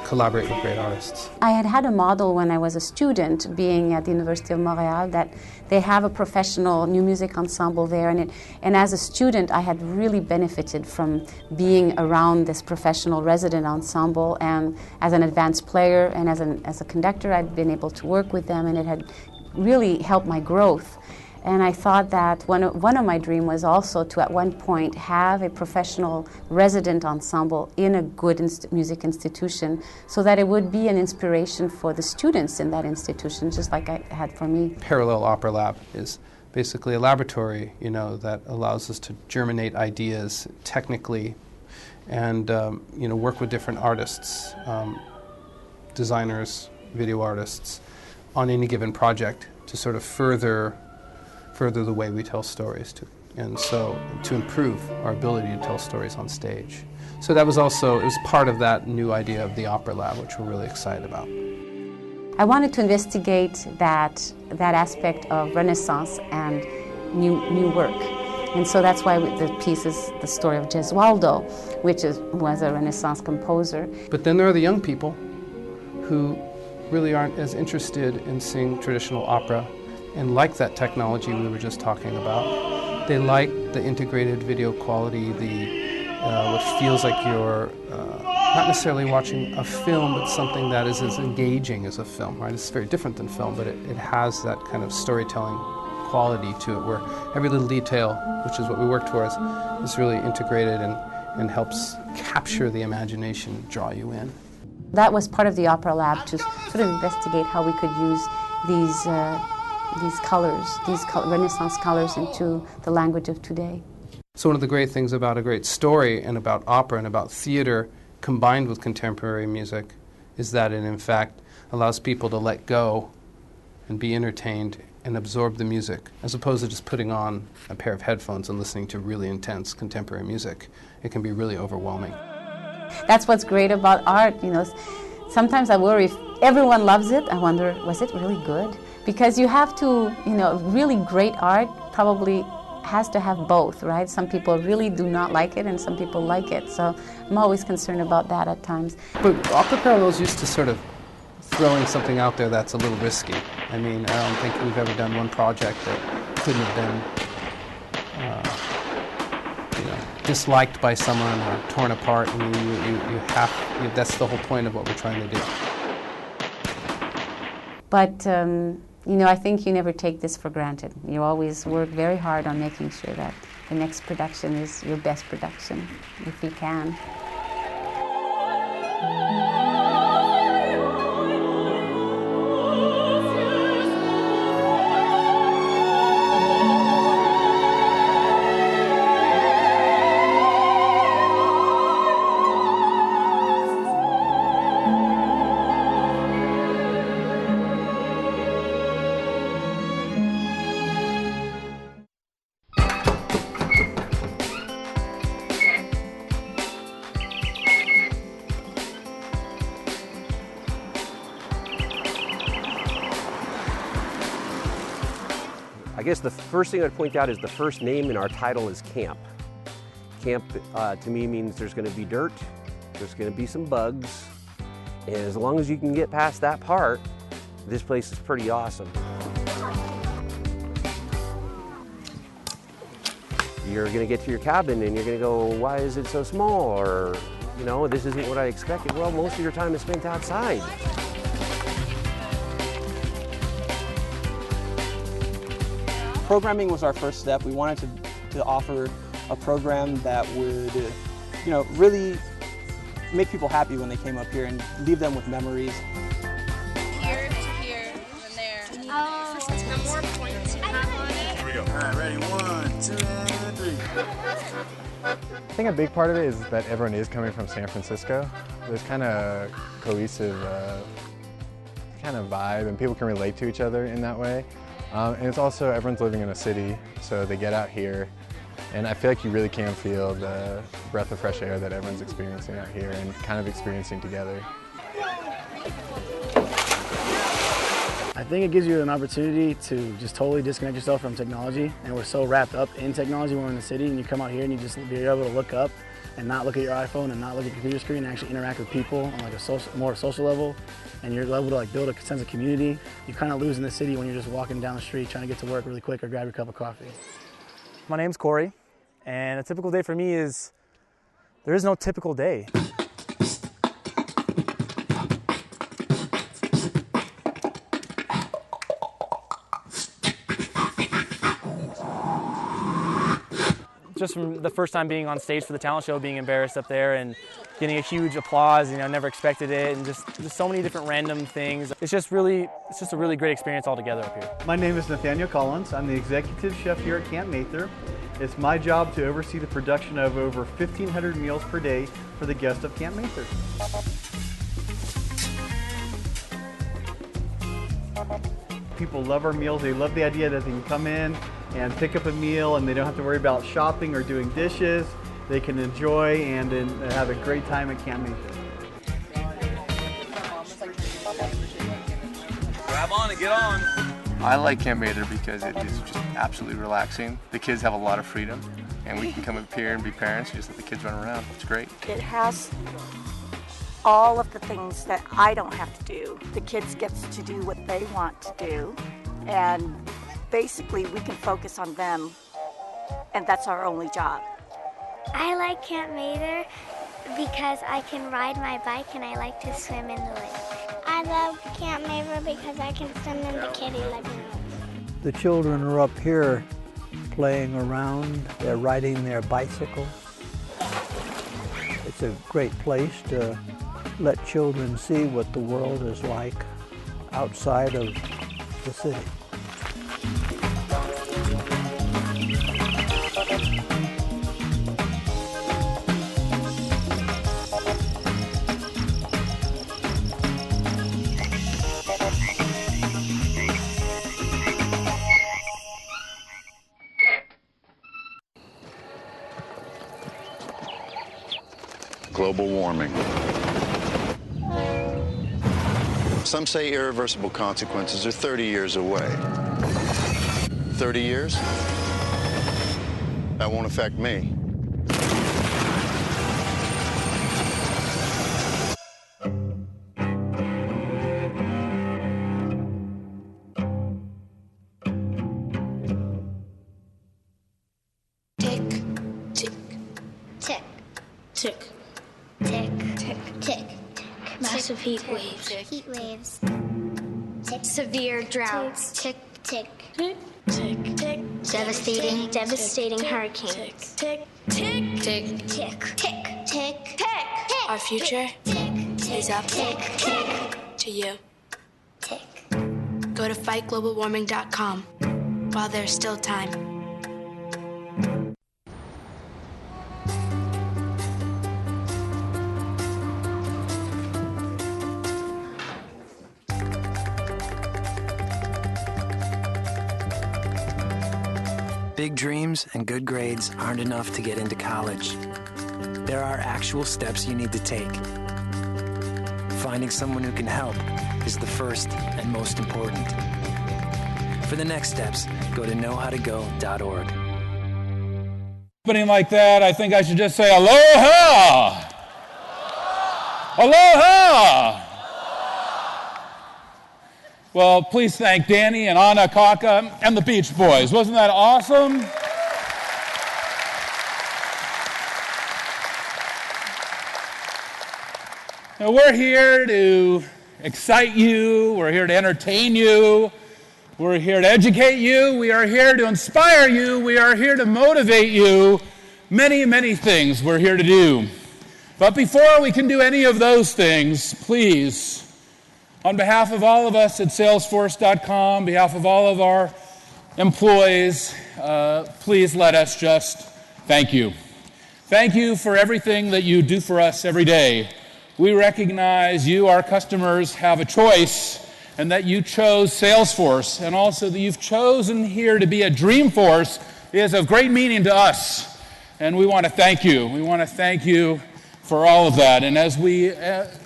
collaborate with great artists. I had a model when I was a student, being at the University of Montreal, that they have a professional new music ensemble there, and as a student I had really benefited from being around this professional resident ensemble, and as an advanced player and as a conductor I'd been able to work with them, and it had really helped my growth. And I thought that one of my dreams was also to at one point have a professional resident ensemble in a good music institution, so that it would be an inspiration for the students in that institution, just like I had for me. Parallel Opera Lab is basically a laboratory, that allows us to germinate ideas technically and, work with different artists, designers, video artists, on any given project to sort of further the way we tell stories, and so to improve our ability to tell stories on stage. So it was part of that new idea of the Opera Lab, which we're really excited about. I wanted to investigate that aspect of Renaissance and new work. And so that's why the piece is the story of Gesualdo, which was a Renaissance composer. But then there are the young people who really aren't as interested in seeing traditional opera and like that technology we were just talking about. They like the integrated video quality, what feels like you're not necessarily watching a film, but something that is as engaging as a film, right? It's very different than film, but it has that kind of storytelling quality to it, where every little detail, which is what we work towards, is really integrated and helps capture the imagination, draw you in. That was part of the Opera Lab, to sort of investigate how we could use these colors, Renaissance colors, into the language of today. So one of the great things about a great story and about opera and about theater combined with contemporary music is that it in fact allows people to let go and be entertained and absorb the music, as opposed to just putting on a pair of headphones and listening to really intense contemporary music. It can be really overwhelming. That's what's great about art. Sometimes I worry if everyone loves it, I wonder, was it really good? Because you have to, really great art probably has to have both, right? Some people really do not like it and some people like it. So I'm always concerned about that at times. But Opera Parallel's used to sort of throwing something out there that's a little risky. I mean, I don't think we've ever done one project that couldn't have been disliked by someone or torn apart. I mean, that's the whole point of what we're trying to do. But, I think you never take this for granted. You always work very hard on making sure that the next production is your best production, if you can. I guess the first thing I'd point out is the first name in our title is camp. Camp to me means there's going to be dirt, there's going to be some bugs, and as long as you can get past that part, this place is pretty awesome. You're going to get to your cabin and you're going to go, why is it so small? Or, you know, this isn't what I expected. Well, most of your time is spent outside. Programming was our first step. We wanted to offer a program that would, you know, really make people happy when they came up here and leave them with memories. Here to here, and there. Oh. The more points you have on it. Here we go. All right, ready? 1, 2, and 3. I think a big part of it is that everyone is coming from San Francisco. There's kind of cohesive kind of vibe, and people can relate to each other in that way. And it's also everyone's living in a city, so they get out here, and I feel like you really can feel the breath of fresh air that everyone's experiencing out here and kind of experiencing together. I think it gives you an opportunity to just totally disconnect yourself from technology, and we're so wrapped up in technology when we're in the city, and you come out here and you just be able to look up and not look at your iPhone and not look at your computer screen and actually interact with people on like a more social level, and you're able to like build a sense of community. You kind of lose in the city when you're just walking down the street trying to get to work really quick or grab your cup of coffee. My name's Corey, and a typical day for me is, there is no typical day. Just from the first time being on stage for the talent show, being embarrassed up there and getting a huge applause, you know, never expected it, and just so many different random things. It's just a really great experience altogether up here. My name is Nathaniel Collins. I'm the executive chef here at Camp Mather. It's my job to oversee the production of over 1,500 meals per day for the guests of Camp Mather. People love our meals. They love the idea that they can come in and pick up a meal and they don't have to worry about shopping or doing dishes. They can enjoy and have a great time at Camp Mather. Grab on and get on. I like Camp Mather because it is just absolutely relaxing. The kids have a lot of freedom, and we can come up here and be parents and just let the kids run around. It's great. It has all of the things that I don't have to do. The kids get to do what they want to do, and basically we can focus on them, and that's our only job. I like Camp Mather because I can ride my bike and I like to swim in the lake. I love Camp Mather because I can swim in the kiddie lagoon. The children are up here playing around. They're riding their bicycles. It's a great place to let children see what the world is like outside of the city. Global warming. Some say irreversible consequences are 30 years away. 30 years? That won't affect me. Tick, tick, tick, tick, tick, tick, tick. Massive heat waves. Heat waves. Tick. Severe droughts. Tick, tick, tick, tick, tick. Devastating hurricanes. Tick, tick, tick, tick, tick, tick, tick. Our future is up to you. Tick. Go to fightglobalwarming.com while there's still time. Big dreams and good grades aren't enough to get into college. There are actual steps you need to take. Finding someone who can help is the first and most important. For the next steps, go to knowhowtogo.org. Opening like that, I think I should just say aloha! Aloha! Well, please thank Danny and Anna Kaka and the Beach Boys. Wasn't that awesome? Now, we're here to excite you. We're here to entertain you. We're here to educate you. We are here to inspire you. We are here to motivate you. Many, many things we're here to do. But before we can do any of those things, please, on behalf of all of us at Salesforce.com, on behalf of all of our employees, please let us just thank you. Thank you for everything that you do for us every day. We recognize you, our customers, have a choice, and that you chose Salesforce, and also that you've chosen here to be a Dreamforce is of great meaning to us. And we want to thank you. We want to thank you for all of that. And as we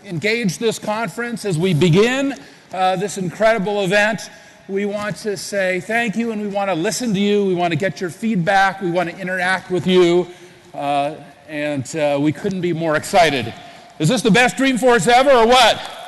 engage this conference, as we begin this incredible event, we want to say thank you, and we want to listen to you. We want to get your feedback. We want to interact with you. And we couldn't be more excited. Is this the best Dreamforce ever, or what?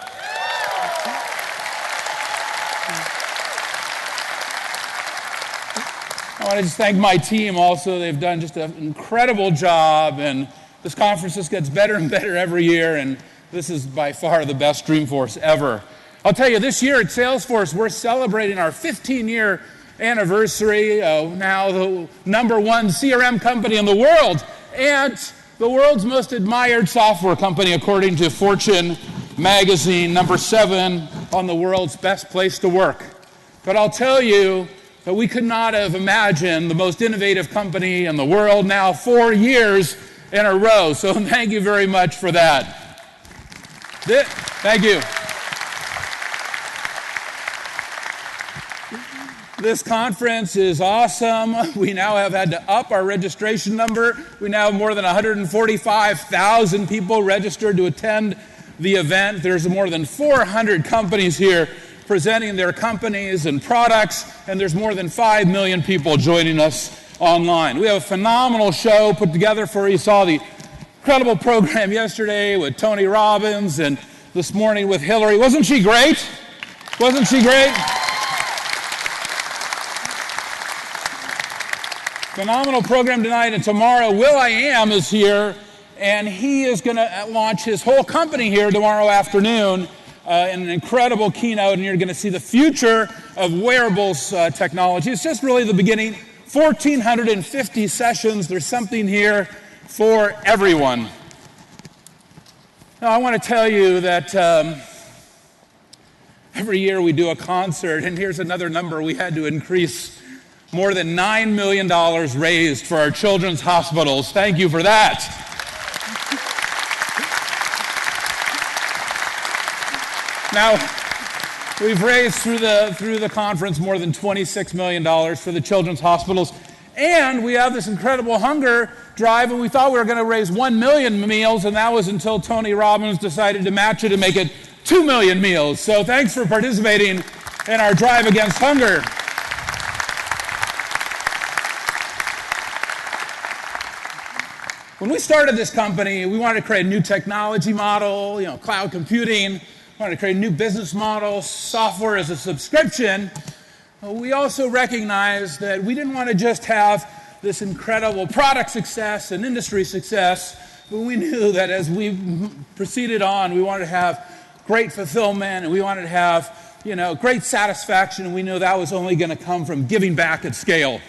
I want to just thank my team also. They've done just an incredible job, and this conference just gets better and better every year, and this is by far the best Dreamforce ever. I'll tell you, this year at Salesforce, we're celebrating our 15-year anniversary, now the #1 CRM company in the world, and the world's most admired software company, according to Fortune magazine, #7 on the world's best place to work. But I'll tell you that we could not have imagined the most innovative company in the world now 4 years in a row. So thank you very much for that. Thank you. This conference is awesome. We now have had to up our registration number. We now have more than 145,000 people registered to attend the event. There's more than 400 companies here presenting their companies and products, and there's more than 5 million people joining us online. We have a phenomenal show put together for you. You saw the incredible program yesterday with Tony Robbins and this morning with Hillary. Wasn't she great? Wasn't she great? Phenomenal program tonight, and tomorrow Will.i.am is here, and he is going to launch his whole company here tomorrow afternoon in an incredible keynote, and you're going to see the future of wearables technology. It's just really the beginning. 1,450 sessions. There's something here for everyone. Now, I want to tell you that every year we do a concert, and here's another number we had to increase. More than $9 million raised for our children's hospitals. Thank you for that. Now, we've raised through the conference more than $26 million for the children's hospitals, and we have this incredible hunger drive, and we thought we were going to raise 1 million meals, and that was until Tony Robbins decided to match it and make it 2 million meals. So thanks for participating in our drive against hunger. When we started this company, we wanted to create a new technology model, cloud computing. We wanted to create a new business model, software as a subscription. We also recognized that we didn't want to just have this incredible product success and industry success, but we knew that as we proceeded on, we wanted to have great fulfillment, and we wanted to have, great satisfaction, and we knew that was only going to come from giving back at scale.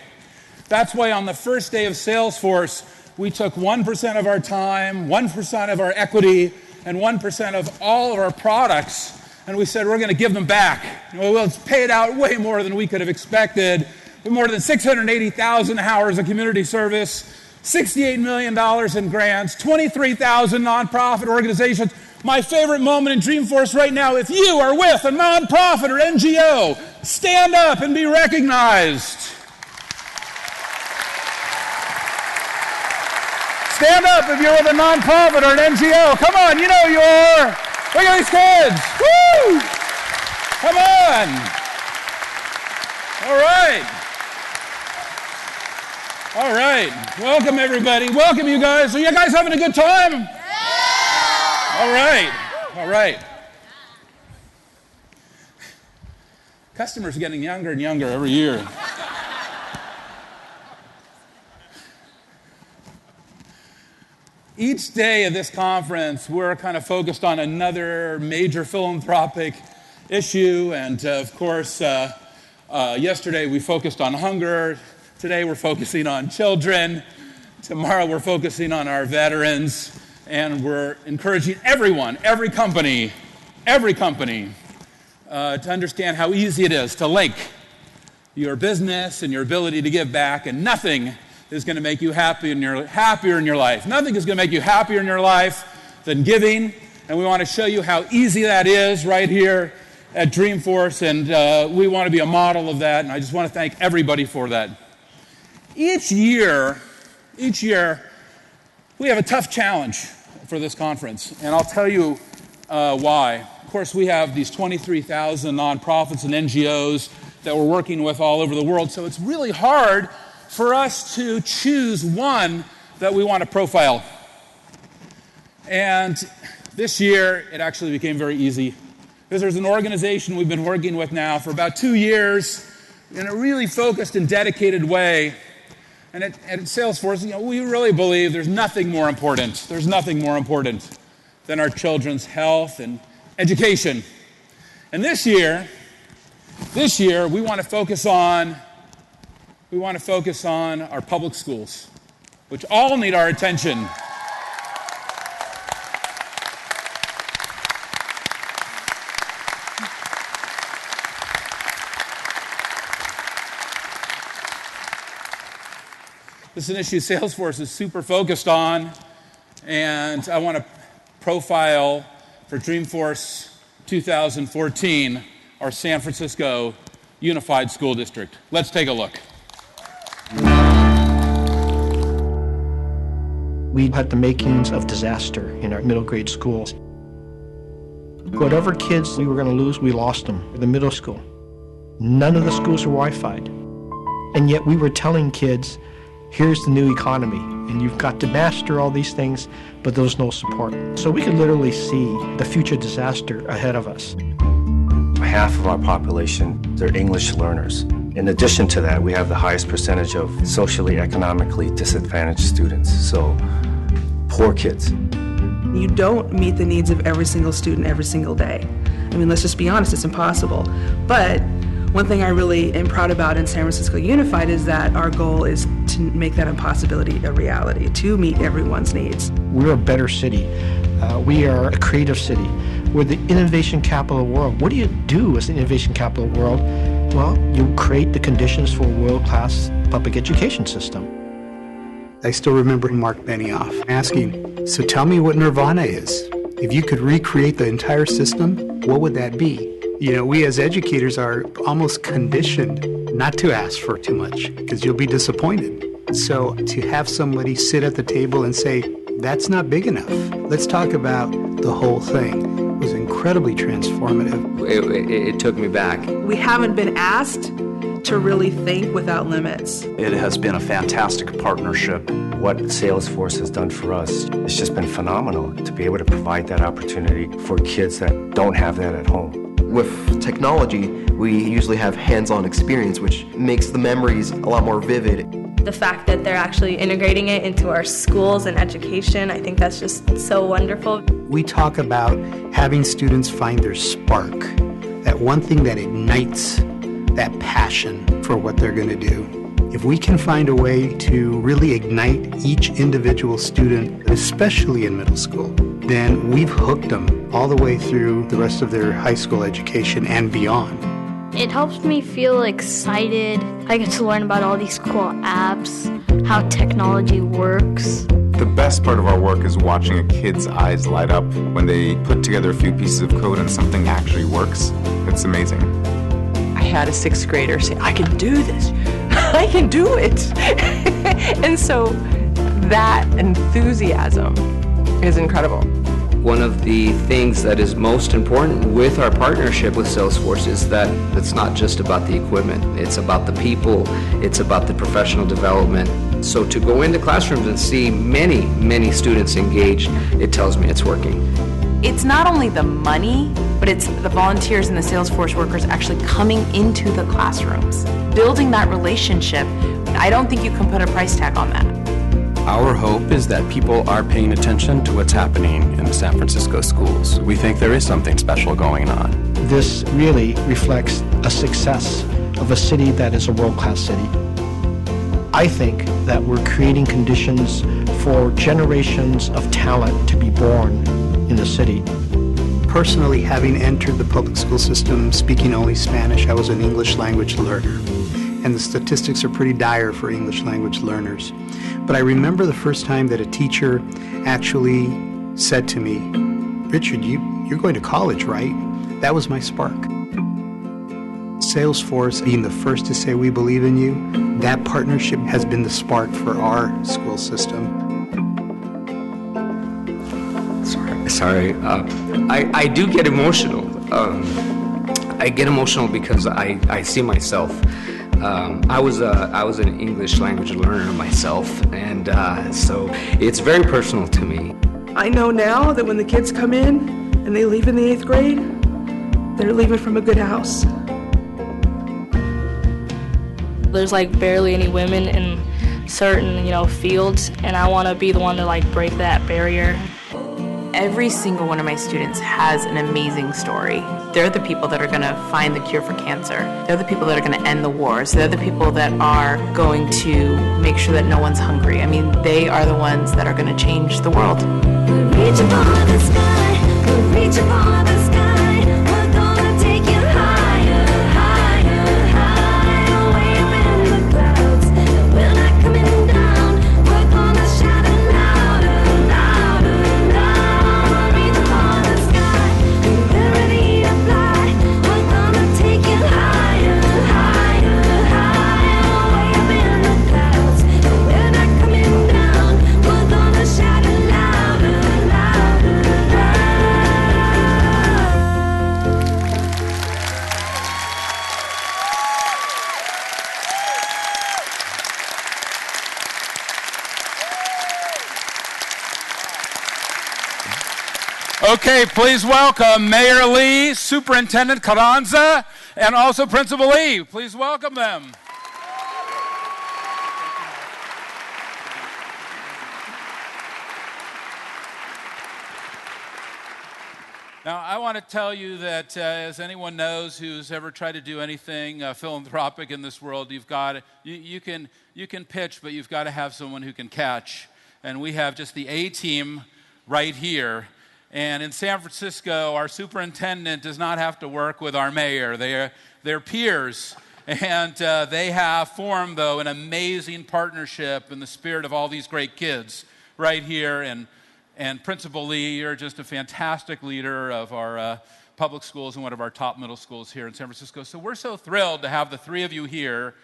That's why on the first day of Salesforce, we took 1% of our time, 1% of our equity, and 1% of all of our products, and we said we're going to give them back. Well, it's paid out way more than we could have expected. More than 680,000 hours of community service, $68 million in grants, 23,000 nonprofit organizations. My favorite moment in Dreamforce right now, if you are with a nonprofit or NGO, stand up and be recognized. Stand up if you're with a nonprofit or an NGO. Come on, you know you are. Look at these kids. Woo! Come on. All right. All right. Welcome, everybody. Welcome, you guys. Are you guys having a good time? Yeah! All right. All right. Customers are getting younger and younger every year. Each day of this conference, we're kind of focused on another major philanthropic issue. And of course, yesterday we focused on hunger. Today we're focusing on children. Tomorrow we're focusing on our veterans. And we're encouraging everyone, every company, to understand how easy it is to link your business and your ability to give back, and nothing is going to make you happier in your life. Nothing is going to make you happier in your life than giving, and we want to show you how easy that is right here at Dreamforce, and we want to be a model of that, and I just want to thank everybody for that. Each year, we have a tough challenge for this conference, and I'll tell you why. Of course, we have these 23,000 nonprofits and NGOs that we're working with all over the world, so it's really hard for us to choose one that we want to profile. And this year, it actually became very easy, because there's an organization we've been working with now for about 2 years in a really focused and dedicated way. And at Salesforce, we really believe there's nothing more important. There's nothing more important than our children's health and education. And this year, we want to focus on our public schools, which all need our attention. This is an issue Salesforce is super focused on, and I want to profile for Dreamforce 2014 our San Francisco Unified School District. Let's take a look. We had the makings of disaster in our middle grade schools. Whatever kids we were going to lose, we lost them in the middle school. None of the schools were Wi-Fi'd. And yet we were telling kids, here's the new economy, and you've got to master all these things, but there was no support. So we could literally see the future disaster ahead of us. Half of our population, they're English learners. In addition to that, we have the highest percentage of socially, economically disadvantaged students, so poor kids. You don't meet the needs of every single student every single day. I mean, let's just be honest, it's impossible. But one thing I really am proud about in San Francisco Unified is that our goal is to make that impossibility a reality, to meet everyone's needs. We're a better city. We are a creative city. We're the innovation capital of the world. What do you do as an innovation capital of the world? Well, you create the conditions for a world-class public education system. I still remember Mark Benioff asking, so tell me what nirvana is. If you could recreate the entire system, what would that be? We as educators are almost conditioned not to ask for too much because you'll be disappointed. So to have somebody sit at the table and say, that's not big enough. Let's talk about the whole thing. Was incredibly transformative. It took me back. We haven't been asked to really think without limits. It has been a fantastic partnership. What Salesforce has done for us, it's just been phenomenal to be able to provide that opportunity for kids that don't have that at home. With technology, we usually have hands-on experience, which makes the memories a lot more vivid. The fact that they're actually integrating it into our schools and education, I think that's just so wonderful. We talk about having students find their spark, that one thing that ignites that passion for what they're going to do. If we can find a way to really ignite each individual student, especially in middle school, then we've hooked them all the way through the rest of their high school education and beyond. It helps me feel excited. I get to learn about all these cool apps, how technology works. The best part of our work is watching a kid's eyes light up when they put together a few pieces of code and something actually works. It's amazing. I had a 6th grader say, I can do this. I can do it. And so that enthusiasm is incredible. One of the things that is most important with our partnership with Salesforce is that it's not just about the equipment, it's about the people, it's about the professional development. So to go into classrooms and see many students engaged, it tells me it's working. It's not only the money, but it's the volunteers and the Salesforce workers actually coming into the classrooms, building that relationship. I don't think you can put a price tag on that. Our hope is that people are paying attention to what's happening in the San Francisco schools. We think there is something special going on. This really reflects a success of a city that is a world-class city. I think that we're creating conditions for generations of talent to be born in the city. Personally, having entered the public school system speaking only Spanish, I was an English language learner. And the statistics are pretty dire for English language learners. But I remember the first time that a teacher actually said to me, "Richard, you're going to college, right?" That was my spark. Salesforce being the first to say we believe in you, that partnership has been the spark for our school system. Sorry, I do get emotional. I get emotional because I see myself. I was an English language learner myself, and so it's very personal to me. I know now that when the kids come in and they leave in the 8th grade, they're leaving from a good house. There's like barely any women in certain, fields, and I want to be the one to like break that barrier. Every single one of my students has an amazing story. They're the people that are going to find the cure for cancer. They're the people that are going to end the wars. They're the people that are going to make sure that no one's hungry. I mean, they are the ones that are going to change the world. Reach upon the sky, reach upon the sky. We're gonna take you higher, higher, higher, way up in the clouds. We're not coming down. We're gonna shout it louder, louder, louder. Reach upon the sky, we're ready to fly. We're gonna take you higher, higher, higher, way up in the clouds. We're not coming down. We're gonna shout it louder, louder, louder. Okay, please welcome Mayor Lee, Superintendent Carranza, and also Principal Lee. Please welcome them. Now, I want to tell you that as anyone knows who's ever tried to do anything philanthropic in this world, you can pitch, but you've got to have someone who can catch. And we have just the A team right here. And in San Francisco, our superintendent does not have to work with our mayor. They're peers. And they have formed, though, an amazing partnership in the spirit of all these great kids right here. And Principal Lee, you're just a fantastic leader of our public schools and one of our top middle schools here in San Francisco. So we're so thrilled to have the three of you here.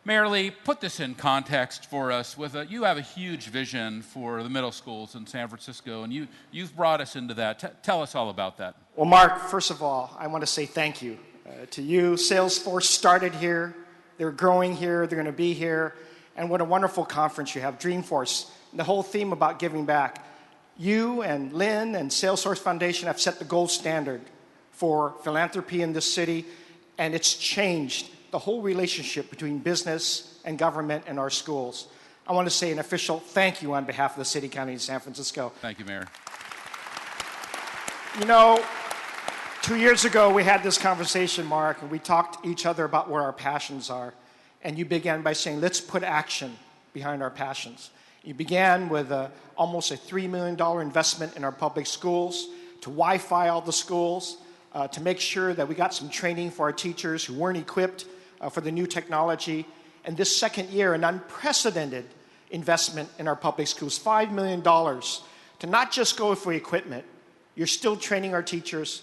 Mayor Lee, put this in context for us. You have a huge vision for the middle schools in San Francisco, and you've brought us into that. Tell us all about that. Well, Mark, first of all, I want to say thank you to you. Salesforce started here. They're growing here. They're going to be here. And what a wonderful conference you have, Dreamforce. The whole theme about giving back. You and Lynn and Salesforce Foundation have set the gold standard for philanthropy in this city, and it's changed the whole relationship between business and government and our schools. I want to say an official thank you on behalf of the City, County, of San Francisco. Thank you, Mayor. 2 years ago, we had this conversation, Mark, and we talked to each other about where our passions are. And you began by saying, let's put action behind our passions. You began with almost a $3 million investment in our public schools to Wi-Fi all the schools, to make sure that we got some training for our teachers who weren't equipped for the new technology. And this second year, an unprecedented investment in our public schools, $5 million to not just go for equipment. You're still training our teachers.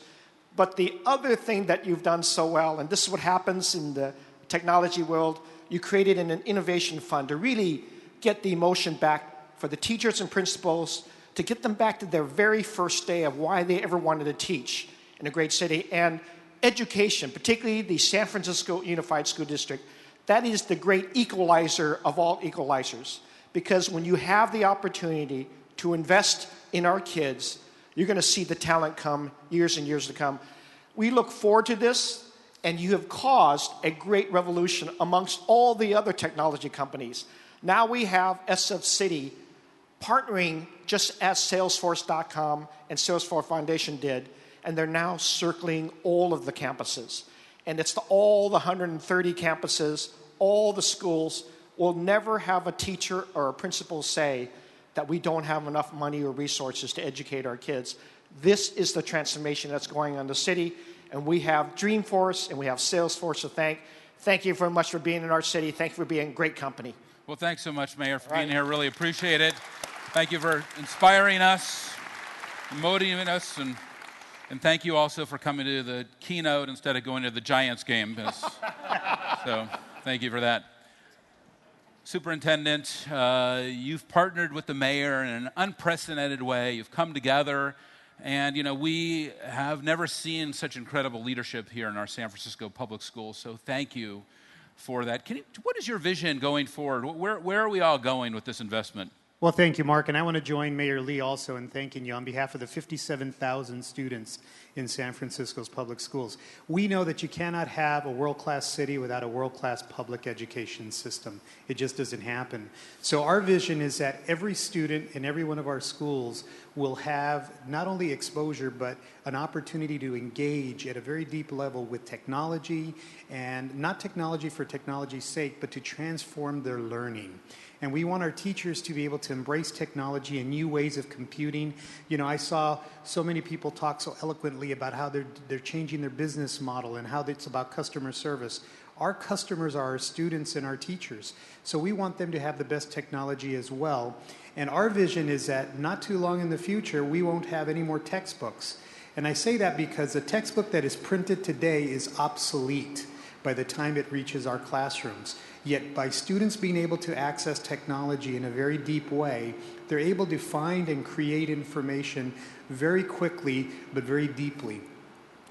But the other thing that you've done so well, and this is what happens in the technology world, you created an innovation fund to really get the emotion back for the teachers and principals to get them back to their very first day of why they ever wanted to teach in a great city. And education, particularly the San Francisco Unified School District, that is the great equalizer of all equalizers. Because when you have the opportunity to invest in our kids, you're going to see the talent come years and years to come. We look forward to this, and you have caused a great revolution amongst all the other technology companies. Now we have SF City partnering just as Salesforce.com and Salesforce Foundation did, and they're now circling all of the campuses. And it's all the 130 campuses, all the schools. Will never have a teacher or a principal say that we don't have enough money or resources to educate our kids. This is the transformation that's going on in the city, and we have Dreamforce and we have Salesforce to thank. Thank you very much for being in our city. Thank you for being a great company. Well, thanks so much, Mayor, for being here. Really appreciate it. Thank you for inspiring us, motivating us, and thank you also for coming to the keynote instead of going to the Giants game. So thank you for that. Superintendent, you've partnered with the mayor in an unprecedented way. You've come together, and we have never seen such incredible leadership here in our San Francisco public schools. So thank you for that. What is your vision going forward? Where are we all going with this investment? Well, thank you, Mark. And I want to join Mayor Lee also in thanking you on behalf of the 57,000 students in San Francisco's public schools. We know that you cannot have a world-class city without a world-class public education system. It just doesn't happen. So our vision is that every student in every one of our schools will have not only exposure, but an opportunity to engage at a very deep level with technology, and not technology for technology's sake, but to transform their learning. And we want our teachers to be able to embrace technology and new ways of computing. I saw so many people talk so eloquently about how they're changing their business model and how it's about customer service. Our customers are our students and our teachers. So we want them to have the best technology as well. And our vision is that not too long in the future, we won't have any more textbooks. And I say that because a textbook that is printed today is obsolete by the time it reaches our classrooms. Yet by students being able to access technology in a very deep way, they're able to find and create information very quickly, but very deeply.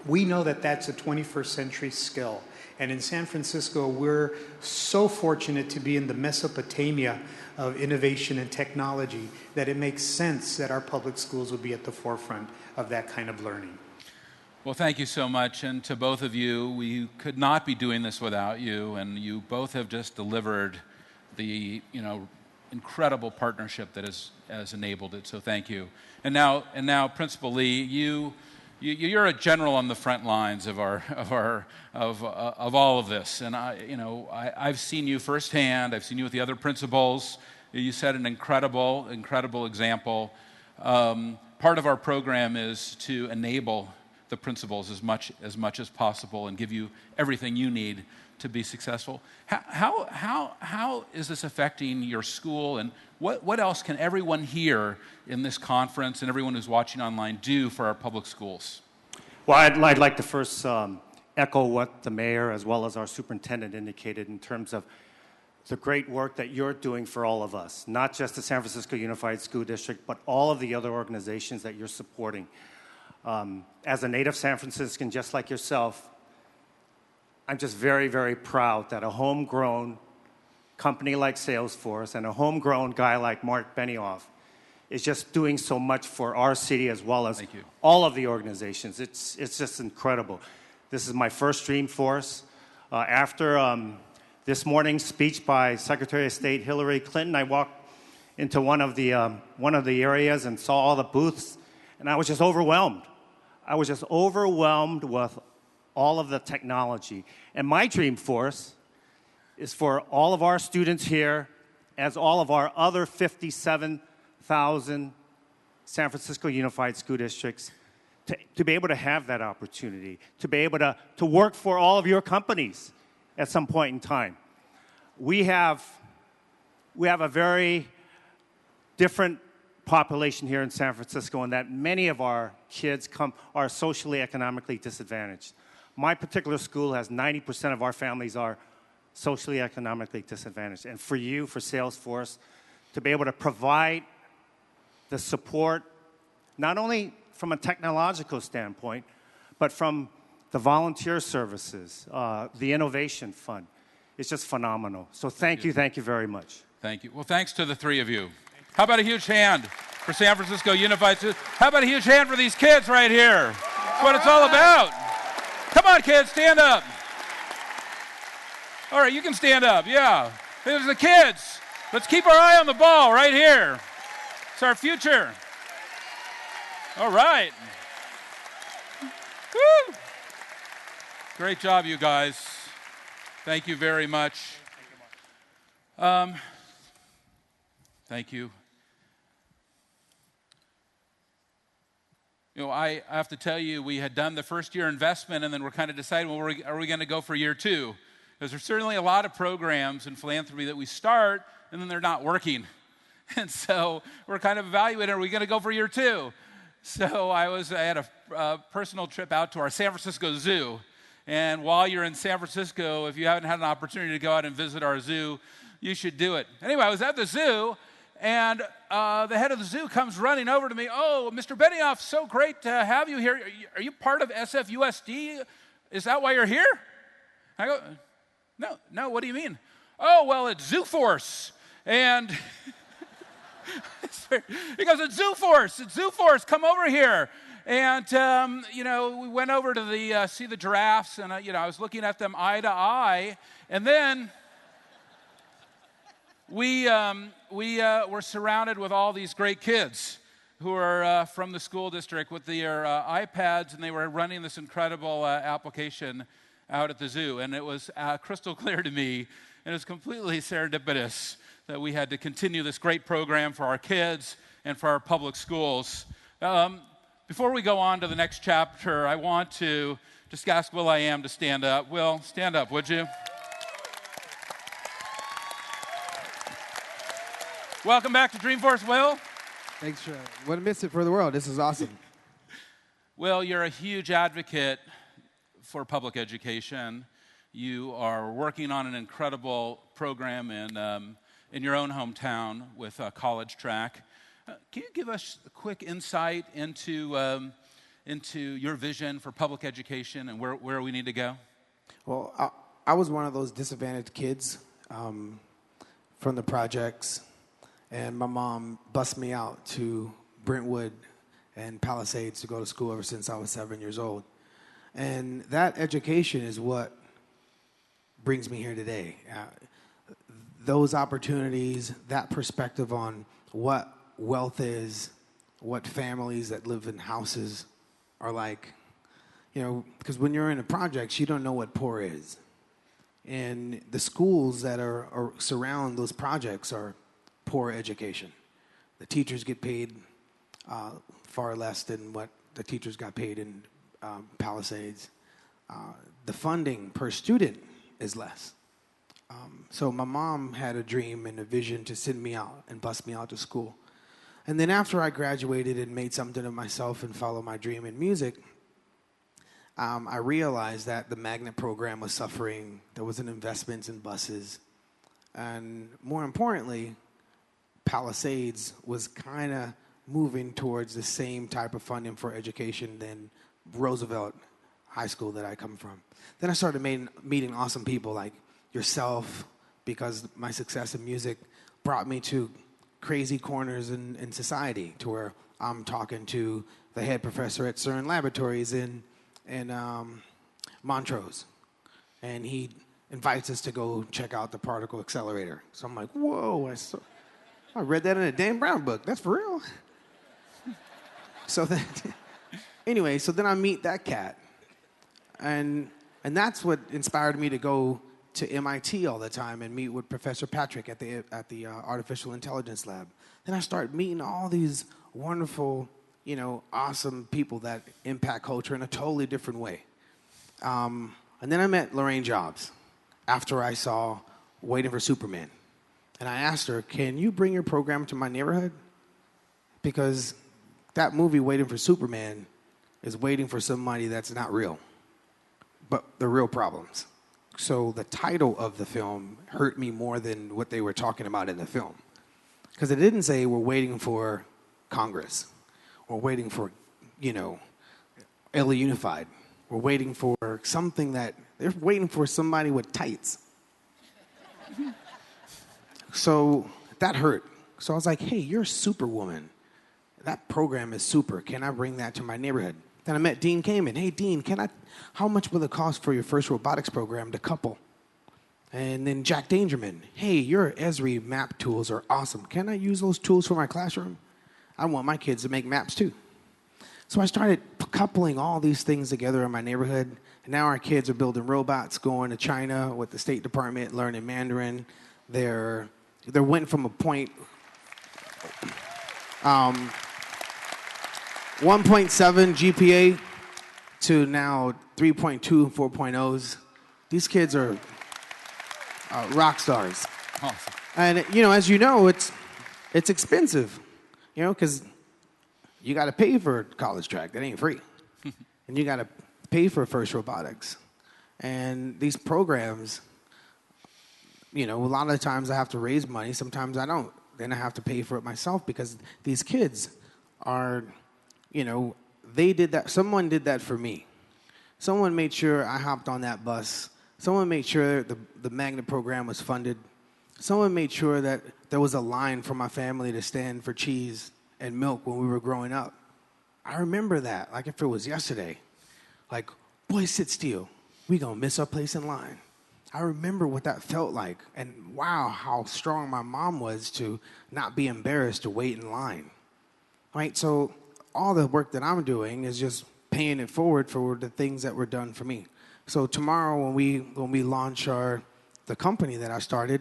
We know that that's a 21st century skill. And in San Francisco, we're so fortunate to be in the Mesopotamia of innovation and technology that it makes sense that our public schools will be at the forefront of that kind of learning. Well, thank you so much, and to both of you. We could not be doing this without you, and you both have just delivered the incredible partnership that has enabled it. So thank you. And now, Principal Lee, you're a general on the front lines of all of this, and I've seen you firsthand. I've seen you with the other principals. You set an incredible example. Part of our program is to enable the principals as much as possible and give you everything you need to be successful. How is this affecting your school, and what else can everyone here in this conference and everyone who's watching online do for our public schools? Well, I'd like to first echo what the mayor as well as our superintendent indicated in terms of the great work that you're doing for all of us, not just the San Francisco Unified School District, but all of the other organizations that you're supporting. As a native San Franciscan, just like yourself, I'm just very, very proud that a homegrown company like Salesforce and a homegrown guy like Mark Benioff is just doing so much for our city as well as all of the organizations. It's just incredible. This is my first Dreamforce. After this morning's speech by Secretary of State Hillary Clinton, I walked into one of the areas and saw all the booths, and I was just overwhelmed. I was just overwhelmed with all of the technology. And my Dreamforce is for all of our students here, as all of our other 57,000 San Francisco Unified School Districts, to be able to have that opportunity, to be able to work for all of your companies at some point in time. We have a very different population here in San Francisco, and that many of our kids are socially, economically disadvantaged. My particular school has 90% of our families are socially, economically disadvantaged. And for you, for Salesforce, to be able to provide the support, not only from a technological standpoint, but from the volunteer services, the Innovation Fund. It's just phenomenal. So thank you very much. Thank you. Well, thanks to the three of you. How about a huge hand for San Francisco Unified School? How about a huge hand for these kids right here? That's what it's all about. Come on, kids, stand up. All right, you can stand up, yeah. There's the kids. Let's keep our eye on the ball right here. It's our future. All right. Woo! Great job, you guys. Thank you very much. Thank you. You know, I have to tell you, we had done the first year investment, and then we're kind of deciding, well, are we going to go for year two? Because there's certainly a lot of programs in philanthropy that we start, and then they're not working. And so we're kind of evaluating, are we going to go for year two? So I had a personal trip out to our San Francisco Zoo. And while you're in San Francisco, if you haven't had an opportunity to go out and visit our zoo, you should do it. Anyway, I was at the zoo, and the head of the zoo comes running over to me. Oh, Mr. Benioff, so great to have you here. Are you part of SFUSD? Is that why you're here? I go, no, what do you mean? Oh, well, it's Zoo Force. And he goes, it's Zoo Force, come over here. And, we went over to see the giraffes, and, I was looking at them eye to eye. And then we were surrounded with all these great kids who are from the school district with their iPads, and they were running this incredible application out at the zoo. And it was crystal clear to me, and it was completely serendipitous that we had to continue this great program for our kids and for our public schools. Before we go on to the next chapter, I want to just ask Will I Am to stand up. Will, stand up, would you? Welcome back to Dreamforce, Will. Thanks, Troy. Wouldn't miss it for the world. This is awesome. Will, you're a huge advocate for public education. You are working on an incredible program in your own hometown with College Track. Can you give us a quick insight into your vision for public education and where we need to go? Well, I was one of those disadvantaged kids from the projects, and my mom bussed me out to Brentwood and Palisades to go to school ever since I was 7 years old. And that education is what brings me here today. Those opportunities, that perspective on what wealth is, what families that live in houses are like. Because when you're in the projects, you don't know what poor is. And the schools that are surround those projects are poor education. The teachers get paid far less than what the teachers got paid in Palisades. The funding per student is less. So my mom had a dream and a vision to send me out and bus me out to school. And then after I graduated and made something of myself and followed my dream in music, I realized that the magnet program was suffering. There wasn't investments in buses. And more importantly, Palisades was kind of moving towards the same type of funding for education than Roosevelt High School that I come from. Then I started meeting awesome people like yourself, because my success in music brought me to crazy corners in society, to where I'm talking to the head professor at CERN Laboratories in Montrose, and he invites us to go check out the particle accelerator. So I'm like, whoa, I read that in a Dan Brown book. That's for real. So then I meet that cat, and that's what inspired me to go to MIT all the time and meet with Professor Patrick at the Artificial Intelligence Lab. Then I started meeting all these wonderful, awesome people that impact culture in a totally different way. And then I met Lorraine Jobs after I saw Waiting for Superman. And I asked her, can you bring your program to my neighborhood? Because that movie, Waiting for Superman, is waiting for somebody that's not real, but the real problems. So the title of the film hurt me more than what they were talking about in the film. Because it didn't say we're waiting for Congress. We're waiting for, LA Unified. We're waiting for something they're waiting for somebody with tights. So that hurt. So I was like, hey, you're a superwoman. That program is super. Can I bring that to my neighborhood? Then I met Dean Kamen. Hey, Dean, how much will it cost for your first robotics program to couple? And then Jack Dangerman. Hey, your Esri map tools are awesome. Can I use those tools for my classroom? I want my kids to make maps too. So I started coupling all these things together in my neighborhood. And now our kids are building robots, going to China with the State Department, learning Mandarin. They're went from a point 1.7 GPA to now 3.2 and 4.0s. These kids are rock stars. Awesome. And, as you know, it's expensive, because you got to pay for college track. That ain't free. And you got to pay for FIRST Robotics. And these programs, a lot of the times I have to raise money. Sometimes I don't. Then I have to pay for it myself because these kids are, they did that. Someone did that for me. Someone made sure I hopped on that bus. Someone made sure the magnet program was funded. Someone made sure that there was a line for my family to stand for cheese and milk when we were growing up. I remember that like if it was yesterday. Like, boys, sit still. We gonna miss our place in line. I remember what that felt like. And wow, how strong my mom was to not be embarrassed to wait in line. Right? So all the work that I'm doing is just paying it forward for the things that were done for me. So tomorrow when we launch the company that I started,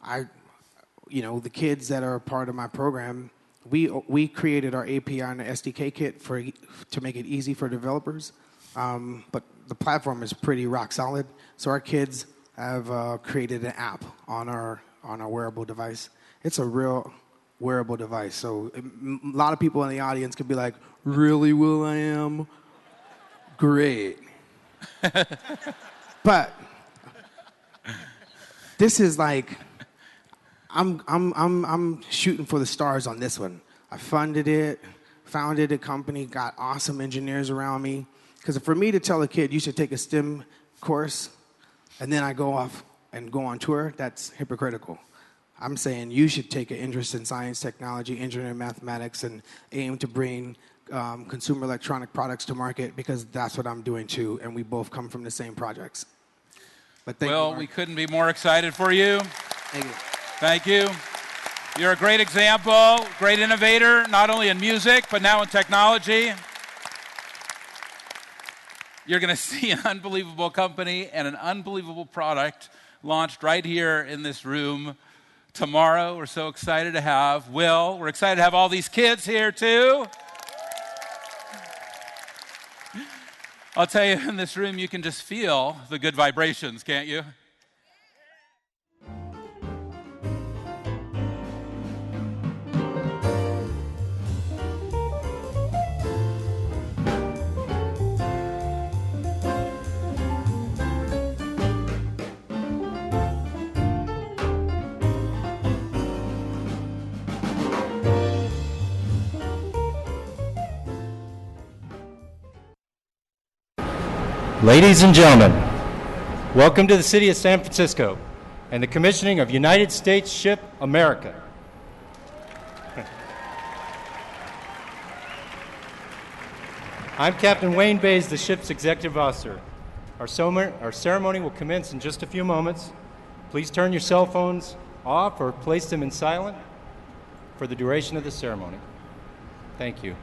the kids that are a part of my program, we created our API and the SDK kit to make it easy for developers. But the platform is pretty rock solid. So our kids have created an app on our wearable device. It's a real wearable device. So a lot of people in the audience could be like, really, Will.i.am? Great. But this is like, I'm shooting for the stars on this one. I funded it, founded a company, got awesome engineers around me. Because for me to tell a kid you should take a STEM course and then I go off and go on tour, that's hypocritical. I'm saying you should take an interest in science, technology, engineering, mathematics, and aim to bring consumer electronic products to market because that's what I'm doing too, and we both come from the same projects. But thank you, we couldn't be more excited for you. Thank you. Thank you. You're a great example, great innovator, not only in music, but now in technology. You're going to see an unbelievable company and an unbelievable product launched right here in this room tomorrow. We're so excited to have Will. We're excited to have all these kids here too. I'll tell you, in this room, you can just feel the good vibrations, can't you? Ladies and gentlemen, welcome to the city of San Francisco and the commissioning of United States ship America. I'm Captain Wayne Bays, the ship's executive officer. Our ceremony will commence in just a few moments. Please turn your cell phones off or place them in silent for the duration of the ceremony. Thank you.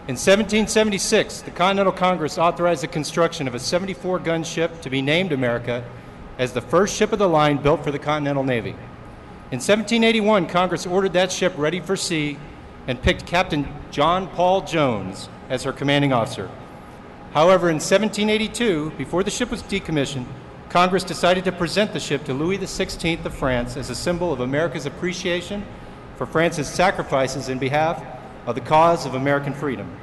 In 1776, the Continental Congress authorized the construction of a 74-gun ship to be named America as the first ship of the line built for the Continental Navy. In 1781, Congress ordered that ship ready for sea and picked Captain John Paul Jones as her commanding officer. However, in 1782, before the ship was decommissioned, Congress decided to present the ship to Louis XVI of France as a symbol of America's appreciation for France's sacrifices in behalf of the cause of American freedom.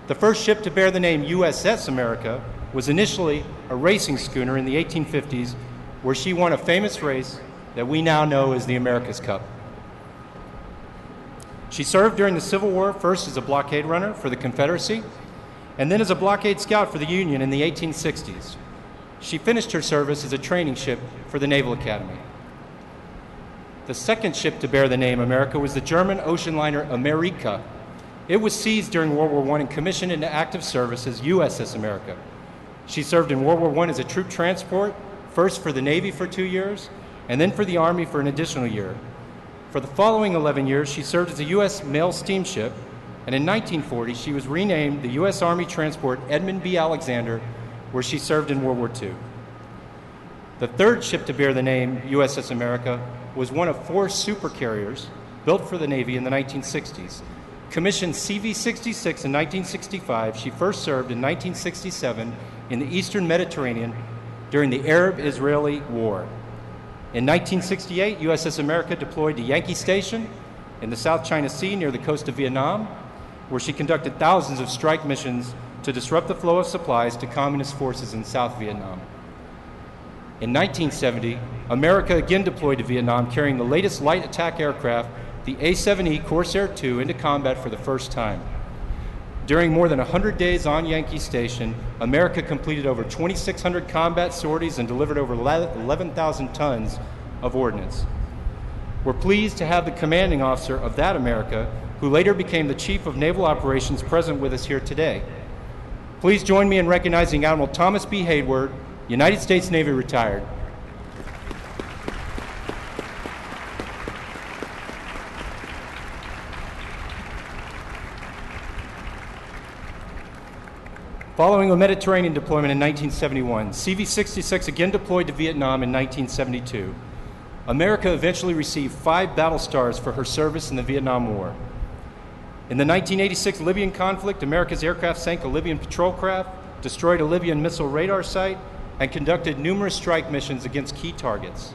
The first ship to bear the name USS America was initially a racing schooner in the 1850s, where she won a famous race that we now know as the America's Cup. She served during the Civil War, first as a blockade runner for the Confederacy, and then as a blockade scout for the Union in the 1860s. She finished her service as a training ship for the Naval Academy. The second ship to bear the name America was the German ocean liner Amerika. It was seized during World War I and commissioned into active service as USS America. She served in World War I as a troop transport, first for the Navy for 2 years, and then for the Army for an additional year. For the following 11 years, she served as a U.S. mail steamship, and in 1940, she was renamed the U.S. Army Transport Edmund B. Alexander, where she served in World War II. The third ship to bear the name USS America was one of 4 supercarriers built for the Navy in the 1960s. Commissioned CV-66 in 1965, she first served in 1967 in the Eastern Mediterranean during the Arab-Israeli War. In 1968, USS America deployed to Yankee Station in the South China Sea near the coast of Vietnam, where she conducted thousands of strike missions to disrupt the flow of supplies to communist forces in South Vietnam. In 1970, America again deployed to Vietnam carrying the latest light attack aircraft, the A-7E Corsair II, into combat for the first time. During more than 100 days on Yankee Station, America completed over 2,600 combat sorties and delivered over 11,000 tons of ordnance. We're pleased to have the commanding officer of that America, who later became the Chief of Naval Operations, present with us here today. Please join me in recognizing Admiral Thomas B. Hayward, United States Navy retired. Following a Mediterranean deployment in 1971, CV-66 again deployed to Vietnam in 1972. America eventually received 5 battle stars for her service in the Vietnam War. In the 1986 Libyan conflict, America's aircraft sank a Libyan patrol craft, destroyed a Libyan missile radar site, and conducted numerous strike missions against key targets.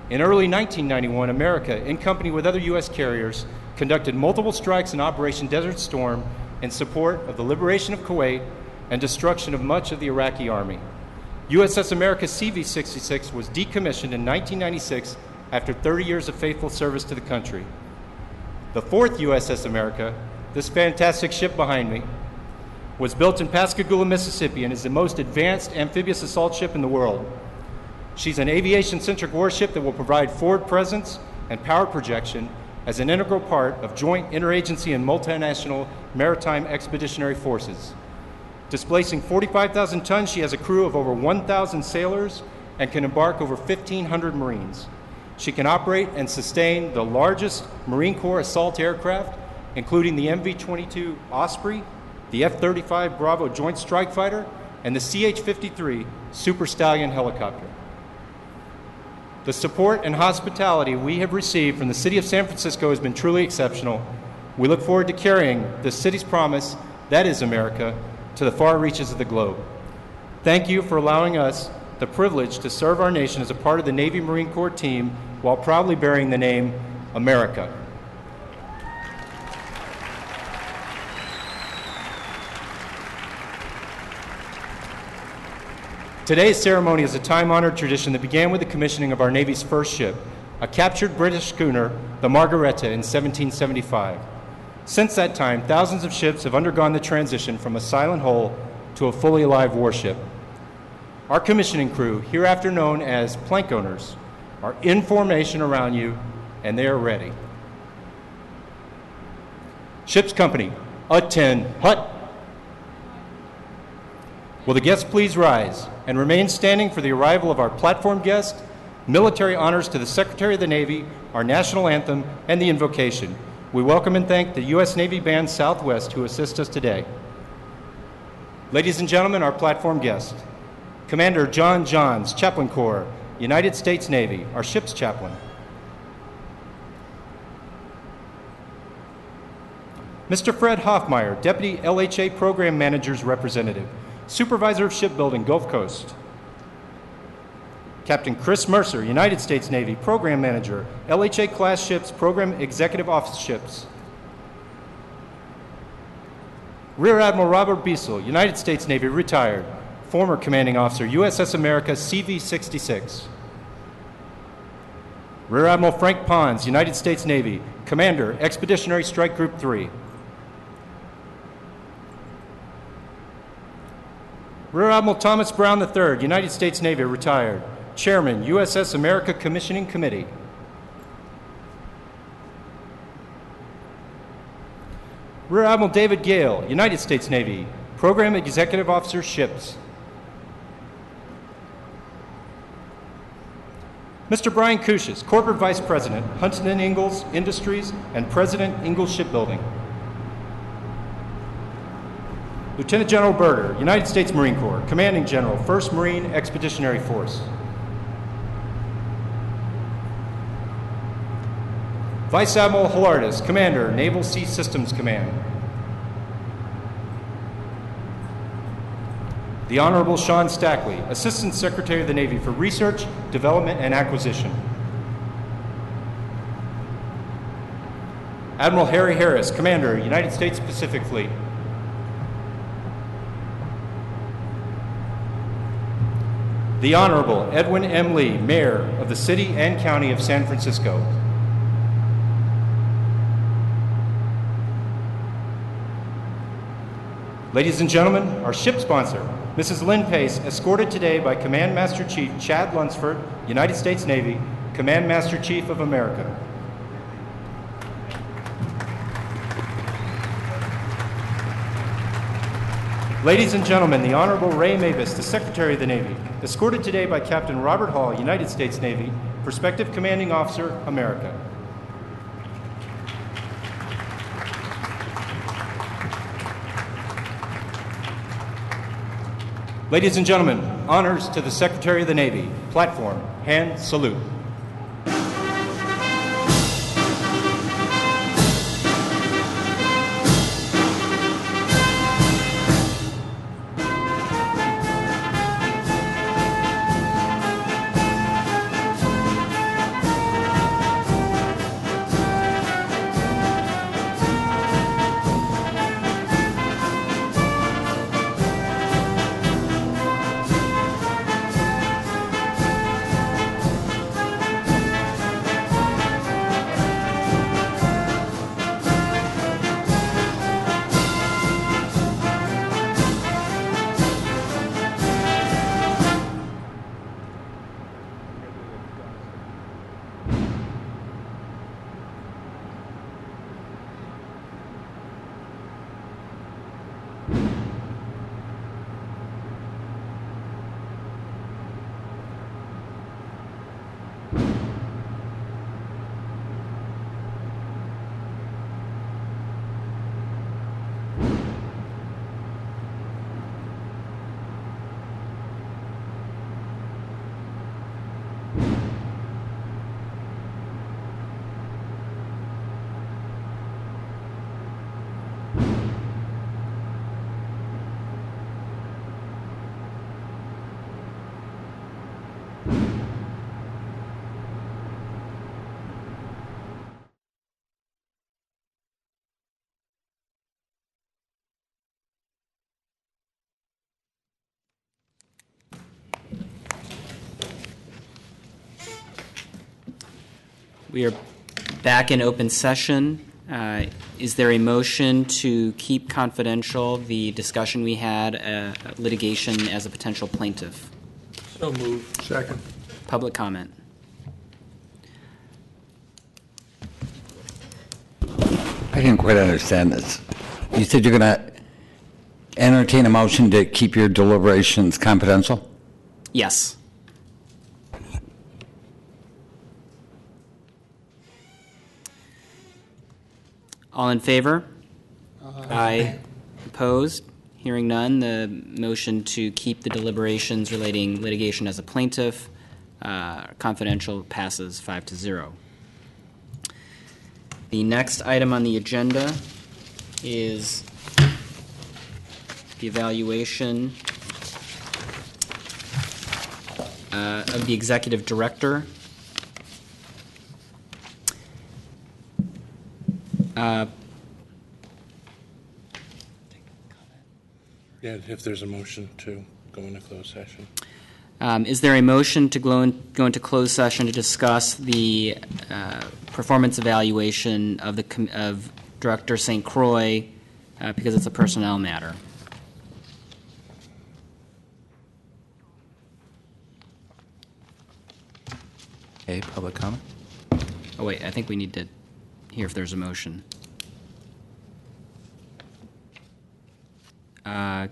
In early 1991, America, in company with other U.S. carriers, conducted multiple strikes in Operation Desert Storm in support of the liberation of Kuwait and destruction of much of the Iraqi army. USS America CV-66 was decommissioned in 1996 after 30 years of faithful service to the country. The fourth USS America, this fantastic ship behind me, was built in Pascagoula, Mississippi, and is the most advanced amphibious assault ship in the world. She's an aviation-centric warship that will provide forward presence and power projection as an integral part of joint interagency and multinational maritime expeditionary forces. Displacing 45,000 tons, she has a crew of over 1,000 sailors and can embark over 1,500 Marines. She can operate and sustain the largest Marine Corps assault aircraft, including the MV-22 Osprey, the F-35 Bravo Joint Strike Fighter, and the CH-53 Super Stallion helicopter. The support and hospitality we have received from the City of San Francisco has been truly exceptional. We look forward to carrying the city's promise, that is America, to the far reaches of the globe. Thank you for allowing us the privilege to serve our nation as a part of the Navy Marine Corps team while proudly bearing the name America. Today's ceremony is a time-honored tradition that began with the commissioning of our Navy's first ship, a captured British schooner, the Margaretta, in 1775. Since that time, thousands of ships have undergone the transition from a silent hull to a fully alive warship. Our commissioning crew, hereafter known as plank owners, are in formation around you, and they are ready. Ship's company, attend hut. Will the guests please rise and remain standing for the arrival of our platform guest, military honors to the Secretary of the Navy, our national anthem, and the invocation. We welcome and thank the U.S. Navy Band Southwest who assist us today. Ladies and gentlemen, our platform guest, Commander John Johns, Chaplain Corps, United States Navy, our ship's chaplain. Mr. Fred Hoffmeyer, Deputy LHA Program Manager's Representative, Supervisor of Shipbuilding, Gulf Coast. Captain Chris Mercer, United States Navy, Program Manager, LHA Class Ships, Program Executive Office Ships. Rear Admiral Robert Biesel, United States Navy, retired, former Commanding Officer, USS America, CV-66. Rear Admiral Frank Pons, United States Navy, Commander, Expeditionary Strike Group 3. Rear Admiral Thomas Brown III, United States Navy, retired. Chairman, USS America Commissioning Committee. Rear Admiral David Gale, United States Navy, Program Executive Officer, Ships. Mr. Brian Cushas, Corporate Vice President, Huntington Ingalls Industries, and President, Ingalls Shipbuilding. Lieutenant General Berger, United States Marine Corps, Commanding General, 1st Marine Expeditionary Force. Vice Admiral Hilardis, Commander, Naval Sea Systems Command. The Honorable Sean Stackley, Assistant Secretary of the Navy for Research, Development, and Acquisition. Admiral Harry Harris, Commander, United States Pacific Fleet. The Honorable Edwin M. Lee, Mayor of the City and County of San Francisco. Ladies and gentlemen, our ship sponsor, Mrs. Lynn Pace, escorted today by Command Master Chief Chad Lunsford, United States Navy, Command Master Chief of America. Ladies and gentlemen, the Honorable Ray Mavis, the Secretary of the Navy, escorted today by Captain Robert Hall, United States Navy, Prospective Commanding Officer, America. Ladies and gentlemen, honors to the Secretary of the Navy. Platform, hand salute. We are back in open session. Is there a motion to keep confidential the discussion we had, litigation as a potential plaintiff? So moved. Second. Public comment. I didn't quite understand this. You said you're going to entertain a motion to keep your deliberations confidential? Yes. All in favor? Aye. Opposed? Hearing none, the motion to keep the deliberations relating litigation as a plaintiff confidential passes 5-0. The next item on the agenda is the evaluation of the executive director. Yeah, if there's a motion to go into closed session. Is there a motion to go into closed session to discuss the performance evaluation of of Director St. Croix because it's a personnel matter? Okay, public comment? Oh, wait, I think we need to hear if there's a motion. No.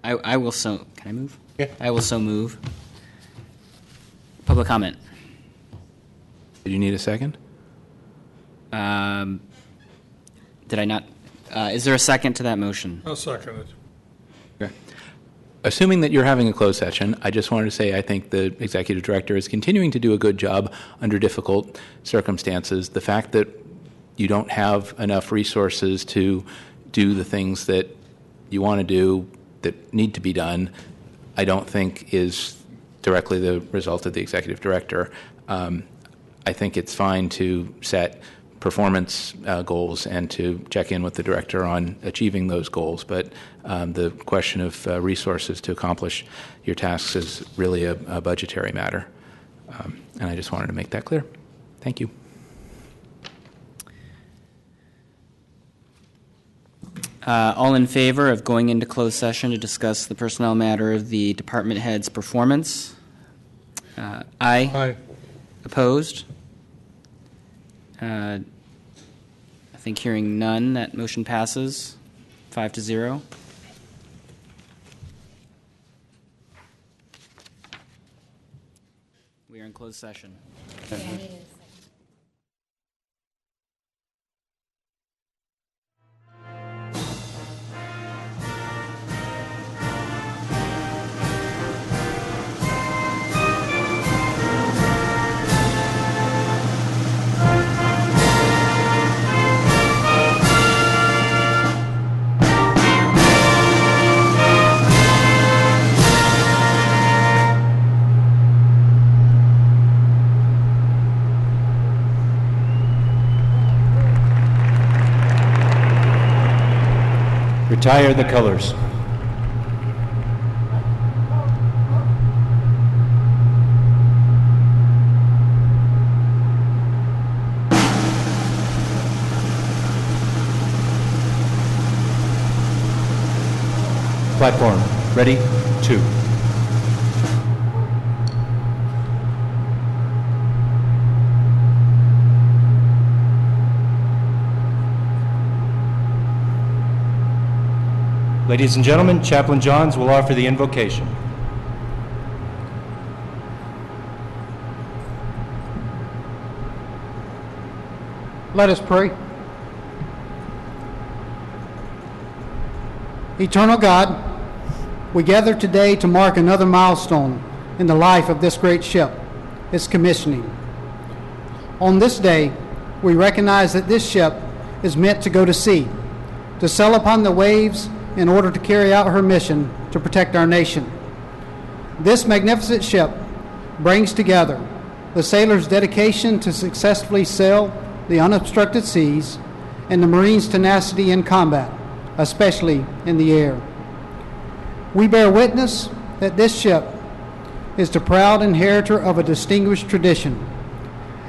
I will so... Can I move? Yeah. I will so move. Public comment. Did you need a second? Did I not? Is there a second to that motion? I'll second it. Okay. Assuming that you're having a closed session, I just wanted to say I think the executive director is continuing to do a good job under difficult circumstances. The fact that you don't have enough resources to do the things that you want to do that need to be done, I don't think is directly the result of the executive director. I think it's fine to set performance goals and to check in with the director on achieving those goals, but the question of resources to accomplish your tasks is really a budgetary matter. And I just wanted to make that clear. Thank you. All in favor of going into closed session to discuss the personnel matter of the department head's performance? Aye. Aye. Opposed? I think hearing none, that motion passes 5-0. We are in closed session. Retire the colors. Platform, ready, 2. Ladies and gentlemen, Chaplain Johns will offer the invocation. Let us pray. Eternal God, we gather today to mark another milestone in the life of this great ship, its commissioning. On this day, we recognize that this ship is meant to go to sea, to sail upon the waves in order to carry out her mission to protect our nation. This magnificent ship brings together the sailors' dedication to successfully sail the unobstructed seas and the Marines' tenacity in combat, especially in the air. We bear witness that this ship is the proud inheritor of a distinguished tradition.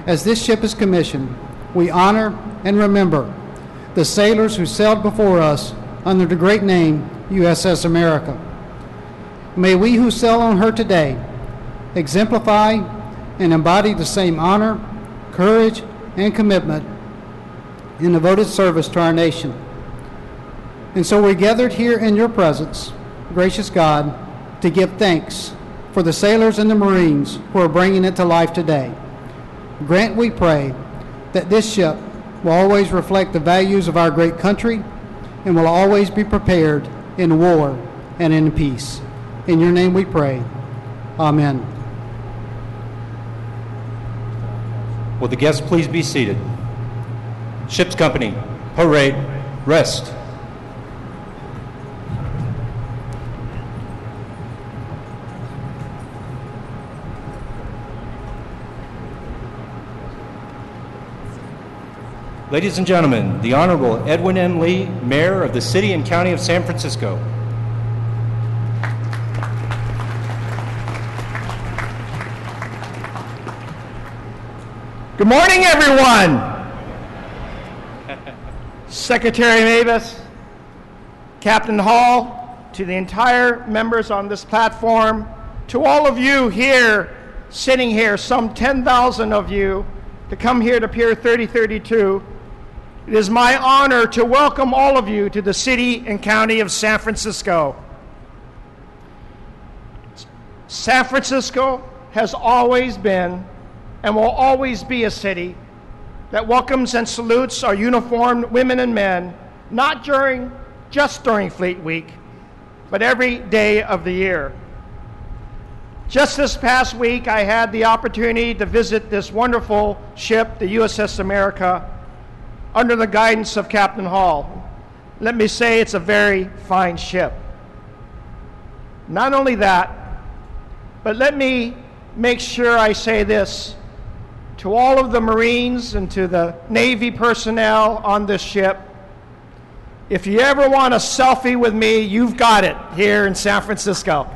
As this ship is commissioned, we honor and remember the sailors who sailed before us under the great name USS America. May we who sail on her today exemplify and embody the same honor, courage, and commitment in devoted service to our nation. And so we're gathered here in your presence, gracious God, to give thanks for the sailors and the Marines who are bringing it to life today. Grant, we pray, that this ship will always reflect the values of our great country and will always be prepared in war and in peace. In your name we pray. Amen. Will the guests please be seated? Ship's company, parade, rest. Ladies and gentlemen, the Honorable Edwin M. Lee, Mayor of the City and County of San Francisco. Good morning, everyone. Secretary Mavis, Captain Hall, to the entire members on this platform, to all of you here, sitting here, some 10,000 of you, to come here to Pier 3032. It is my honor to welcome all of you to the city and county of San Francisco. San Francisco has always been and will always be a city that welcomes and salutes our uniformed women and men, not just during Fleet Week, but every day of the year. Just this past week, I had the opportunity to visit this wonderful ship, the USS America, under the guidance of Captain Hall. Let me say it's a very fine ship. Not only that, but let me make sure I say this to all of the Marines and to the Navy personnel on this ship. If you ever want a selfie with me, you've got it here in San Francisco.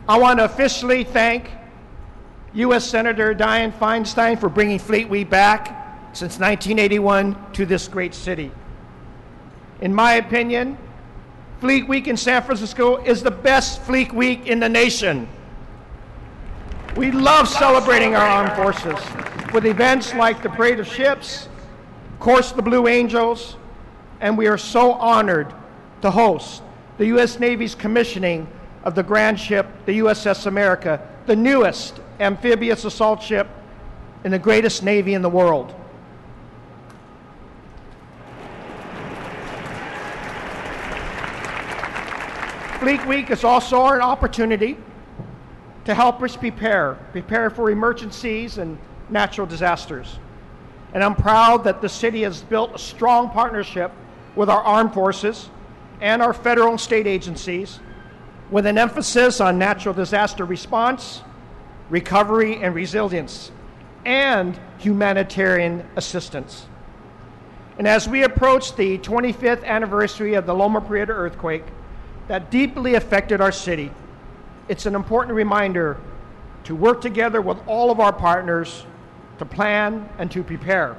I want to officially thank U.S. Senator Dianne Feinstein for bringing Fleet Week back since 1981 to this great city. In my opinion, Fleet Week in San Francisco is the best Fleet Week in the nation. We love celebrating our armed forces with events like the Parade of Ships, of course the Blue Angels, and we are so honored to host the U.S. Navy's commissioning of the grand ship, the USS America, the newest amphibious assault ship in the greatest Navy in the world. Fleet Week is also an opportunity to help us prepare for emergencies and natural disasters. And I'm proud that the city has built a strong partnership with our armed forces and our federal and state agencies with an emphasis on natural disaster response, recovery and resilience, and humanitarian assistance. And as we approach the 25th anniversary of the Loma Prieta earthquake that deeply affected our city, it's an important reminder to work together with all of our partners to plan and to prepare.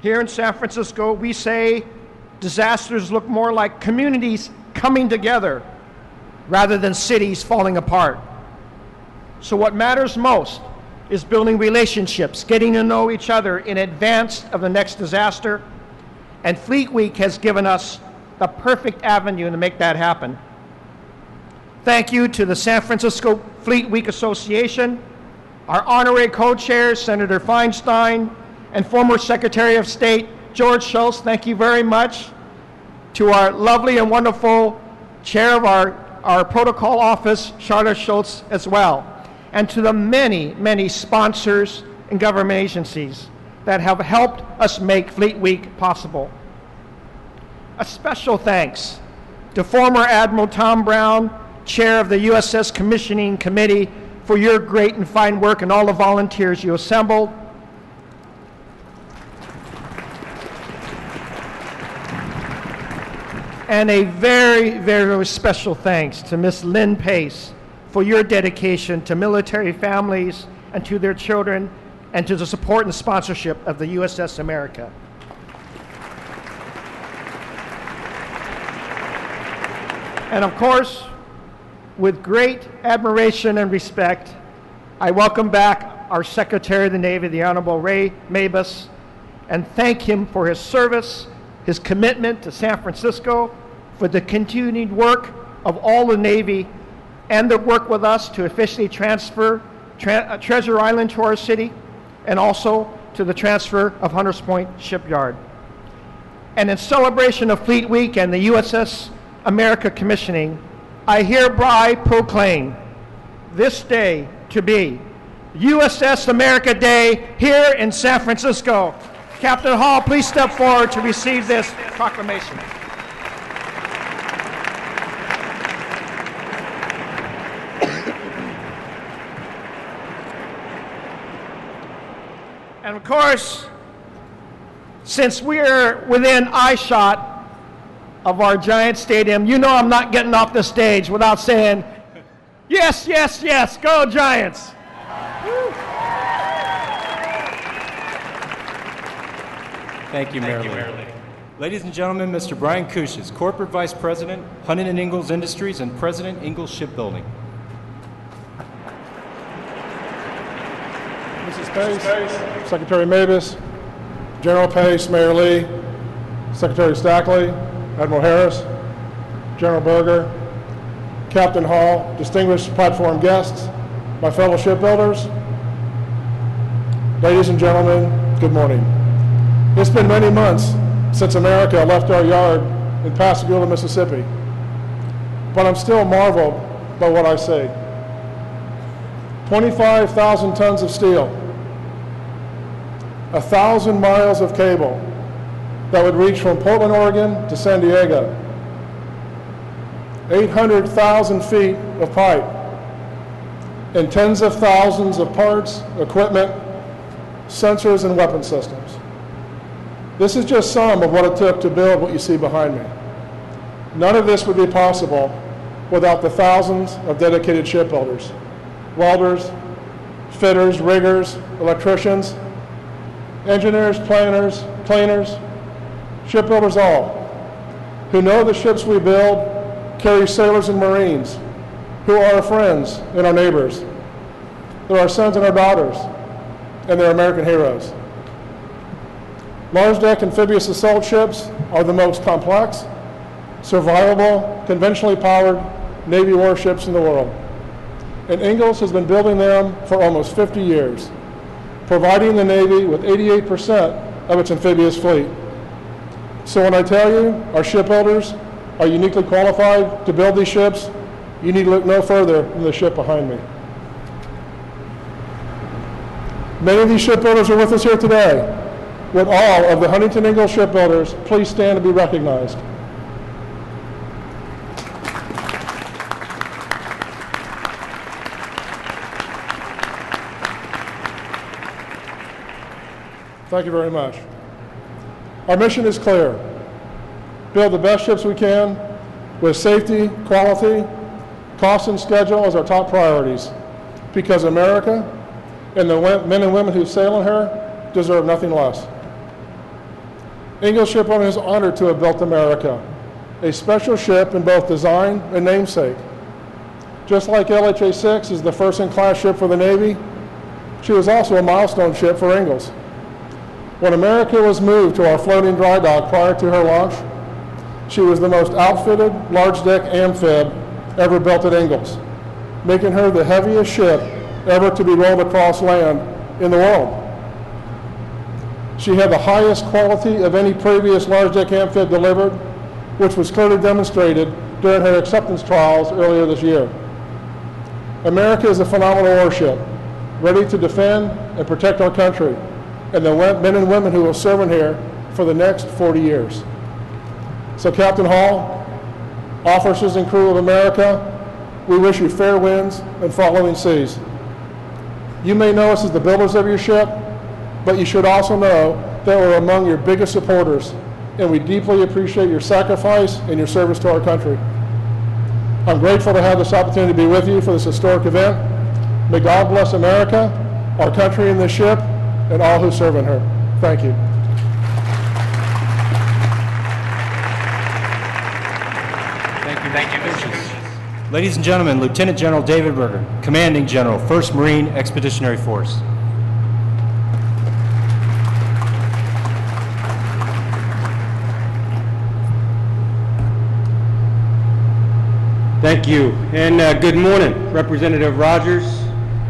Here in San Francisco, we say disasters look more like communities coming together rather than cities falling apart. So what matters most is building relationships, getting to know each other in advance of the next disaster, and Fleet Week has given us the perfect avenue to make that happen. Thank you to the San Francisco Fleet Week Association, our honorary co-chairs, Senator Feinstein, and former Secretary of State, George Shultz. Thank you very much. To our lovely and wonderful chair of our protocol office, Charlotte Schultz, as well. And to the many, many sponsors and government agencies that have helped us make Fleet Week possible. A special thanks to former Admiral Tom Brown, chair of the USS Commissioning Committee, for your great and fine work and all the volunteers you assembled. And a very, very special thanks to Ms. Lynn Pace for your dedication to military families and to their children and to the support and sponsorship of the USS America. And of course, with great admiration and respect, I welcome back our Secretary of the Navy, the Honorable Ray Mabus, and thank him for his service, his commitment to San Francisco, for the continued work of all the Navy, and the work with us to officially transfer Treasure Island to our city, and also to the transfer of Hunters Point Shipyard. And in celebration of Fleet Week and the USS America commissioning, I hereby proclaim this day to be USS America Day here in San Francisco. Captain Hall, please step forward to receive this proclamation. And of course, since we're within eyeshot of our giant stadium, you know I'm not getting off the stage without saying Yes, yes, yes. Go Giants. Thank you, Mayor Lee. Ladies and gentlemen, Mr. Brian Cush's Corporate Vice President, Huntington Ingalls Industries, and President, Ingalls Shipbuilding. Mrs. Pace, Secretary Mavis, General Pace, Mayor Lee, Secretary Stackley, Admiral Harris, General Berger, Captain Hall, distinguished platform guests, my fellow shipbuilders, ladies and gentlemen, good morning. It's been many months since America left our yard in Pascagoula, Mississippi, but I'm still marveled by what I see. 25,000 tons of steel, 1,000 miles of cable that would reach from Portland, Oregon to San Diego, 800,000 feet of pipe, and tens of thousands of parts, equipment, sensors, and weapon systems. This is just some of what it took to build what you see behind me. None of this would be possible without the thousands of dedicated shipbuilders, welders, fitters, riggers, electricians, engineers, planners, cleaners, shipbuilders all, who know the ships we build carry sailors and Marines, who are our friends and our neighbors. They're our sons and our daughters, and they're American heroes. Large deck amphibious assault ships are the most complex, survivable, conventionally powered Navy warships in the world. And Ingalls has been building them for almost 50 years, providing the Navy with 88% of its amphibious fleet. So when I tell you our shipbuilders are uniquely qualified to build these ships, you need to look no further than the ship behind me. Many of these shipbuilders are with us here today. Would all of the Huntington Ingalls shipbuilders please stand to be recognized? Thank you very much. Our mission is clear. Build the best ships we can with safety, quality, cost, and schedule as our top priorities, because America and the men and women who sail in her deserve nothing less. Ingalls Shipbuilding is honored to have built America, a special ship in both design and namesake. Just like LHA-6 is the first-in-class ship for the Navy, she was also a milestone ship for Ingalls. When America was moved to our floating dry dock prior to her launch, she was the most outfitted large-deck amphib ever built at Ingalls, making her the heaviest ship ever to be rolled across land in the world. She had the highest quality of any previous large-deck amphib delivered, which was clearly demonstrated during her acceptance trials earlier this year. America is a phenomenal warship, ready to defend and protect our country and the men and women who will serve in here for the next 40 years. So Captain Hall, officers and crew of America, we wish you fair winds and following seas. You may know us as the builders of your ship, but you should also know that we're among your biggest supporters, and we deeply appreciate your sacrifice and your service to our country. I'm grateful to have this opportunity to be with you for this historic event. May God bless America, our country and this ship, and all who serve in her. Thank you. Thank you. Ladies and gentlemen, Lieutenant General David Berger, Commanding General, 1st Marine Expeditionary Force. Thank you, and good morning, Representative Rogers,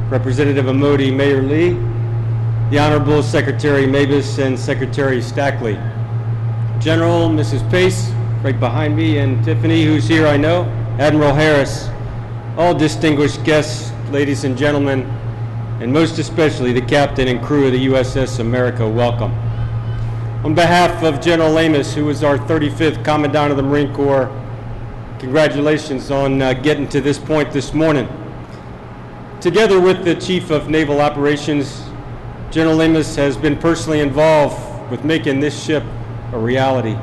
Representative Amodi, Mayor Lee, the Honorable Secretary Mavis, and Secretary Stackley, General, Mrs. Pace, right behind me, and Tiffany, who's here, I know, Admiral Harris, all distinguished guests, ladies and gentlemen, and most especially the captain and crew of the USS America, welcome. On behalf of General Amos, who is our 35th Commandant of the Marine Corps, congratulations on getting to this point this morning. Together with the Chief of Naval Operations, General Amos has been personally involved with making this ship a reality.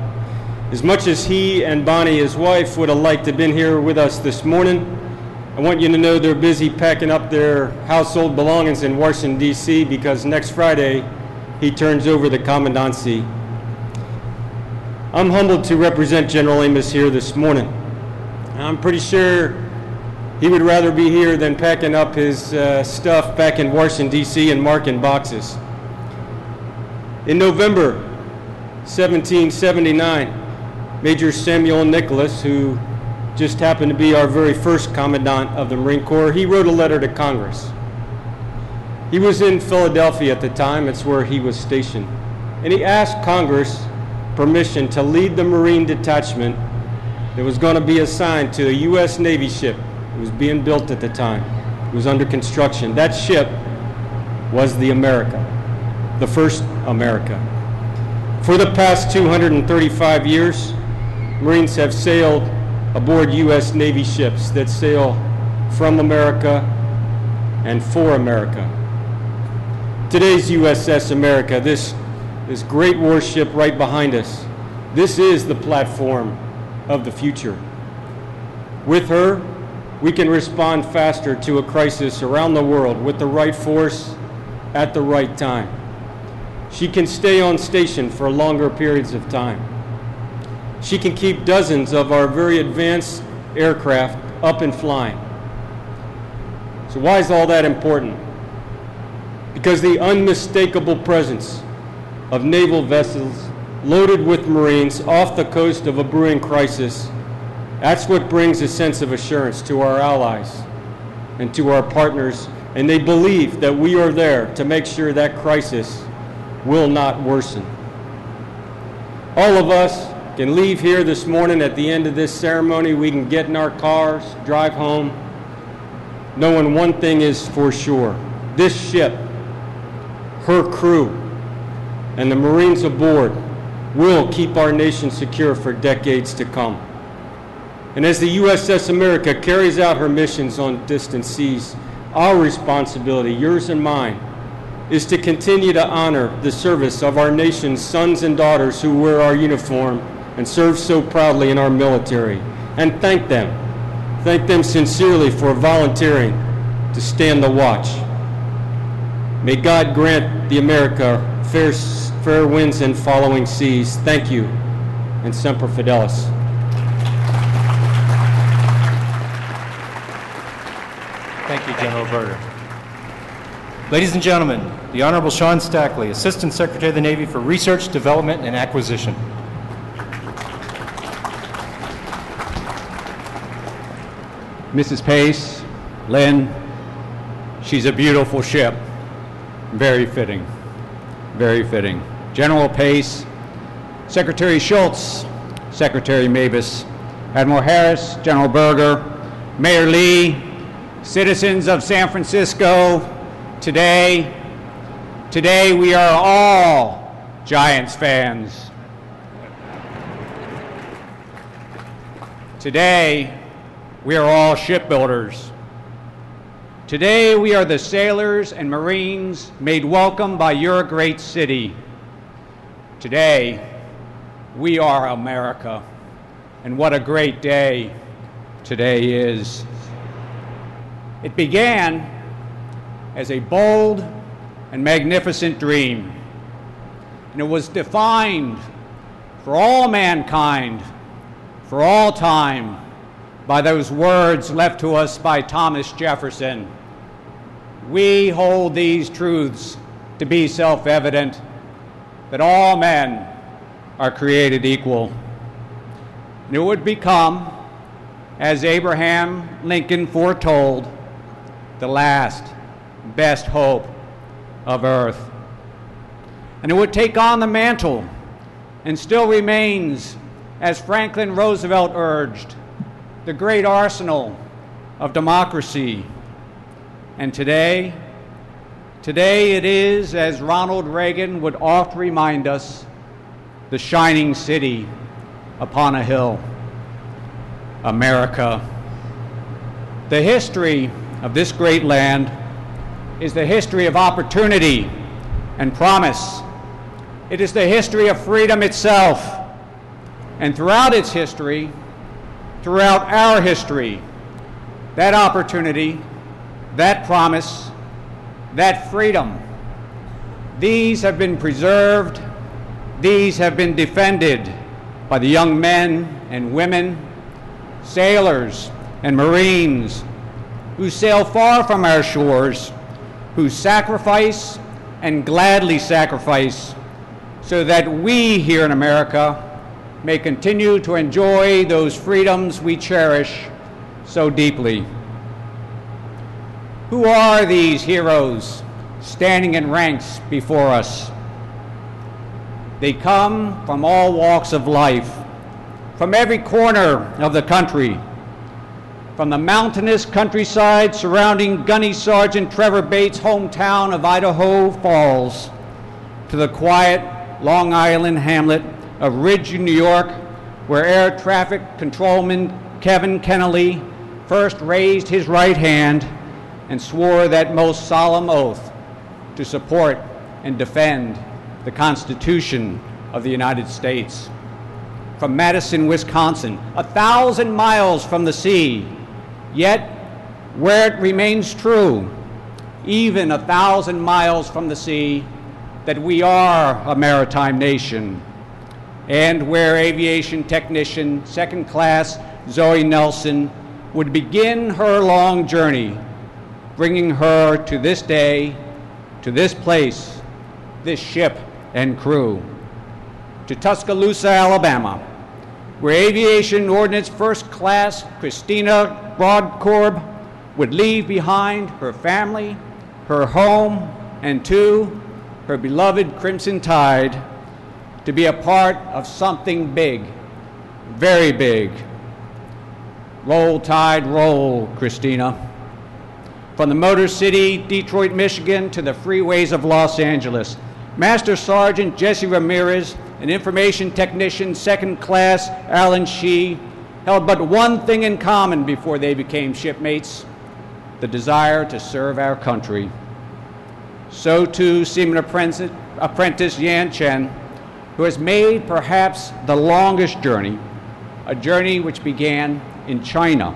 As much as he and Bonnie, his wife, would have liked to have been here with us this morning, I want you to know they're busy packing up their household belongings in Washington, D.C., because next Friday he turns over the commandancy. I'm humbled to represent General Amos here this morning. I'm pretty sure he would rather be here than packing up his stuff back in Washington, D.C. and marking boxes. In November 1779, Major Samuel Nicholas, who just happened to be our very first Commandant of the Marine Corps, he wrote a letter to Congress. He was in Philadelphia at the time, it's where he was stationed, and he asked Congress permission to lead the Marine detachment that was going to be assigned to a U.S. Navy ship. It was being built at the time. It was under construction. That ship was the America, the first America. For the past 235 years, Marines have sailed aboard U.S. Navy ships that sail from America and for America. Today's USS America, this great warship right behind us, this is the platform of the future. With her, we can respond faster to a crisis around the world with the right force at the right time. She can stay on station for longer periods of time. She can keep dozens of our very advanced aircraft up and flying. So why is all that important? Because the unmistakable presence of naval vessels loaded with Marines off the coast of a brewing crisis, that's what brings a sense of assurance to our allies and to our partners, and they believe that we are there to make sure that crisis will not worsen. All of us can leave here this morning at the end of this ceremony. We can get in our cars, drive home, knowing one thing is for sure. This ship, her crew, and the Marines aboard will keep our nation secure for decades to come. And as the USS America carries out her missions on distant seas, our responsibility, yours and mine, is to continue to honor the service of our nation's sons and daughters who wear our uniform and serve so proudly in our military, and thank them sincerely for volunteering to stand the watch. May God grant the America fair winds and following seas. Thank you, and Semper Fidelis. Thank you, General Berger. Ladies and gentlemen, the Honorable Sean Stackley, Assistant Secretary of the Navy for Research, Development, and Acquisition. Mrs. Pace, Lynn, she's a beautiful ship. Very fitting, very fitting. General Pace, Secretary Schultz, Secretary Mavis, Admiral Harris, General Berger, Mayor Lee, citizens of San Francisco, today we are all Giants fans. Today, we are all shipbuilders. Today, we are the sailors and Marines made welcome by your great city. Today, we are America. And what a great day today is. It began as a bold and magnificent dream, and it was defined for all mankind, for all time, by those words left to us by Thomas Jefferson. We hold these truths to be self-evident, that all men are created equal. And it would become, as Abraham Lincoln foretold, the last, best hope of earth. And it would take on the mantle, and still remains, as Franklin Roosevelt urged, the great arsenal of democracy. And today it is, as Ronald Reagan would oft remind us, the shining city upon a hill, America. The history of this great land is the history of opportunity and promise. It is the history of freedom itself. And throughout its history, throughout our history, that opportunity, that promise, that freedom, these have been preserved, these have been defended by the young men and women, sailors and Marines who sail far from our shores, who sacrifice and gladly sacrifice so that we here in America may continue to enjoy those freedoms we cherish so deeply. Who are these heroes standing in ranks before us? They come from all walks of life, from every corner of the country, from the mountainous countryside surrounding Gunny Sergeant Trevor Bates' hometown of Idaho Falls, to the quiet Long Island hamlet of Ridge, New York, where air traffic controlman Kevin Kennelly first raised his right hand and swore that most solemn oath to support and defend the Constitution of the United States. From Madison, Wisconsin, 1,000 miles from the sea, yet where it remains true, even 1,000 miles from the sea, that we are a maritime nation, and where aviation technician second class Zoe Nelson would begin her long journey, bringing her to this day, to this place, this ship and crew, to Tuscaloosa, Alabama, where aviation ordnance first class Christina Broadcorb would leave behind her family, her home, and her beloved Crimson Tide, to be a part of something big, very big. Roll Tide, roll, Christina. From the Motor City, Detroit, Michigan, to the freeways of Los Angeles, Master Sergeant Jesse Ramirez and Information Technician Second Class Alan Shee held but one thing in common before they became shipmates: the desire to serve our country. So too Seaman Apprentice Yan Chen, who has made perhaps the longest journey, a journey which began in China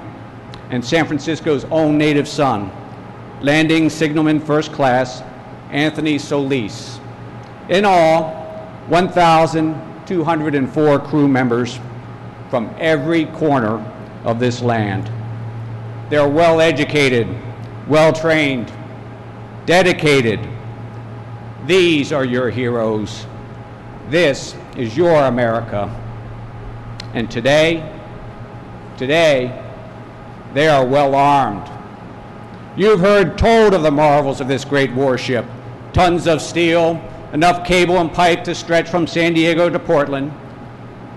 and San Francisco's own native son, landing Signalman First Class Anthony Solis. In all, 1,204 crew members from every corner of this land. They're well-educated, well-trained, dedicated. These are your heroes. This is your America. And today, they are well-armed. You've heard told of the marvels of this great warship: tons of steel, enough cable and pipe to stretch from San Diego to Portland,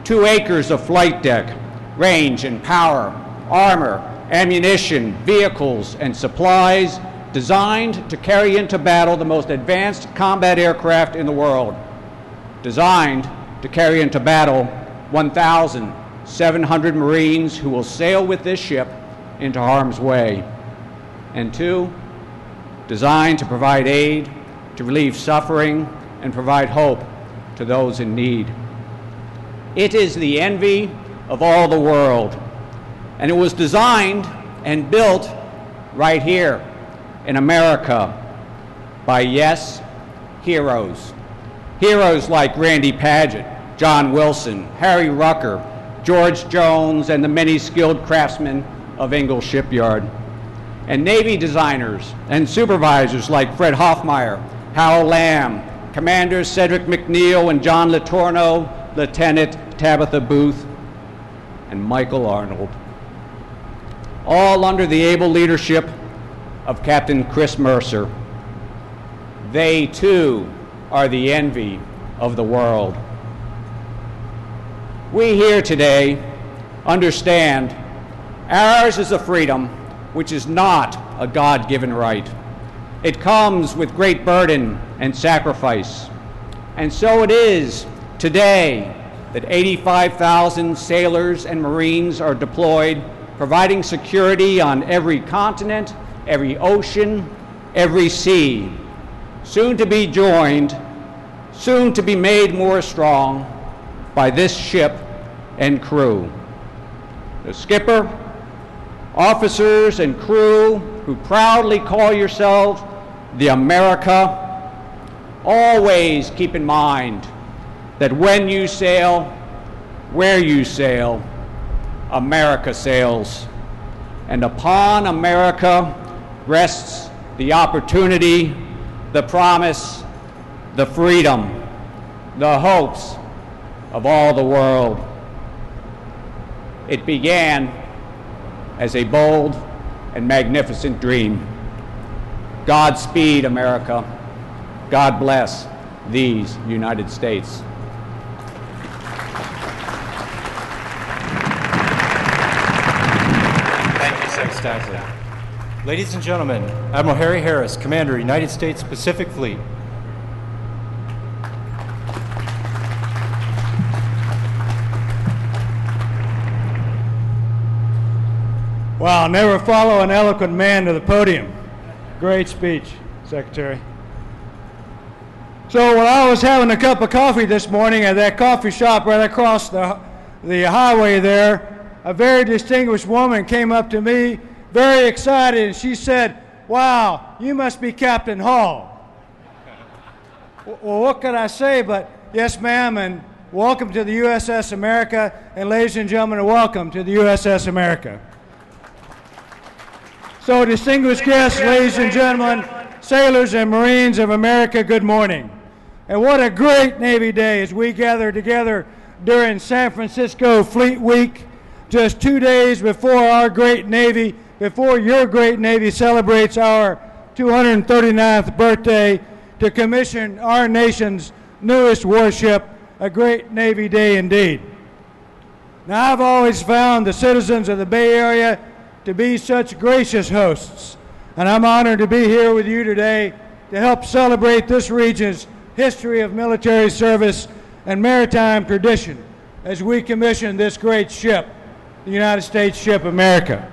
2 acres of flight deck, range and power, armor, ammunition, vehicles, and supplies designed to carry into battle the most advanced combat aircraft in the world, designed to carry into battle 1,700 Marines who will sail with this ship into harm's way, and 2, designed to provide aid, to relieve suffering, and provide hope to those in need. It is the envy of all the world, and it was designed and built right here in America by, yes, heroes. Heroes like Randy Paget, John Wilson, Harry Rucker, George Jones, and the many skilled craftsmen of Ingalls Shipyard. And Navy designers and supervisors like Fred Hoffmeyer, Hal Lamb, Commanders Cedric McNeil and John Latorno, Lieutenant Tabitha Booth, and Michael Arnold. All under the able leadership of Captain Chris Mercer. They, too, are the envy of the world. We here today understand ours is a freedom which is not a God-given right. It comes with great burden and sacrifice. And so it is today that 85,000 sailors and Marines are deployed, providing security on every continent, every ocean, every sea, soon to be joined, soon to be made more strong by this ship and crew. The skipper, officers and crew who proudly call yourselves the America, always keep in mind that when you sail, where you sail, America sails. And upon America rests the opportunity, the promise, the freedom, the hopes of all the world. It began as a bold and magnificent dream. Godspeed, America. God bless these United States. Thank you, Secretary Stackley. Ladies and gentlemen, Admiral Harry Harris, Commander, United States Pacific Fleet. Wow, never follow an eloquent man to the podium. Great speech, Secretary. So when I was having a cup of coffee this morning at that coffee shop right across the highway there, a very distinguished woman came up to me, very excited, and she said, "Wow, you must be Captain Hall." Well, what could I say but, "Yes, ma'am, and welcome to the USS America, and ladies and gentlemen, welcome to the USS America." So, distinguished guests, ladies and gentlemen, sailors and Marines of America, good morning. And what a great Navy Day as we gather together during San Francisco Fleet Week, just 2 days before our great Navy, before your great Navy celebrates our 239th birthday, to commission our nation's newest warship, a great Navy Day indeed. Now, I've always found the citizens of the Bay Area to be such gracious hosts, and I'm honored to be here with you today to help celebrate this region's history of military service and maritime tradition as we commission this great ship, the United States ship America.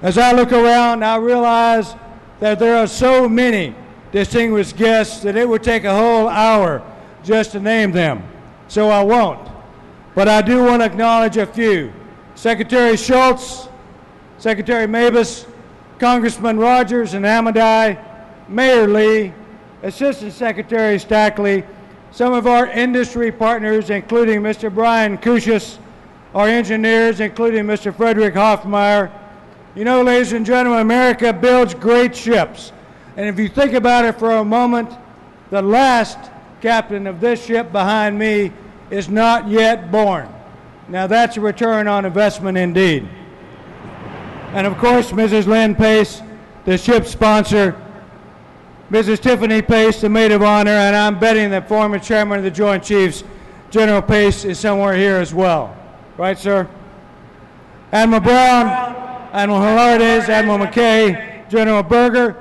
As I look around, I realize that there are so many distinguished guests that it would take a whole hour just to name them, so I won't. But I do want to acknowledge a few. Secretary Schultz, Secretary Mabus, Congressman Rogers and Amidei, Mayor Lee, Assistant Secretary Stackley, some of our industry partners, including Mr. Brian Cushas, our engineers, including Mr. Frederick Hoffmeyer. You know, ladies and gentlemen, America builds great ships. And if you think about it for a moment, the last captain of this ship behind me is not yet born. Now that's a return on investment indeed. And of course, Mrs. Lynn Pace, the ship's sponsor, Mrs. Tiffany Pace, the maid of honor, and I'm betting that former chairman of the Joint Chiefs, General Pace, is somewhere here as well. Right, sir? Admiral Brown, Admiral Hilardes, Admiral McKay, General Berger,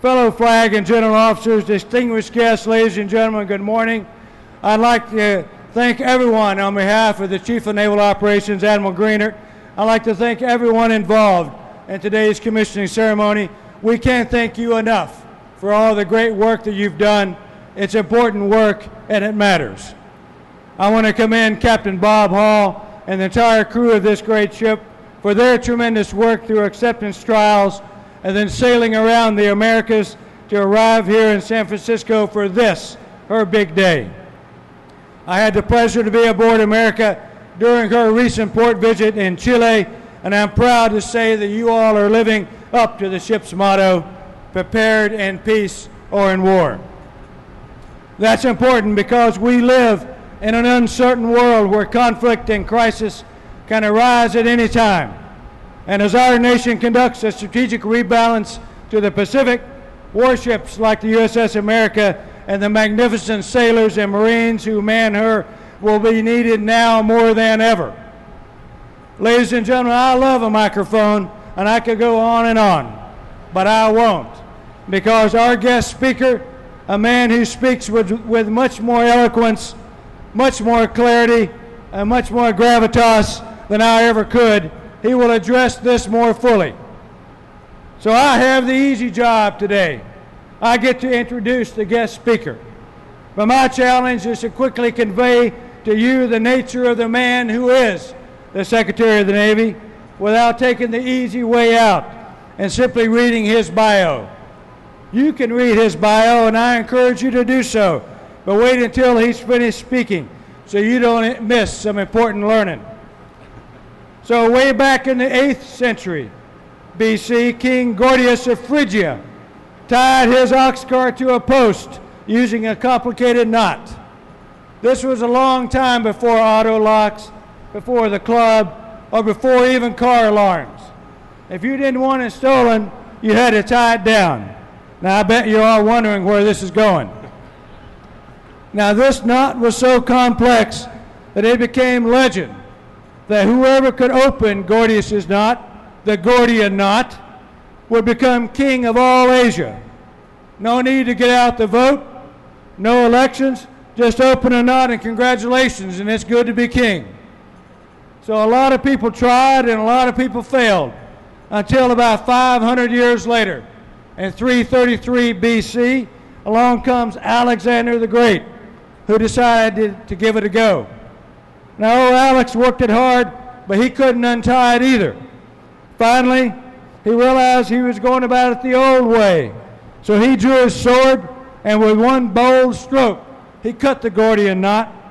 fellow flag and general officers, distinguished guests, ladies and gentlemen, good morning. I'd like to thank everyone on behalf of the Chief of Naval Operations, Admiral Greenert. I'd like to thank everyone involved in today's commissioning ceremony. We can't thank you enough for all the great work that you've done. It's important work, and it matters. I want to commend Captain Bob Hall and the entire crew of this great ship for their tremendous work through acceptance trials and then sailing around the Americas to arrive here in San Francisco for this, her big day. I had the pleasure to be aboard America during her recent port visit in Chile, and I'm proud to say that you all are living up to the ship's motto, prepared in peace or in war. That's important because we live in an uncertain world where conflict and crisis can arise at any time. And as our nation conducts a strategic rebalance to the Pacific, warships like the USS America and the magnificent sailors and Marines who man her will be needed now more than ever. Ladies and gentlemen, I love a microphone, and I could go on, but I won't, because our guest speaker, a man who speaks with much more eloquence, much more clarity, and much more gravitas than I ever could, he will address this more fully. So I have the easy job today. I get to introduce the guest speaker. But my challenge is to quickly convey to you the nature of the man who is the Secretary of the Navy, without taking the easy way out and simply reading his bio. You can read his bio, and I encourage you to do so, but wait until he's finished speaking so you don't miss some important learning. So way back in the 8th century BC, King Gordius of Phrygia tied his ox cart to a post using a complicated knot. This was a long time before auto locks, before the club, or before even car alarms. If you didn't want it stolen, you had to tie it down. Now, I bet you're all wondering where this is going. Now, this knot was so complex that it became legend that whoever could open Gordius's knot, the Gordian knot, would become king of all Asia. No need to get out the vote, no elections, just open a knot and congratulations, and it's good to be king. So a lot of people tried and a lot of people failed until about 500 years later. In 333 BC, along comes Alexander the Great, who decided to give it a go. Now, old Alex worked it hard, but he couldn't untie it either. Finally, he realized he was going about it the old way. So he drew his sword, and with one bold stroke, he cut the Gordian knot,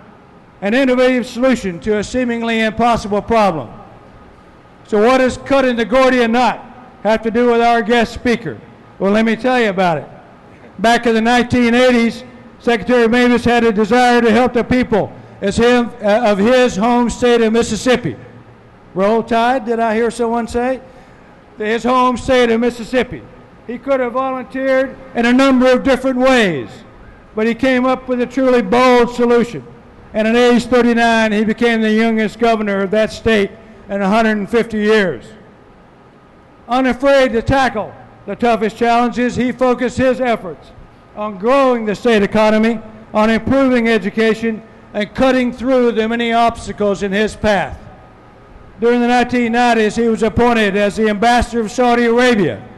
an innovative solution to a seemingly impossible problem. So what does cutting the Gordian knot have to do with our guest speaker? Well, let me tell you about it. Back in the 1980s, Secretary Mavis had a desire to help the people of his home state of Mississippi. Roll Tide, did I hear someone say? His home state of Mississippi. He could have volunteered in a number of different ways, but he came up with a truly bold solution. And at age 39, he became the youngest governor of that state in 150 years. Unafraid to tackle the toughest challenges, he focused his efforts on growing the state economy, on improving education, and cutting through the many obstacles in his path. During the 1990s, he was appointed as the ambassador of Saudi Arabia,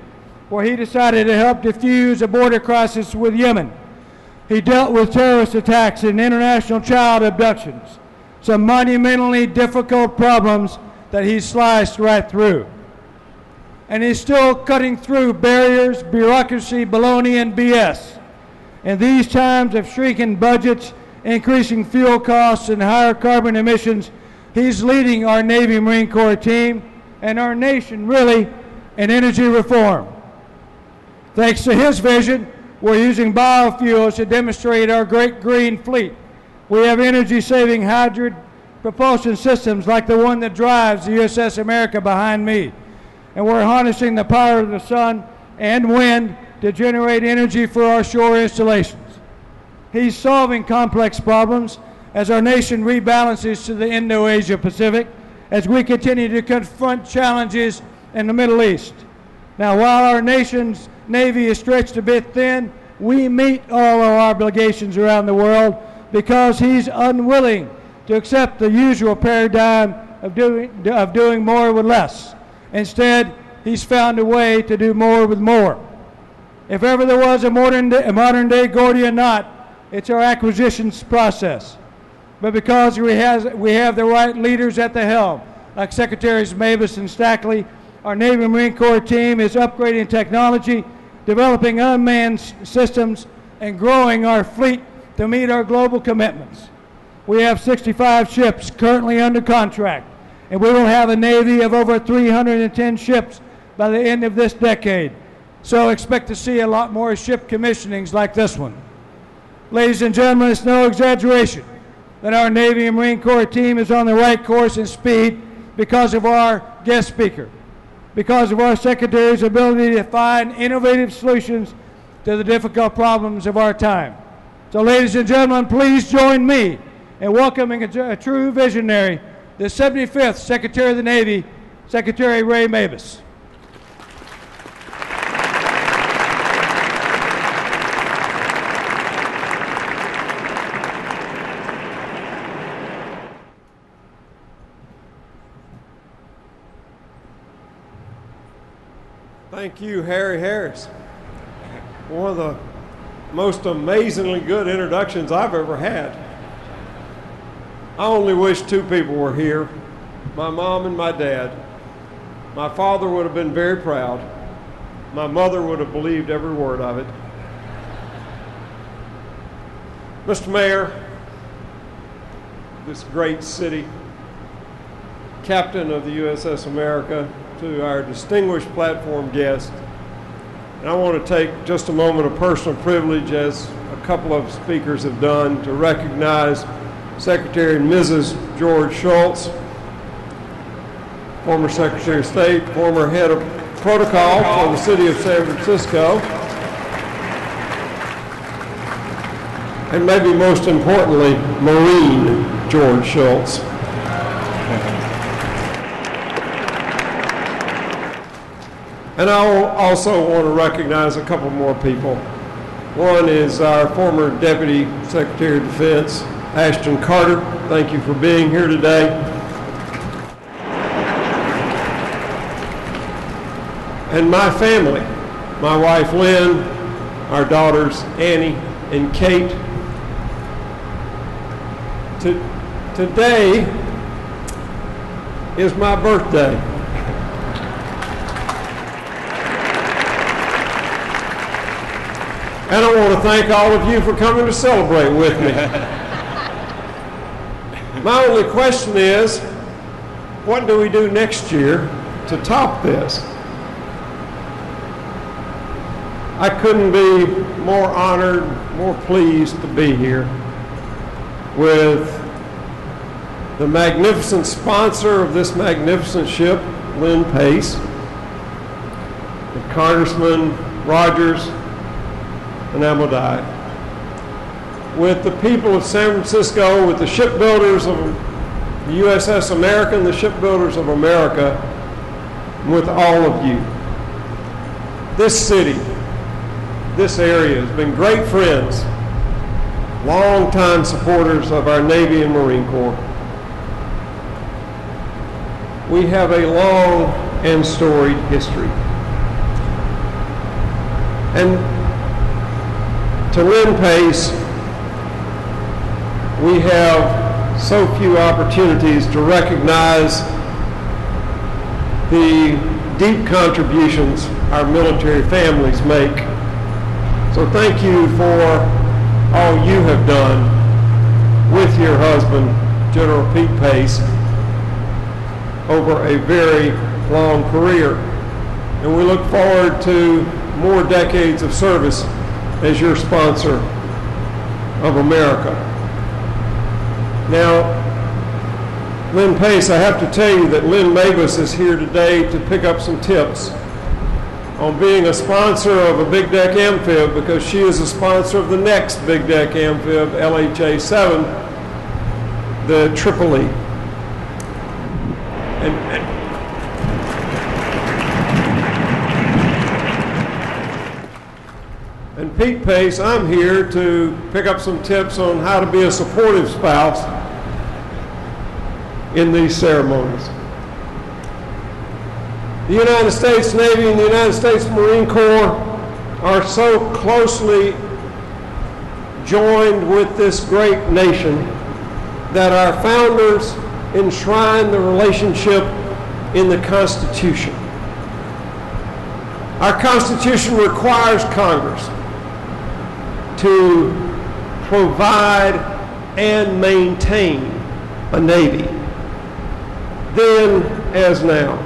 where he decided to help defuse a border crisis with Yemen. He dealt with terrorist attacks and international child abductions, some monumentally difficult problems that he sliced right through. And he's still cutting through barriers, bureaucracy, baloney, and BS. In these times of shrinking budgets, increasing fuel costs, and higher carbon emissions, he's leading our Navy Marine Corps team and our nation, really, in energy reform. Thanks to his vision, we're using biofuels to demonstrate our great green fleet. We have energy-saving hybrid propulsion systems like the one that drives the USS America behind me. And we're harnessing the power of the sun and wind to generate energy for our shore installations. He's solving complex problems as our nation rebalances to the Indo-Asia Pacific, as we continue to confront challenges in the Middle East. Now, while our nation's Navy is stretched a bit thin, we meet all our obligations around the world because he's unwilling to accept the usual paradigm of doing more with less. Instead, he's found a way to do more with more. If ever there was a modern-day Gordian knot, it's our acquisitions process. But because we have the right leaders at the helm, like Secretaries Mavis and Stackley, our Navy Marine Corps team is upgrading technology, developing unmanned systems, and growing our fleet to meet our global commitments. We have 65 ships currently under contract, and we will have a Navy of over 310 ships by the end of this decade. So expect to see a lot more ship commissionings like this one. Ladies and gentlemen, it's no exaggeration that our Navy and Marine Corps team is on the right course and speed because of our guest speaker, because of our Secretary's ability to find innovative solutions to the difficult problems of our time. So ladies and gentlemen, please join me in welcoming a true visionary, the 75th Secretary of the Navy, Secretary Ray Mavis. Thank you, Harry Harris. One of the most amazingly good introductions I've ever had. I only wish two people were here, my mom and my dad. My father would have been very proud. My mother would have believed every word of it. Mr. Mayor, this great city, captain of the USS America, to our distinguished platform guest, and I want to take just a moment of personal privilege, as a couple of speakers have done, to recognize Secretary and Mrs. George Shultz, former Secretary of State, former head of protocol for the city of San Francisco, and maybe most importantly, Marine George Shultz. And I also want to recognize a couple more people. One is our former Deputy Secretary of Defense, Ashton Carter. Thank you for being here today. And my family, my wife Lynn, our daughters Annie and Kate. Today is my birthday. And I want to thank all of you for coming to celebrate with me. My only question is, what do we do next year to top this? I couldn't be more honored, more pleased to be here with the magnificent sponsor of this magnificent ship, Lynn Pace, with Congressman Rogers and Amodai, with the people of San Francisco, with the shipbuilders of the USS America and the shipbuilders of America, and with all of you. This city, this area has been great friends, longtime supporters of our Navy and Marine Corps. We have a long and storied history. And to Lynn Pace, we have so few opportunities to recognize the deep contributions our military families make. So thank you for all you have done with your husband, General Pete Pace, over a very long career. And we look forward to more decades of service as your sponsor of America. Now, Lynn Pace, I have to tell you that Lynn Mavis is here today to pick up some tips on being a sponsor of a big deck amphib, because she is a sponsor of the next big deck amphib, LHA 7, the Tripoli. And Pete Pace, I'm here to pick up some tips on how to be a supportive spouse in these ceremonies. The United States Navy and the United States Marine Corps are so closely joined with this great nation that our founders enshrined the relationship in the Constitution. Our Constitution requires Congress to provide and maintain a Navy, then as now.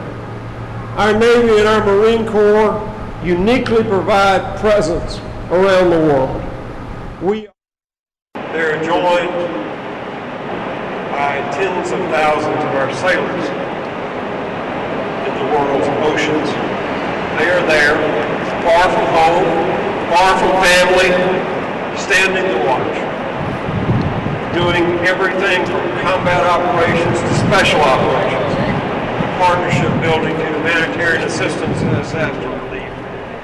Our Navy and our Marine Corps uniquely provide presence around the world. They're joined by tens of thousands of our sailors in the world's oceans. They are there, far from home, far from family, standing the watch, doing everything from combat operations to special operations, partnership building to humanitarian assistance and disaster relief.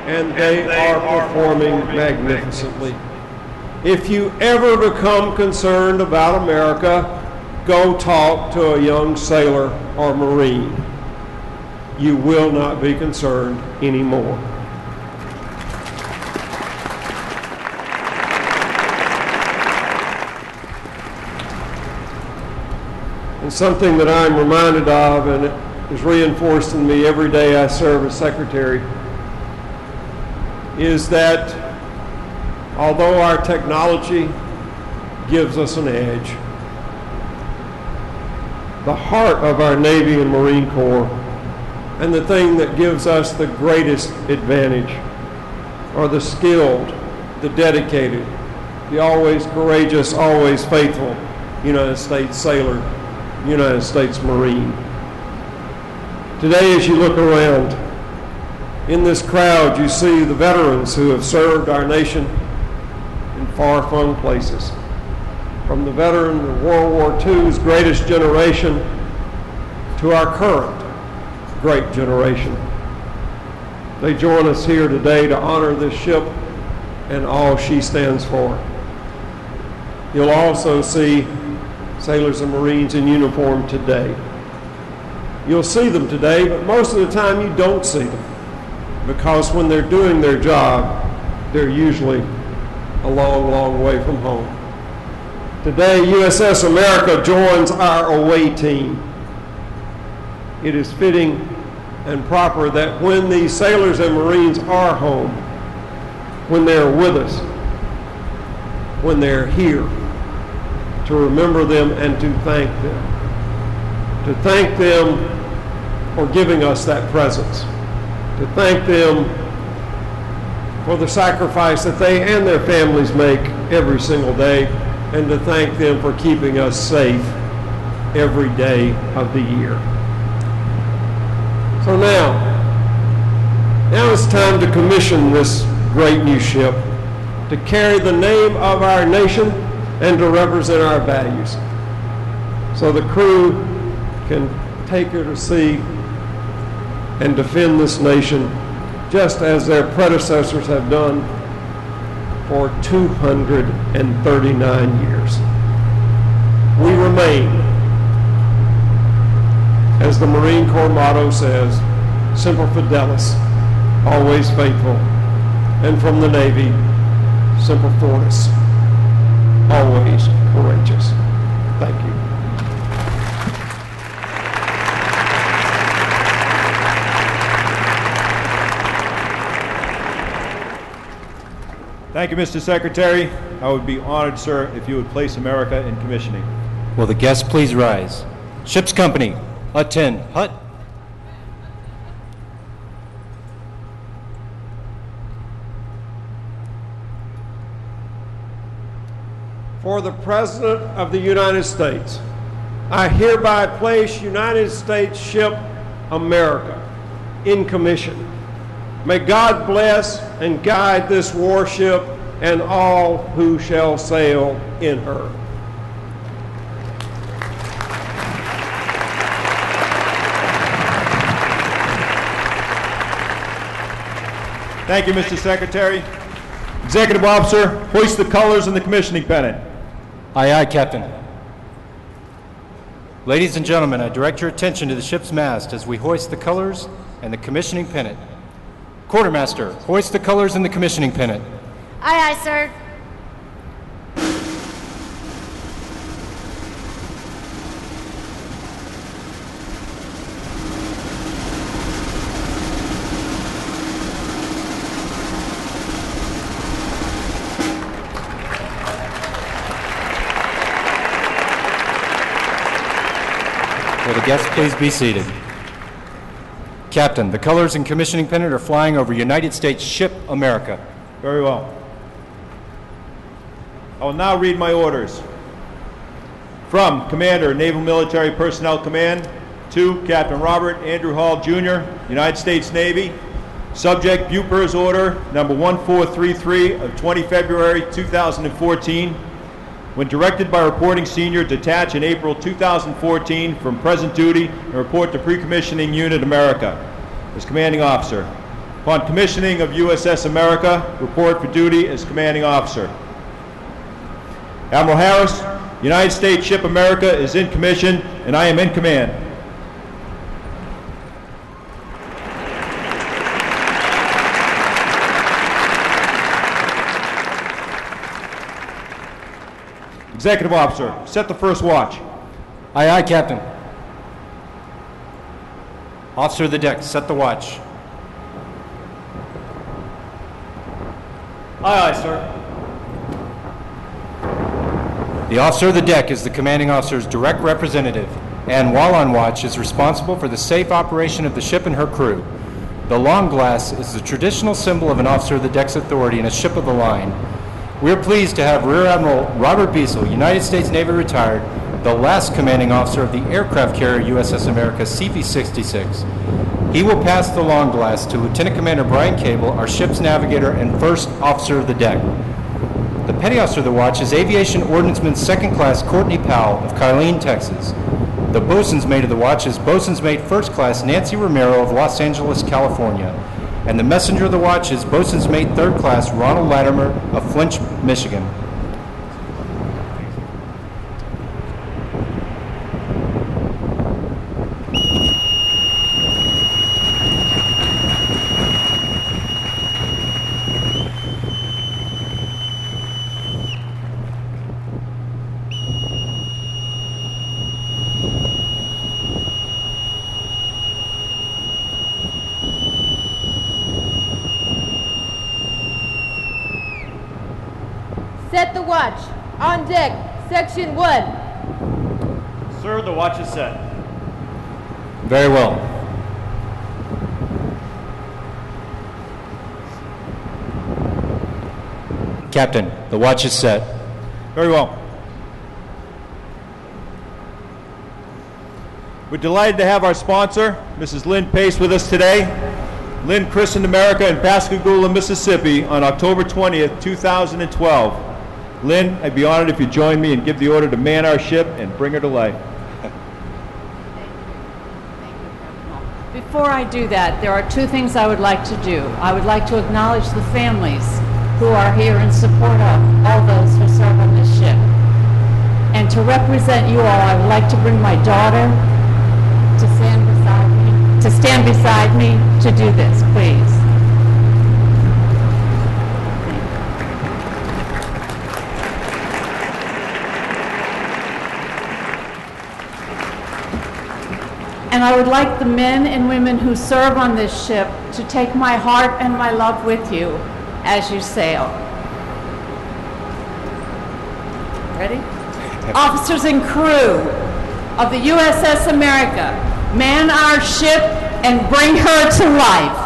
And they are performing magnificently. If you ever become concerned about America, go talk to a young sailor or Marine. You will not be concerned anymore. And something that I'm reminded of, and is reinforced in me every day I serve as secretary is that although our technology gives us an edge, the heart of our Navy and Marine Corps and the thing that gives us the greatest advantage are the skilled, the dedicated, the always courageous, always faithful United States sailor, United States Marine. Today, as you look around, in this crowd, you see the veterans who have served our nation in far-flung places. From the veteran of World War II's greatest generation to our current great generation. They join us here today to honor this ship and all she stands for. You'll also see sailors and Marines in uniform today. You'll see them today, but most of the time you don't see them, because when they're doing their job, they're usually a long, long way from home. Today, USS America joins our away team. It is fitting and proper that when these sailors and Marines are home, when they're with us, when they're here, to remember them and to thank them. To thank them for giving us that presence. To thank them for the sacrifice that they and their families make every single day, and to thank them for keeping us safe every day of the year. So now it's time to commission this great new ship to carry the name of our nation and to represent our values, so the crew can take her to sea and defend this nation just as their predecessors have done for 239 years. We remain, as the Marine Corps motto says, Semper Fidelis, always faithful, and from the Navy, Semper Fortis, always courageous. Thank you. Thank you, Mr. Secretary. I would be honored, sir, if you would place America in commissioning. Will the guests please rise? Ship's company, attend. Hut. For the President of the United States, I hereby place United States ship America in commission. May God bless and guide this warship and all who shall sail in her. Thank you, Mr. Secretary. Executive Officer, hoist the colors and the commissioning pennant. Aye, aye, Captain. Ladies and gentlemen, I direct your attention to the ship's mast as we hoist the colors and the commissioning pennant. Quartermaster, hoist the colors and the commissioning pennant. Aye, aye, sir. Will the guests please be seated? Captain, the colors and commissioning pennant are flying over United States ship America. Very well. I will now read my orders. From Commander, Naval Military Personnel Command, to Captain Robert Andrew Hall, Jr., United States Navy, subject Buper's Order number 1433 of 20 February 2014, when directed by Reporting Senior, detach in April 2014 from present duty and report to Pre-Commissioning Unit America as Commanding Officer. Upon commissioning of USS America, report for duty as Commanding Officer. Admiral Harris, United States ship America is in commission and I am in command. Executive Officer, set the first watch. Aye, aye, Captain. Officer of the deck, set the watch. Aye, aye, sir. The officer of the deck is the commanding officer's direct representative, and while on watch is responsible for the safe operation of the ship and her crew. The long glass is the traditional symbol of an officer of the deck's authority in a ship of the line. We are pleased to have Rear Admiral Robert Beasel, United States Navy retired, the last commanding officer of the aircraft carrier USS America CP-66. He will pass the long glass to Lieutenant Commander Brian Cable, our ship's navigator and first officer of the deck. The petty officer of the watch is Aviation Ordnanceman Second Class Courtney Powell of Kylene, Texas. The bosun's mate of the watch is Bosun's Mate First Class Nancy Romero of Los Angeles, California. And the messenger of the watch is Bosun's Mate Third Class Ronald Latimer of Flint, Michigan. Set the watch. On deck, Section 1. Sir, the watch is set. Very well. Captain, the watch is set. Very well. We're delighted to have our sponsor, Mrs. Lynn Pace, with us today. Lynn christened America in Pascagoula, Mississippi on October 20th, 2012. Lynn, I'd be honored if you join me and give the order to man our ship and bring her to life. Before I do that, there are two things I would like to do. I would like to acknowledge the families who are here in support of all those who serve on this ship. And to represent you all, I would like to bring my daughter to stand beside me to do this, please. And I would like the men and women who serve on this ship to take my heart and my love with you as you sail. Ready? Officers and crew of the USS America, man our ship and bring her to life.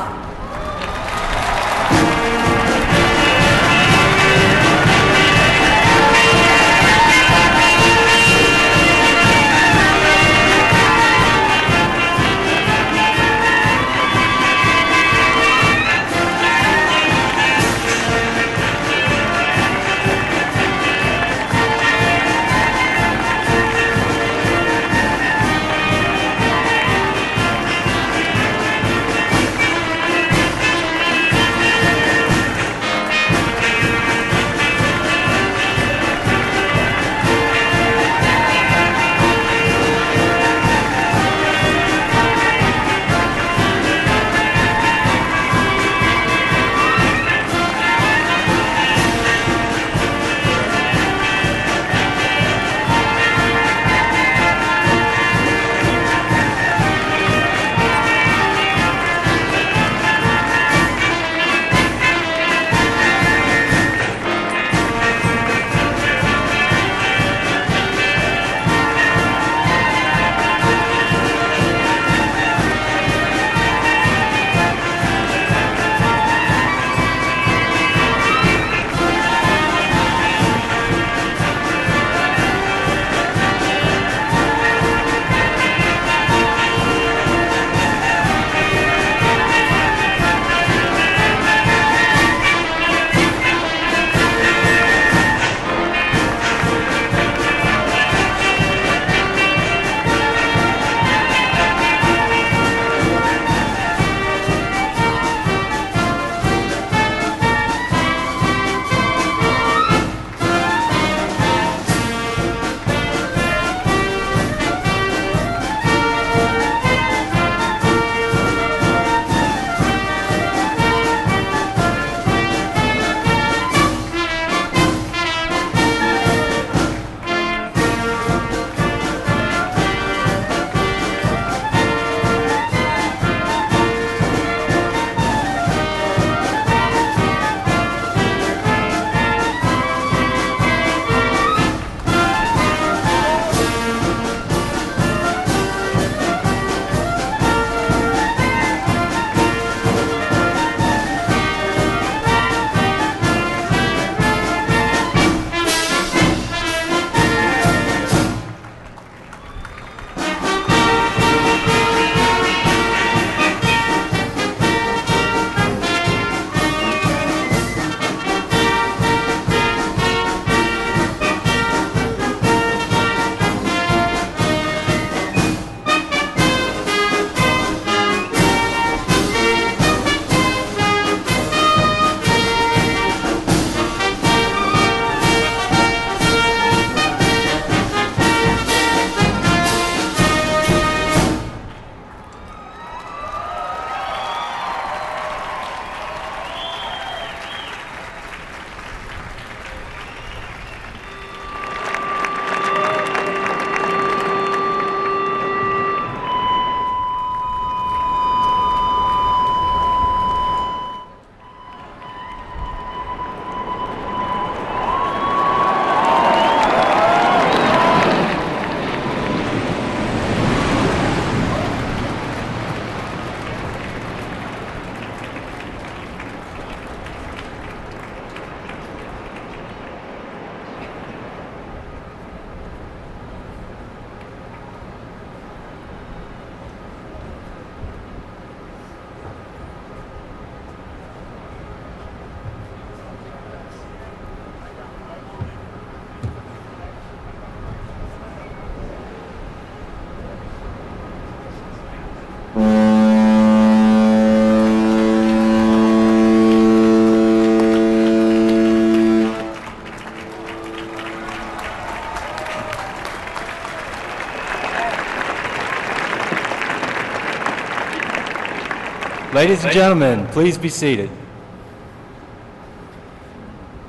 Ladies and gentlemen, please be seated.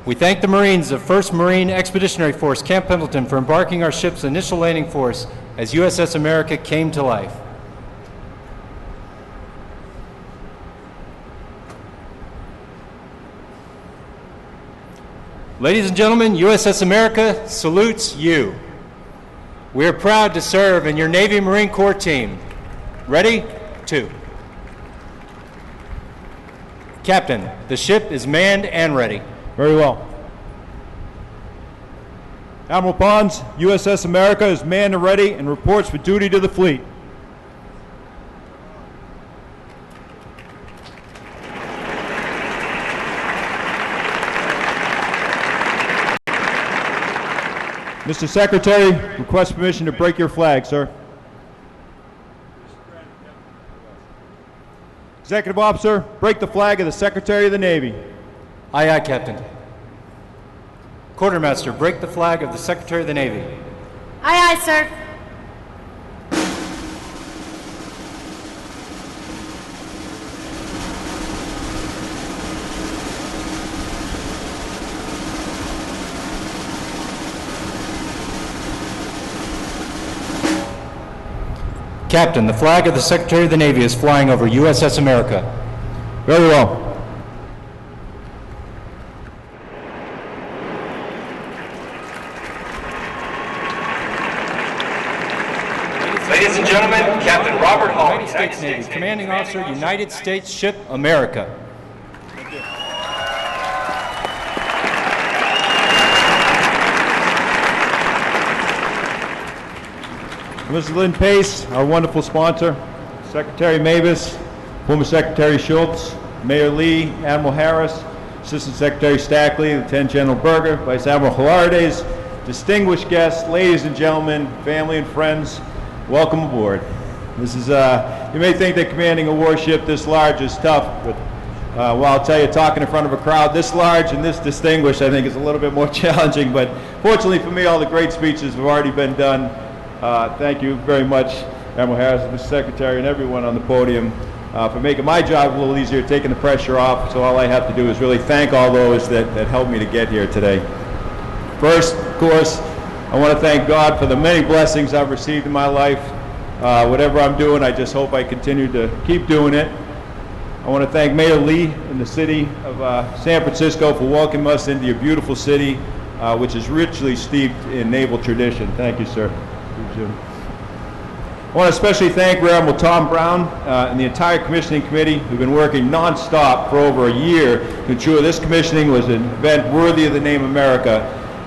We thank the Marines of 1st Marine Expeditionary Force, Camp Pendleton, for embarking our ship's initial landing force as USS America came to life. Ladies and gentlemen, USS America salutes you. We are proud to serve in your Navy Marine Corps team. Ready? 2. Captain, the ship is manned and ready. Very well. Admiral Pons, USS America is manned and ready and reports for duty to the fleet. Mr. Secretary, request permission to break your flag, sir. Executive Officer, break the flag of the Secretary of the Navy. Aye, aye, Captain. Quartermaster, break the flag of the Secretary of the Navy. Aye, aye, sir. Captain, the flag of the Secretary of the Navy is flying over USS America. Very well. Ladies and gentlemen, Captain Robert Hall, United States Navy, Commanding Officer, United States Ship America. Mrs. Lynn Pace, our wonderful sponsor, Secretary Mavis, former Secretary Schultz, Mayor Lee, Admiral Harris, Assistant Secretary Stackley, Lieutenant General Berger, Vice Admiral Hilardes, distinguished guests, ladies and gentlemen, family and friends, welcome aboard. This is, you may think that commanding a warship this large is tough, but well, I'll tell you, talking in front of a crowd this large and this distinguished, I think is a little bit more challenging, but fortunately for me, all the great speeches have already been done. Thank you very much, Admiral Harris, Mr. Secretary, and everyone on the podium for making my job a little easier, taking the pressure off. So all I have to do is really thank all those that helped me to get here today. First, of course, I want to thank God for the many blessings I've received in my life. Whatever I'm doing, I just hope I continue to keep doing it. I want to thank Mayor Lee and the city of San Francisco for welcoming us into your beautiful city, which is richly steeped in naval tradition. Thank you, sir. I want to especially thank Rear Admiral Tom Brown and the entire commissioning committee who've been working non-stop for over a year to ensure this commissioning was an event worthy of the name America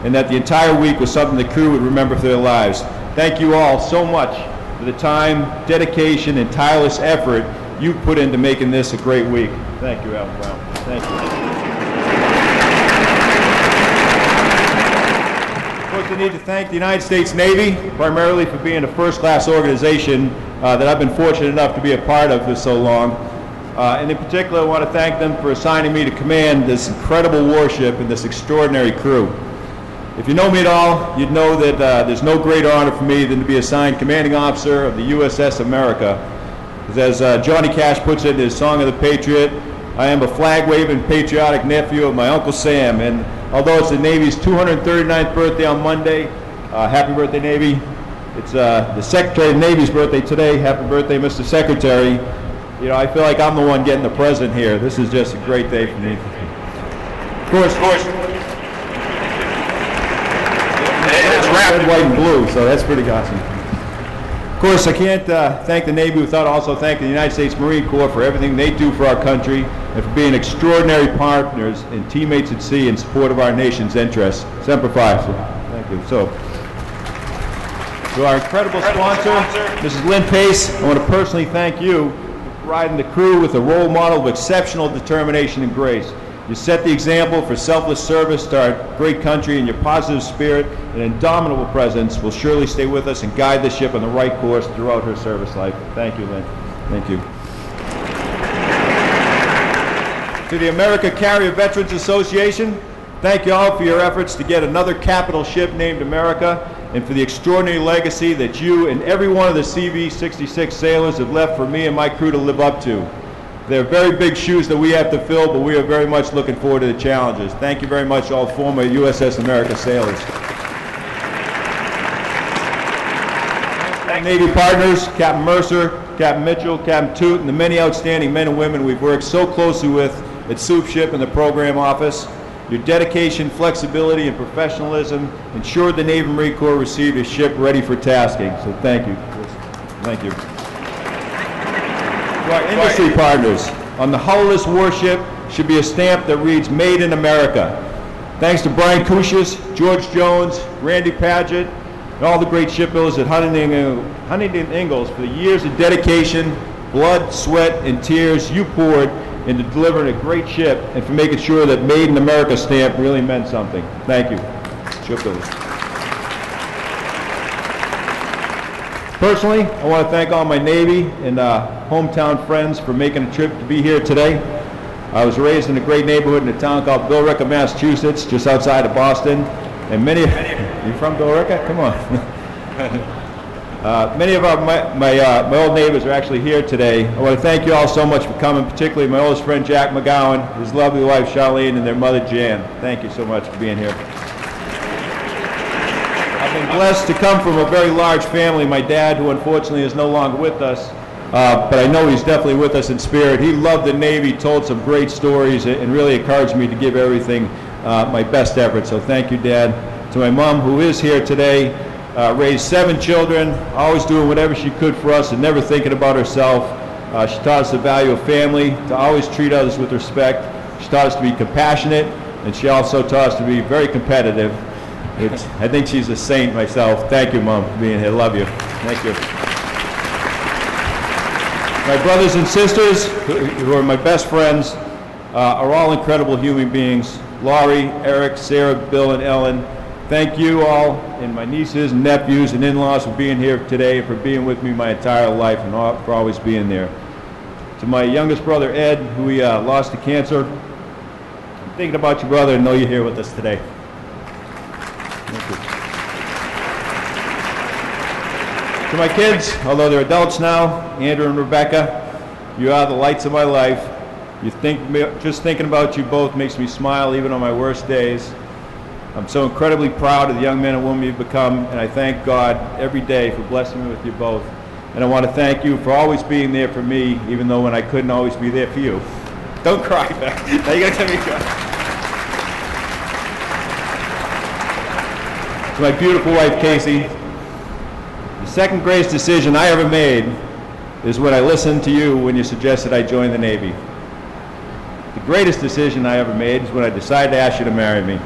and that the entire week was something the crew would remember for their lives. Thank you all so much for the time, dedication, and tireless effort you put into making this a great week. Thank you, Admiral Brown. Thank you. I need to thank the United States Navy primarily for being a first-class organization that I've been fortunate enough to be a part of for so long. And in particular, I want to thank them for assigning me to command this incredible warship and this extraordinary crew. If you know me at all, you'd know that there's no greater honor for me than to be assigned commanding officer of the USS America. As Johnny Cash puts it in his Song of the Patriot, I am a flag-waving patriotic nephew of my Uncle Sam, and although it's the Navy's 239th birthday on Monday, happy birthday, Navy. It's the Secretary of the Navy's birthday today. Happy birthday, Mr. Secretary. You know, I feel like I'm the one getting the present here. This is just a great day for me. Of course. It's red, white, and blue, so that's pretty awesome. Of course, I can't thank the Navy without also thanking the United States Marine Corps for everything they do for our country and for being extraordinary partners and teammates at sea in support of our nation's interests. Semper Fi. Thank you. So, to our incredible sponsor, Mrs. Lynn Pace, I want to personally thank you for providing the crew with a role model of exceptional determination and grace. You set the example for selfless service to our great country, and your positive spirit and indomitable presence will surely stay with us and guide the ship on the right course throughout her service life. Thank you, Lynn. Thank you. To the America Carrier Veterans Association, thank you all for your efforts to get another capital ship named America and for the extraordinary legacy that you and every one of the CV-66 sailors have left for me and my crew to live up to. They're very big shoes that we have to fill, but we are very much looking forward to the challenges. Thank you very much, all former USS America sailors. Navy partners, Captain Mercer, Captain Mitchell, Captain Toot, and the many outstanding men and women we've worked so closely with at Soup Ship and the program office. Your dedication, flexibility, and professionalism ensured the Navy Marine Corps received a ship ready for tasking. So thank you. Thank you. To our industry partners, on the hull of this warship should be a stamp that reads Made in America. Thanks to Brian Cushas, George Jones, Randy Paget, and all the great shipbuilders at Huntington Ingalls for the years of dedication, blood, sweat, and tears you poured into delivering a great ship and for making sure that Made in America stamp really meant something. Thank you, shipbuilders. Personally, I want to thank all my Navy and hometown friends for making a trip to be here today. I was raised in a great neighborhood in a town called Billerica, Massachusetts, just outside of Boston. And many, you from Billerica? Come on. Many of my old neighbors are actually here today. I want to thank you all so much for coming, particularly my oldest friend Jack McGowan, his lovely wife Charlene, and their mother Jan. Thank you so much for being here. I've been blessed to come from a very large family. My dad, who unfortunately is no longer with us, but I know he's definitely with us in spirit. He loved the Navy, told some great stories, and really encouraged me to give everything my best effort. So thank you, Dad. To my mom, who is here today, raised 7 children, always doing whatever she could for us and never thinking about herself. She taught us the value of family, to always treat others with respect. She taught us to be compassionate, and she also taught us to be very competitive. I think she's a saint myself. Thank you, Mom, for being here. Love you. Thank you. My brothers and sisters, who are my best friends, are all incredible human beings. Laurie, Eric, Sarah, Bill, and Ellen. Thank you all, and my nieces and nephews and in-laws for being here today, for being with me my entire life, and for always being there. To my youngest brother, Ed, who we lost to cancer, I'm thinking about you, brother, and know you're here with us today. Thank you. To my kids, although they're adults now, Andrew and Rebecca, you are the lights of my life. Just thinking about you both makes me smile even on my worst days. I'm so incredibly proud of the young men and women you've become, and I thank God every day for blessing me with you both. And I want to thank you for always being there for me, even though when I couldn't always be there for you. Don't cry, Beck. Now you gotta tell me to cry. To my beautiful wife, Casey, the second greatest decision I ever made is when I listened to you when you suggested I join the Navy. The greatest decision I ever made is when I decided to ask you to marry me.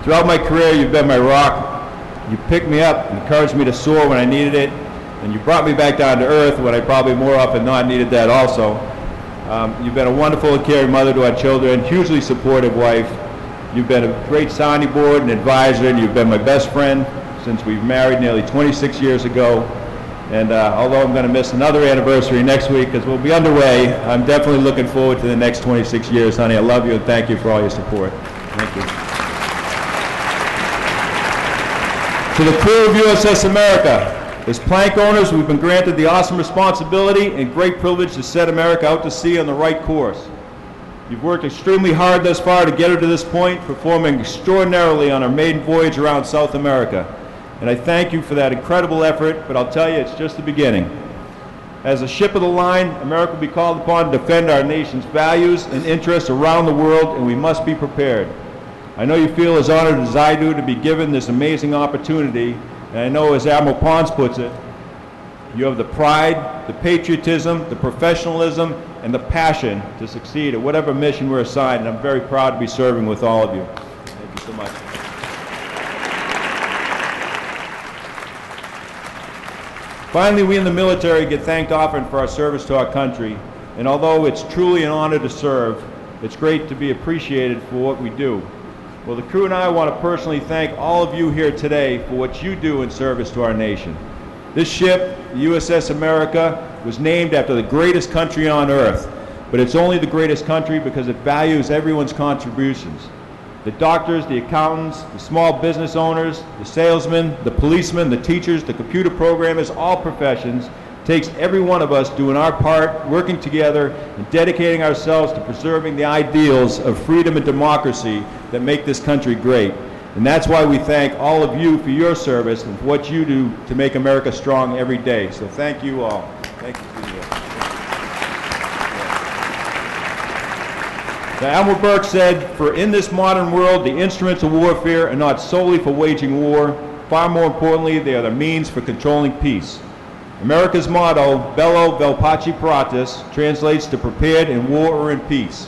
Throughout my career, you've been my rock. You picked me up and encouraged me to soar when I needed it, and you brought me back down to earth when I probably more often than not needed that also. You've been a wonderful and caring mother to our children, hugely supportive wife. You've been a great sounding board and advisor, and you've been my best friend since we married nearly 26 years ago. And although I'm going to miss another anniversary next week because we'll be underway, I'm definitely looking forward to the next 26 years, honey. I love you and thank you for all your support. Thank you. To the crew of USS America, as plank owners, we've been granted the awesome responsibility and great privilege to set America out to sea on the right course. You've worked extremely hard thus far to get her to this point, performing extraordinarily on our maiden voyage around South America. And I thank you for that incredible effort, but I'll tell you, it's just the beginning. As a ship of the line, America will be called upon to defend our nation's values and interests around the world, and we must be prepared. I know you feel as honored as I do to be given this amazing opportunity, and I know, as Admiral Pons puts it, you have the pride, the patriotism, the professionalism, and the passion to succeed at whatever mission we're assigned, and I'm very proud to be serving with all of you. Thank you so much. Finally, we in the military get thanked often for our service to our country, and although it's truly an honor to serve, it's great to be appreciated for what we do. Well, the crew and I want to personally thank all of you here today for what you do in service to our nation. This ship, the USS America, was named after the greatest country on earth, but it's only the greatest country because it values everyone's contributions. The doctors, the accountants, the small business owners, the salesmen, the policemen, the teachers, the computer programmers, all professions takes every one of us doing our part, working together, and dedicating ourselves to preserving the ideals of freedom and democracy that make this country great. And that's why we thank all of you for your service and for what you do to make America strong every day. So thank you all. Thank you for being here. Now, Admiral Burke said, "For in this modern world, the instruments of warfare are not solely for waging war. Far more importantly, they are the means for controlling peace." America's motto, Bello Vel Pace Paratus, translates to prepared in war or in peace.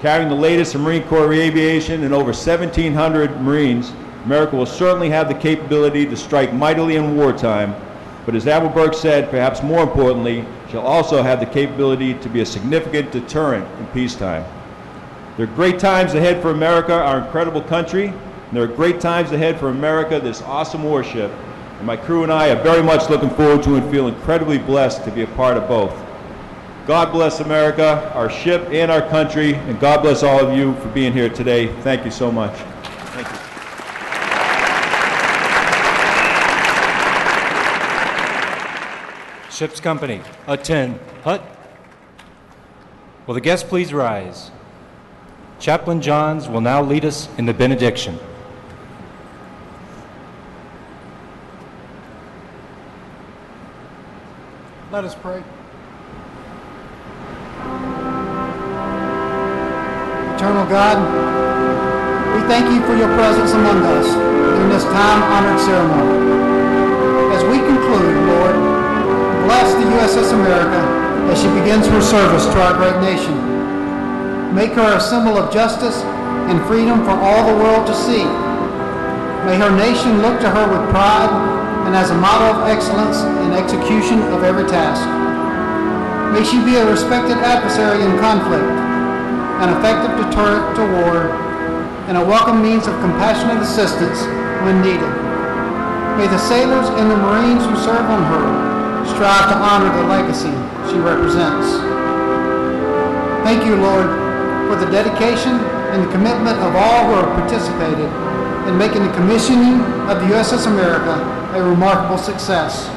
Carrying the latest in Marine Corps aviation and over 1,700 Marines, America will certainly have the capability to strike mightily in wartime, but as Admiral Burke said, perhaps more importantly, she'll also have the capability to be a significant deterrent in peacetime. There are great times ahead for America, our incredible country, and there are great times ahead for America, this awesome warship, and my crew and I are very much looking forward to and feel incredibly blessed to be a part of both. God bless America, our ship, and our country, and God bless all of you for being here today. Thank you so much. Thank you. Ship's company, attend. Hut. Will the guests please rise? Chaplain Johns will now lead us in the benediction. Let us pray. Eternal God, we thank you for your presence among us during this time-honored ceremony. As we conclude, Lord, bless the USS America as she begins her service to our great nation. Make her a symbol of justice and freedom for all the world to see. May her nation look to her with pride and as a model of excellence in execution of every task. May she be a respected adversary in conflict, an effective deterrent to war, and a welcome means of compassionate assistance when needed. May the sailors and the Marines who serve on her strive to honor the legacy she represents. Thank you, Lord, for the dedication and the commitment of all who have participated in making the commissioning of the USS America a remarkable success.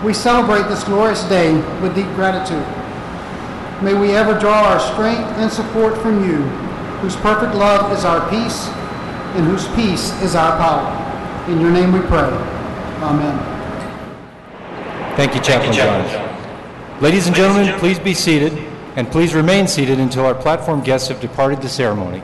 We celebrate this glorious day with deep gratitude. May we ever draw our strength and support from you, whose perfect love is our peace and whose peace is our power. In your name we pray. Amen. Thank you, Chaplain Johns. Ladies and gentlemen, please be seated, and please remain seated until our platform guests have departed the ceremony.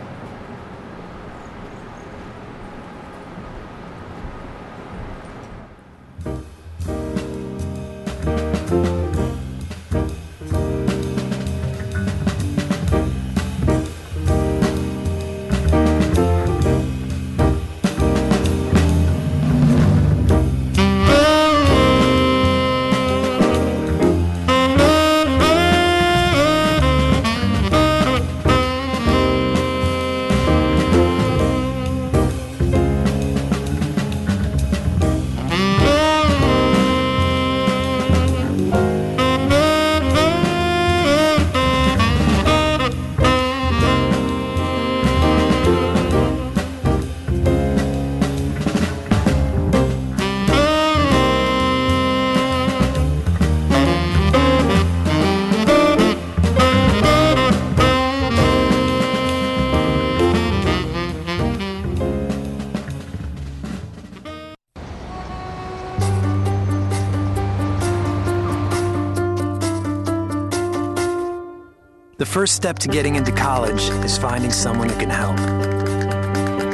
The first step to getting into college is finding someone who can help.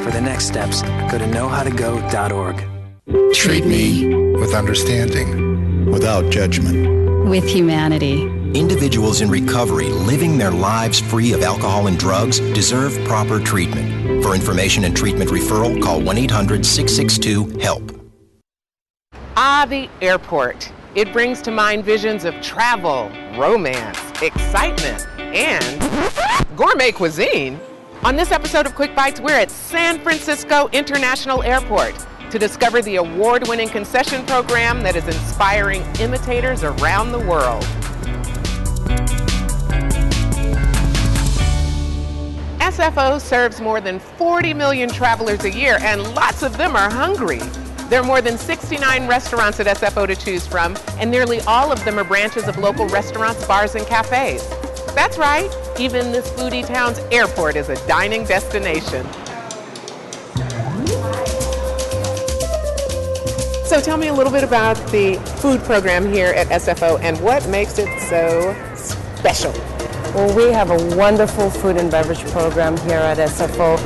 For the next steps, go to knowhowtogo.org. Treat me with understanding, without judgment. With humanity. Individuals in recovery living their lives free of alcohol and drugs deserve proper treatment. For information and treatment referral, call 1-800-662-HELP. The airport. It brings to mind visions of travel, romance, excitement, and gourmet cuisine. On this episode of Quick Bites, we're at San Francisco International Airport to discover the award-winning concession program that is inspiring imitators around the world. SFO serves more than 40 million travelers a year, and lots of them are hungry. There are more than 69 restaurants at SFO to choose from, and nearly all of them are branches of local restaurants, bars, and cafes. That's right, even this foodie town's airport is a dining destination. So tell me a little bit about the food program here at SFO and what makes it so special. Well, we have a wonderful food and beverage program here at SFO.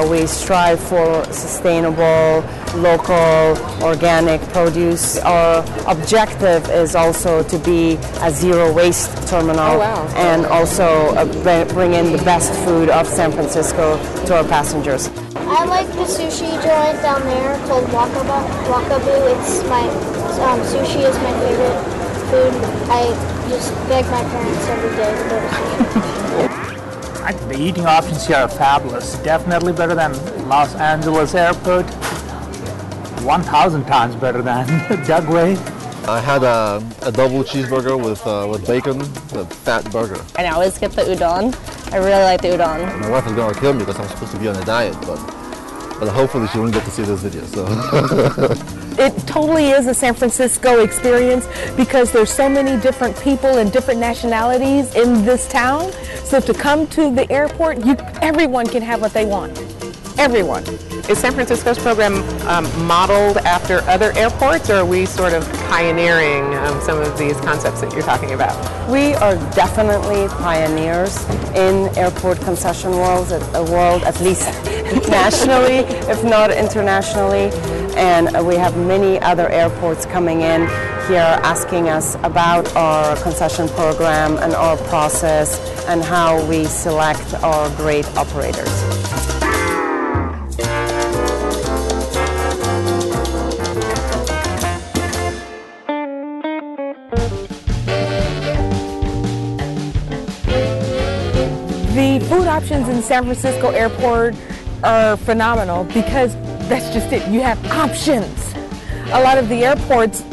We strive for sustainable, local, organic produce. Our objective is also to be a zero waste terminal. Oh, wow. And also bring in the best food of San Francisco to our passengers. I like the sushi joint down there called Wakaboo. It's my sushi is my favorite food. I just beg my parents every day to go to sushi. I think the eating options here are fabulous. Definitely better than Los Angeles airport. 1,000 times better than Dugway. I had a double cheeseburger with bacon, a fat burger. And I always get the udon. I really like the udon. My wife is going to kill me because I'm supposed to be on a diet, but hopefully she won't get to see this video. So. It totally is a San Francisco experience because there's so many different people and different nationalities in this town. So to come to the airport, everyone can have what they want. Everyone. Is San Francisco's program modeled after other airports, or are we sort of pioneering some of these concepts that you're talking about? We are definitely pioneers in airport concession world, at least nationally, if not internationally. And we have many other airports coming in here asking us about our concession program and our process and how we select our great operators. The food options in San Francisco Airport are phenomenal because that's just it. You have options. A lot of the airports,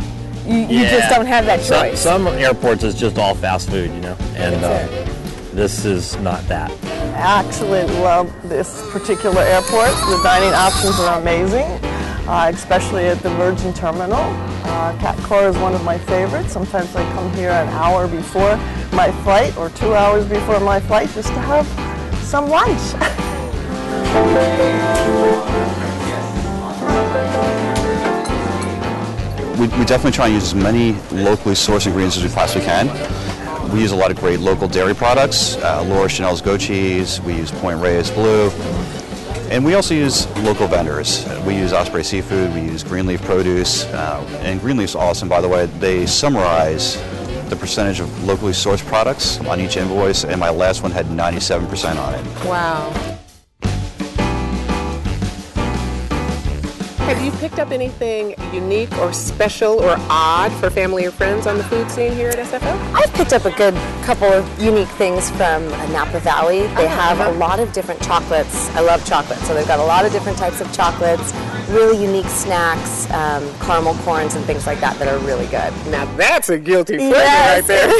you just don't have that choice. Some airports is just all fast food, you know, and this is not that. I actually love this particular airport. The dining options are amazing, especially at the Virgin Terminal. Cat Core is one of my favorites. Sometimes I come here an hour before my flight or 2 hours before my flight just to have some lunch. We definitely try and use as many locally sourced ingredients as we possibly can. We use a lot of great local dairy products, Laura Chanel's goat cheese, we use Point Reyes Blue, and we also use local vendors. We use Osprey Seafood, we use Greenleaf Produce, and Greenleaf's awesome, by the way. They summarize the percentage of locally sourced products on each invoice, and my last one had 97% on it. Wow. Have you picked up anything unique or special or odd for family or friends on the food scene here at SFO? I've picked up a good couple of unique things from Napa Valley. They have a lot of different chocolates. I love chocolate, so they've got a lot of different types of chocolates, really unique snacks, caramel corns and things like that are really good. Now that's a guilty pleasure right there.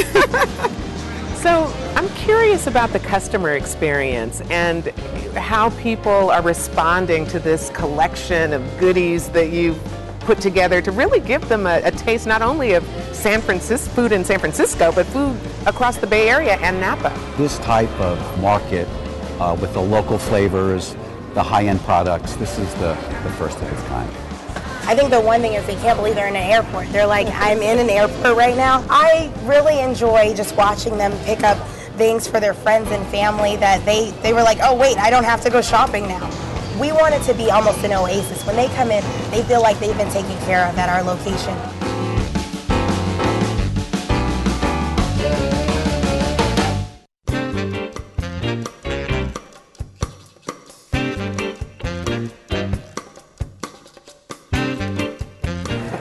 So I'm curious about the customer experience and how people are responding to this collection of goodies that you've put together to really give them a taste not only of San Francisco food in San Francisco, but food across the Bay Area and Napa. This type of market with the local flavors, the high-end products, this is the first of its kind. I think the one thing is they can't believe they're in an airport. They're like, I'm in an airport right now. I really enjoy just watching them pick up things for their friends and family that they were like, oh wait, I don't have to go shopping now. We want it to be almost an oasis. When they come in, they feel like they've been taken care of at our location.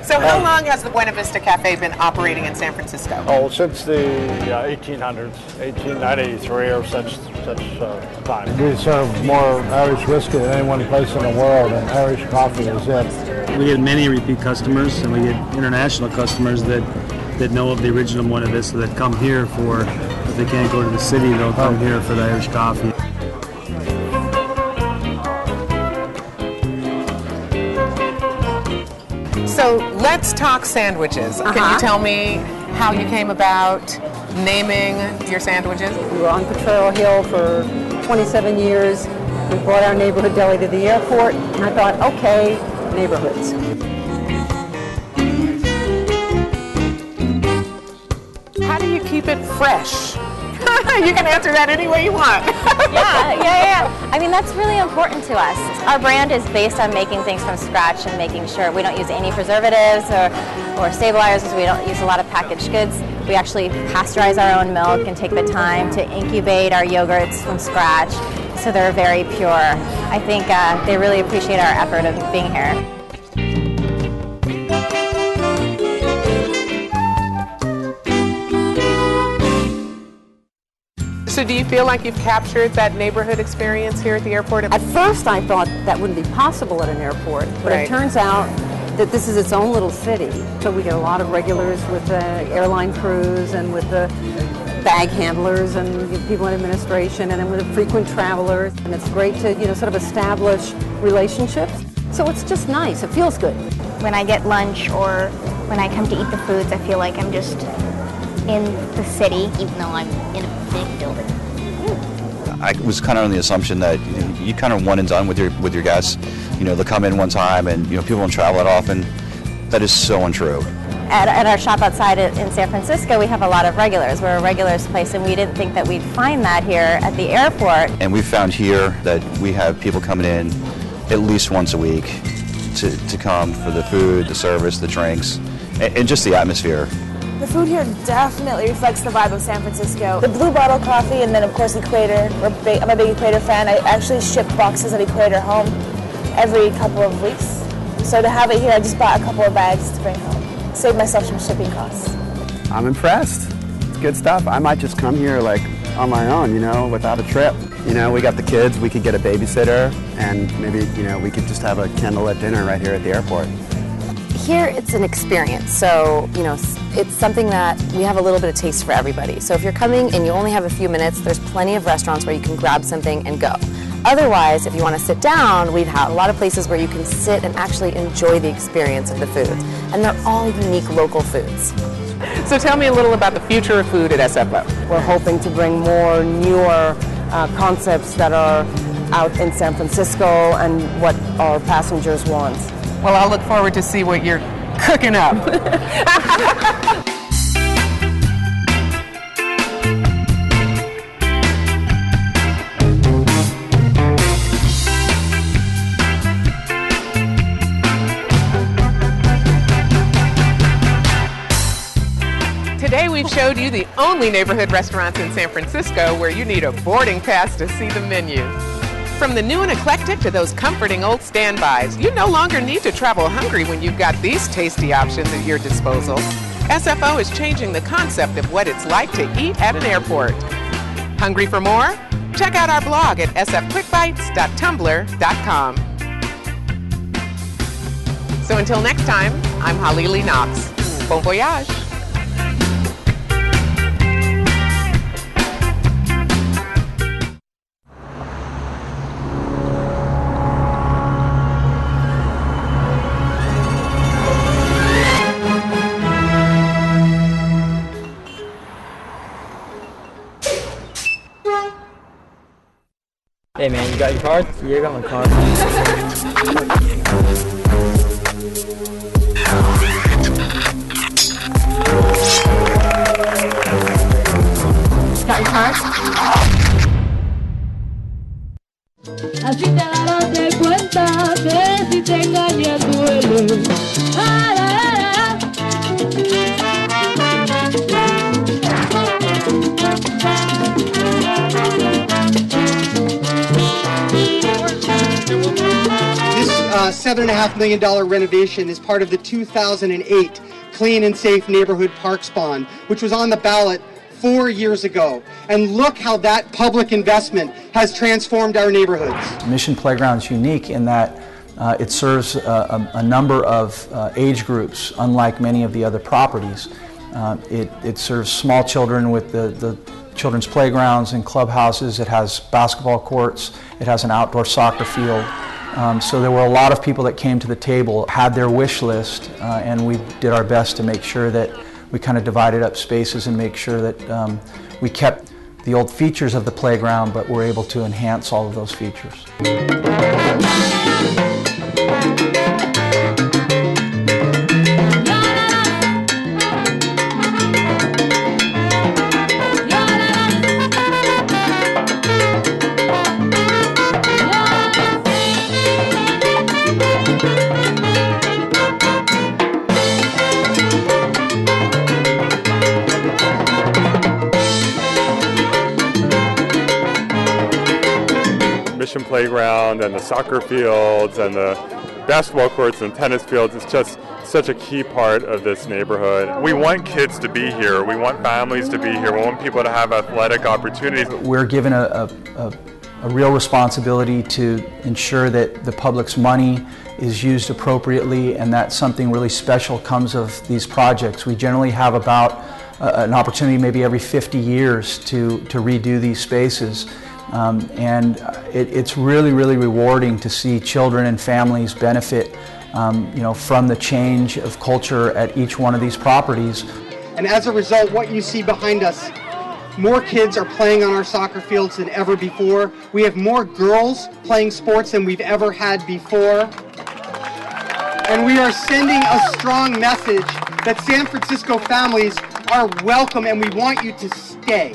So how long has the Buena Vista Cafe been operating in San Francisco? Oh, since the 1800s, 1893 or such time. We serve more Irish whiskey than any one place in the world, and Irish coffee is it. We get many repeat customers, and we get international customers that know of the original Buena Vista that come here for, if they can't go to the city, they'll come here for the Irish coffee. So let's talk sandwiches. Can you tell me how you came about naming your sandwiches? We were on Potrero Hill for 27 years. We brought our neighborhood deli to the airport, and I thought, okay, neighborhoods. How do you keep it fresh? You can answer that any way you want. Yeah. I mean, that's really important to us. Our brand is based on making things from scratch and making sure we don't use any preservatives or stabilizers. We don't use a lot of packaged goods. We actually pasteurize our own milk and take the time to incubate our yogurts from scratch, so they're very pure. I think they really appreciate our effort of being here. So do you feel like you've captured that neighborhood experience here at the airport? At first I thought that wouldn't be possible at an airport, but it turns out that this is its own little city. So we get a lot of regulars with the airline crews and with the bag handlers and people in administration, and then with the frequent travelers. And it's great to, sort of establish relationships. So it's just nice. It feels good. When I get lunch or when I come to eat the foods, I feel like I'm just in the city, even though I'm in a big building. I was kind of on the assumption that you kind of one and done with your guests. They'll come in one time, and people don't travel that often. That is so untrue. At our shop outside in San Francisco, we have a lot of regulars. We're a regulars place, and we didn't think that we'd find that here at the airport. And we found here that we have people coming in at least once a week to come for the food, the service, the drinks, and just the atmosphere. The food here definitely reflects the vibe of San Francisco. The Blue Bottle coffee, and then of course Equator. I'm a big Equator fan. I actually ship boxes of Equator home every couple of weeks. So to have it here, I just bought a couple of bags to bring home. Save myself some shipping costs. I'm impressed. It's good stuff. I might just come here like on my own, without a trip. We got the kids, we could get a babysitter, and maybe, we could just have a candlelit dinner right here at the airport. Here it's an experience, so it's something that we have a little bit of taste for everybody. So if you're coming and you only have a few minutes, there's plenty of restaurants where you can grab something and go. Otherwise, if you want to sit down, we've had a lot of places where you can sit and actually enjoy the experience of the foods. And they're all unique local foods. So tell me a little about the future of food at SFO. We're hoping to bring more newer concepts that are out in San Francisco and what our passengers want. Well, I'll look forward to see what you're cooking up. Today we've showed you the only neighborhood restaurants in San Francisco where you need a boarding pass to see the menu. From the new and eclectic to those comforting old standbys, you no longer need to travel hungry when you've got these tasty options at your disposal. SFO is changing the concept of what it's like to eat at an airport. Hungry for more? Check out our blog at sfquickbites.tumblr.com. So until next time, I'm Halili Knox. Bon voyage. Hey man, you got your card? Yeah, I got my card. Got your card? Así te darás de cuenta que si te engaña duele. $7.5 million renovation is part of the 2008 Clean and Safe Neighborhood Parks Bond, which was on the ballot 4 years ago. And look how that public investment has transformed our neighborhoods. Mission Playground is unique in that it serves a number of age groups, unlike many of the other properties. It serves small children with the children's playgrounds and clubhouses. It has basketball courts. It has an outdoor soccer field. So there were a lot of people that came to the table, had their wish list, and we did our best to make sure that we kind of divided up spaces and make sure that we kept the old features of the playground, but were able to enhance all of those features. Mission Playground and the soccer fields and the basketball courts and tennis fields is just such a key part of this neighborhood. We want kids to be here. We want families to be here. We want people to have athletic opportunities. We're given a real responsibility to ensure that the public's money is used appropriately, and that something really special comes of these projects. We generally have about an opportunity maybe every 50 years to redo these spaces. And it's really, really rewarding to see children and families benefit from the change of culture at each one of these properties. And as a result, what you see behind us, more kids are playing on our soccer fields than ever before. We have more girls playing sports than we've ever had before. And we are sending a strong message that San Francisco families are welcome and we want you to stay.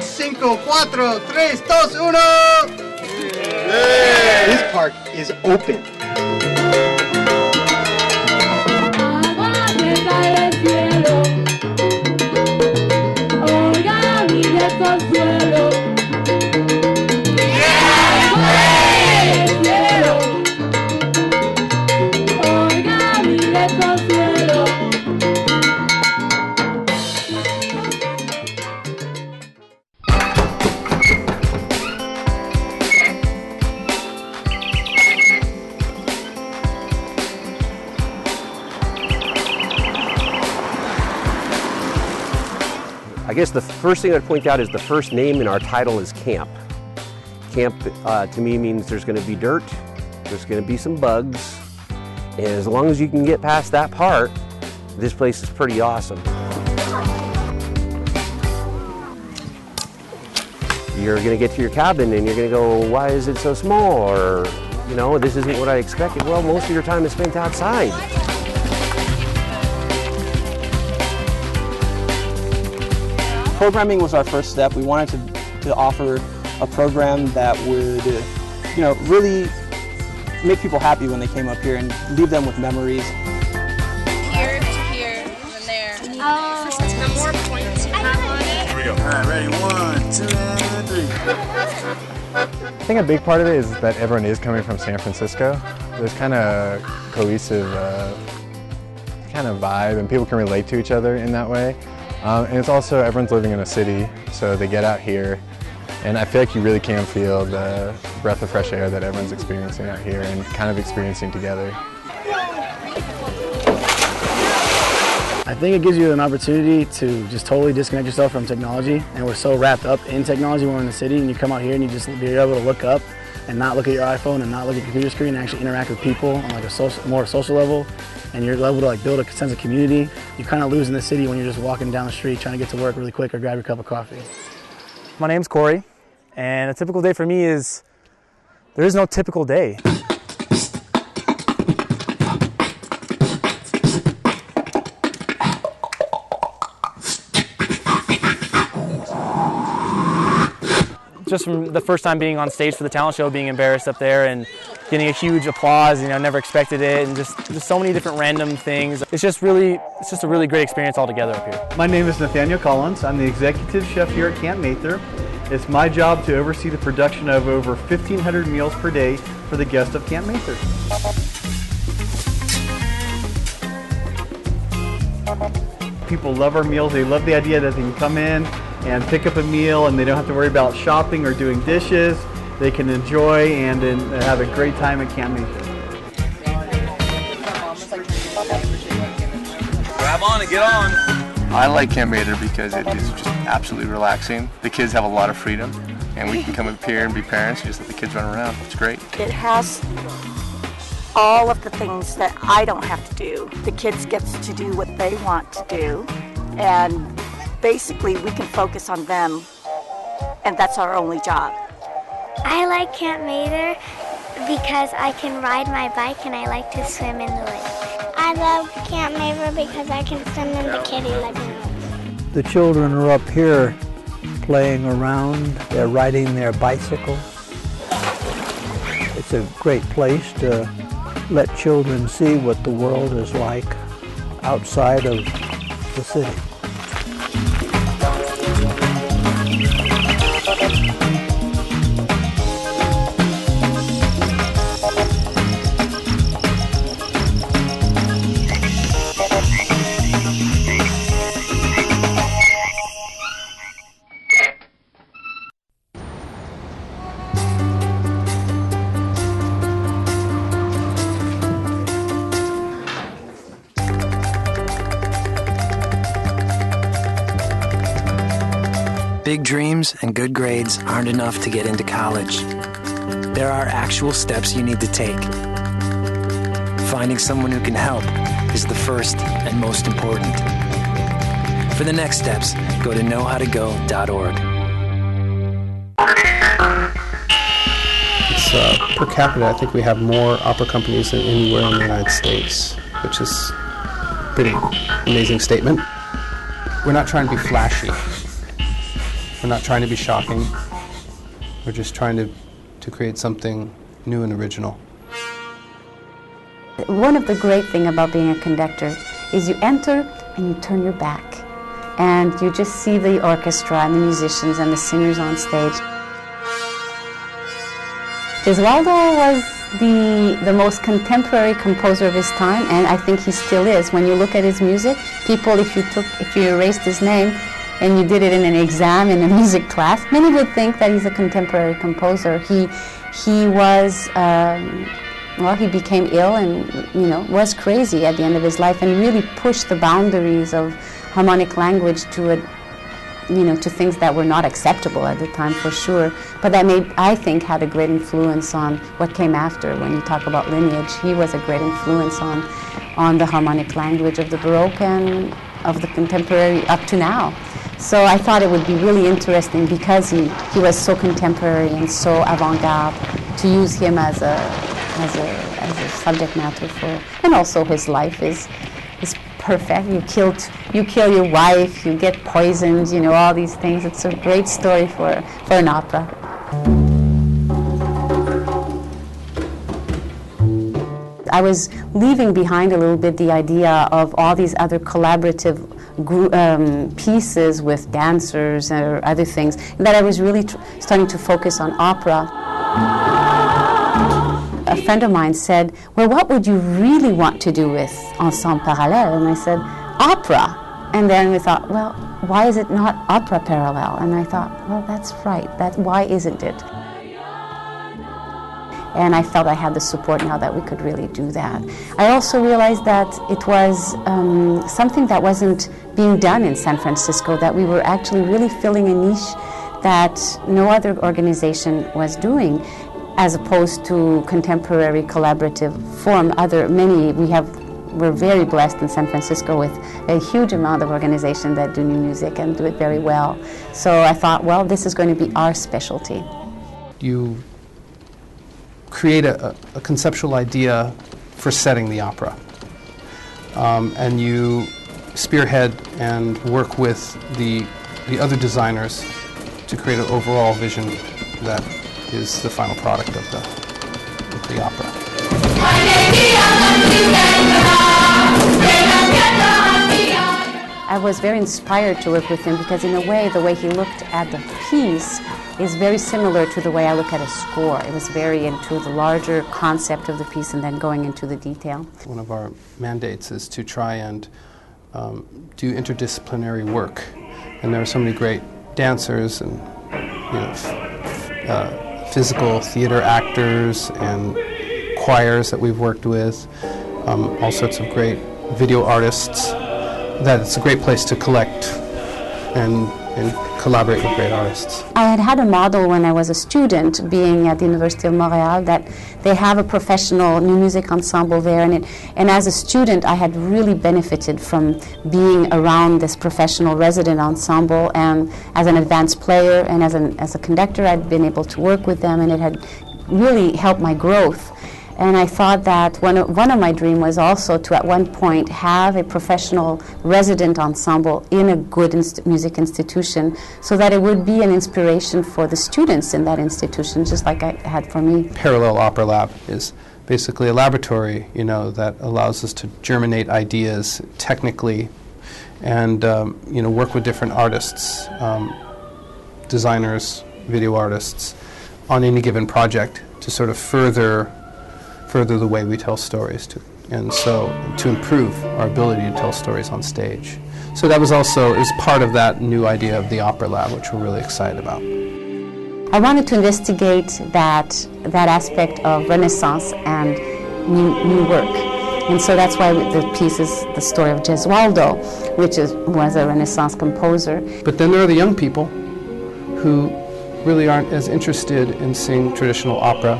Cinco, cuatro, tres, dos, uno. This park is open. I guess the first thing I'd point out is the first name in our title is camp. Camp to me means there's going to be dirt, there's going to be some bugs, and as long as you can get past that part, this place is pretty awesome. You're going to get to your cabin and you're going to go, why is it so small? Or, you know, this isn't what I expected. Well, most of your time is spent outside. Programming was our first step. We wanted to offer a program that would, really make people happy when they came up here and leave them with memories. Here to here, and there. The more points you have on it. Here we go. All right, ready? 1, 2, 3. I think a big part of it is that everyone is coming from San Francisco. There's kind of cohesive kind of vibe, and people can relate to each other in that way. And it's also everyone's living in a city, so they get out here, and I feel like you really can feel the breath of fresh air that everyone's experiencing out here and kind of experiencing together. I think it gives you an opportunity to just totally disconnect yourself from technology, and we're so wrapped up in technology when we're in the city, and you come out here and you just be able to look up and not look at your iPhone and not look at your computer screen and actually interact with people on like a more social level, and you're able to like build a sense of community. You kind of lose in the city when you're just walking down the street trying to get to work really quick or grab your cup of coffee. My name's Corey, and a typical day for me is, there is no typical day. Just from the first time being on stage for the talent show, being embarrassed up there and getting a huge applause, never expected it, and just so many different random things. It's just a really great experience altogether up here. My name is Nathaniel Collins. I'm the executive chef here at Camp Mather. It's my job to oversee the production of over 1,500 meals per day for the guests of Camp Mather. People love our meals. They love the idea that they can come in and pick up a meal and they don't have to worry about shopping or doing dishes. They can enjoy and have a great time at Camp Mather. Grab on and get on. I like Camp Mather because it is just absolutely relaxing. The kids have a lot of freedom, and we can come up here and be parents, just let the kids run around. It's great. It has all of the things that I don't have to do. The kids get to do what they want to do, and basically we can focus on them, and that's our only job. I like Camp Mather because I can ride my bike and I like to swim in the lake. I love Camp Mather because I can swim in the kiddie lagoon. The children are up here playing around. They're riding their bicycles. It's a great place to let children see what the world is like outside of the city. Big dreams and good grades aren't enough to get into college. There are actual steps you need to take. Finding someone who can help is the first and most important. For the next steps, go to knowhowtogo.org. It's per capita, I think we have more opera companies than anywhere in the United States, which is a pretty amazing statement. We're not trying to be flashy. We're not trying to be shocking. We're just trying to create something new and original. One of the great things about being a conductor is you enter and you turn your back and you just see the orchestra and the musicians and the singers on stage. Gesualdo was the most contemporary composer of his time, and I think he still is. When you look at his music, people, if you erased his name and you did it in an exam in a music class, many would think that he's a contemporary composer. He was, well, he became ill and, was crazy at the end of his life and really pushed the boundaries of harmonic language to things that were not acceptable at the time, for sure. But that I think, had a great influence on what came after. When you talk about lineage, he was a great influence on the harmonic language of the Baroque and of the contemporary up to now. So I thought it would be really interesting, because he was so contemporary and so avant-garde, to use him as a subject matter for, and also his life is perfect. You kill your wife, you get poisoned, all these things. It's a great story for an opera. I was leaving behind a little bit the idea of all these other collaborative pieces with dancers or other things, that I was really starting to focus on opera. A friend of mine said, well, what would you really want to do with Ensemble Parallèle? And I said, opera. And then we thought, well, why is it not opera parallel? And I thought, well, that's right. Why isn't it? And I felt I had the support now that we could really do that. I also realized that it was something that wasn't being done in San Francisco, that we were actually really filling a niche that no other organization was doing, as opposed to contemporary collaborative form. We're very blessed in San Francisco with a huge amount of organizations that do new music and do it very well. So I thought, well, this is going to be our specialty. You create a conceptual idea for setting the opera, and you spearhead and work with the other designers to create an overall vision that is the final product of the opera. I was very inspired to work with him because, in a way, the way he looked at the piece is very similar to the way I look at a score. It was very into the larger concept of the piece and then going into the detail. One of our mandates is to try and do interdisciplinary work, and there are so many great dancers and physical theater actors and choirs that we've worked with, all sorts of great video artists, that it's a great place to collect and collaborate with great artists. I had a model when I was a student, being at the University of Montreal, that they have a professional new music ensemble there, and as a student I had really benefited from being around this professional resident ensemble, and as an advanced player and as a conductor I'd been able to work with them, and it had really helped my growth. And I thought that one of my dreams was also to, at one point, have a professional resident ensemble in a good music institution, so that it would be an inspiration for the students in that institution, just like I had for me. Parallel Opera Lab is basically a laboratory, that allows us to germinate ideas technically and, work with different artists, designers, video artists, on any given project to sort of further the way we tell stories, and so to improve our ability to tell stories on stage. So that was part of that new idea of the Opera Lab, which we're really excited about. I wanted to investigate that aspect of Renaissance and new work. And so that's why the piece is the story of Gesualdo, which was a Renaissance composer. But then there are the young people who really aren't as interested in seeing traditional opera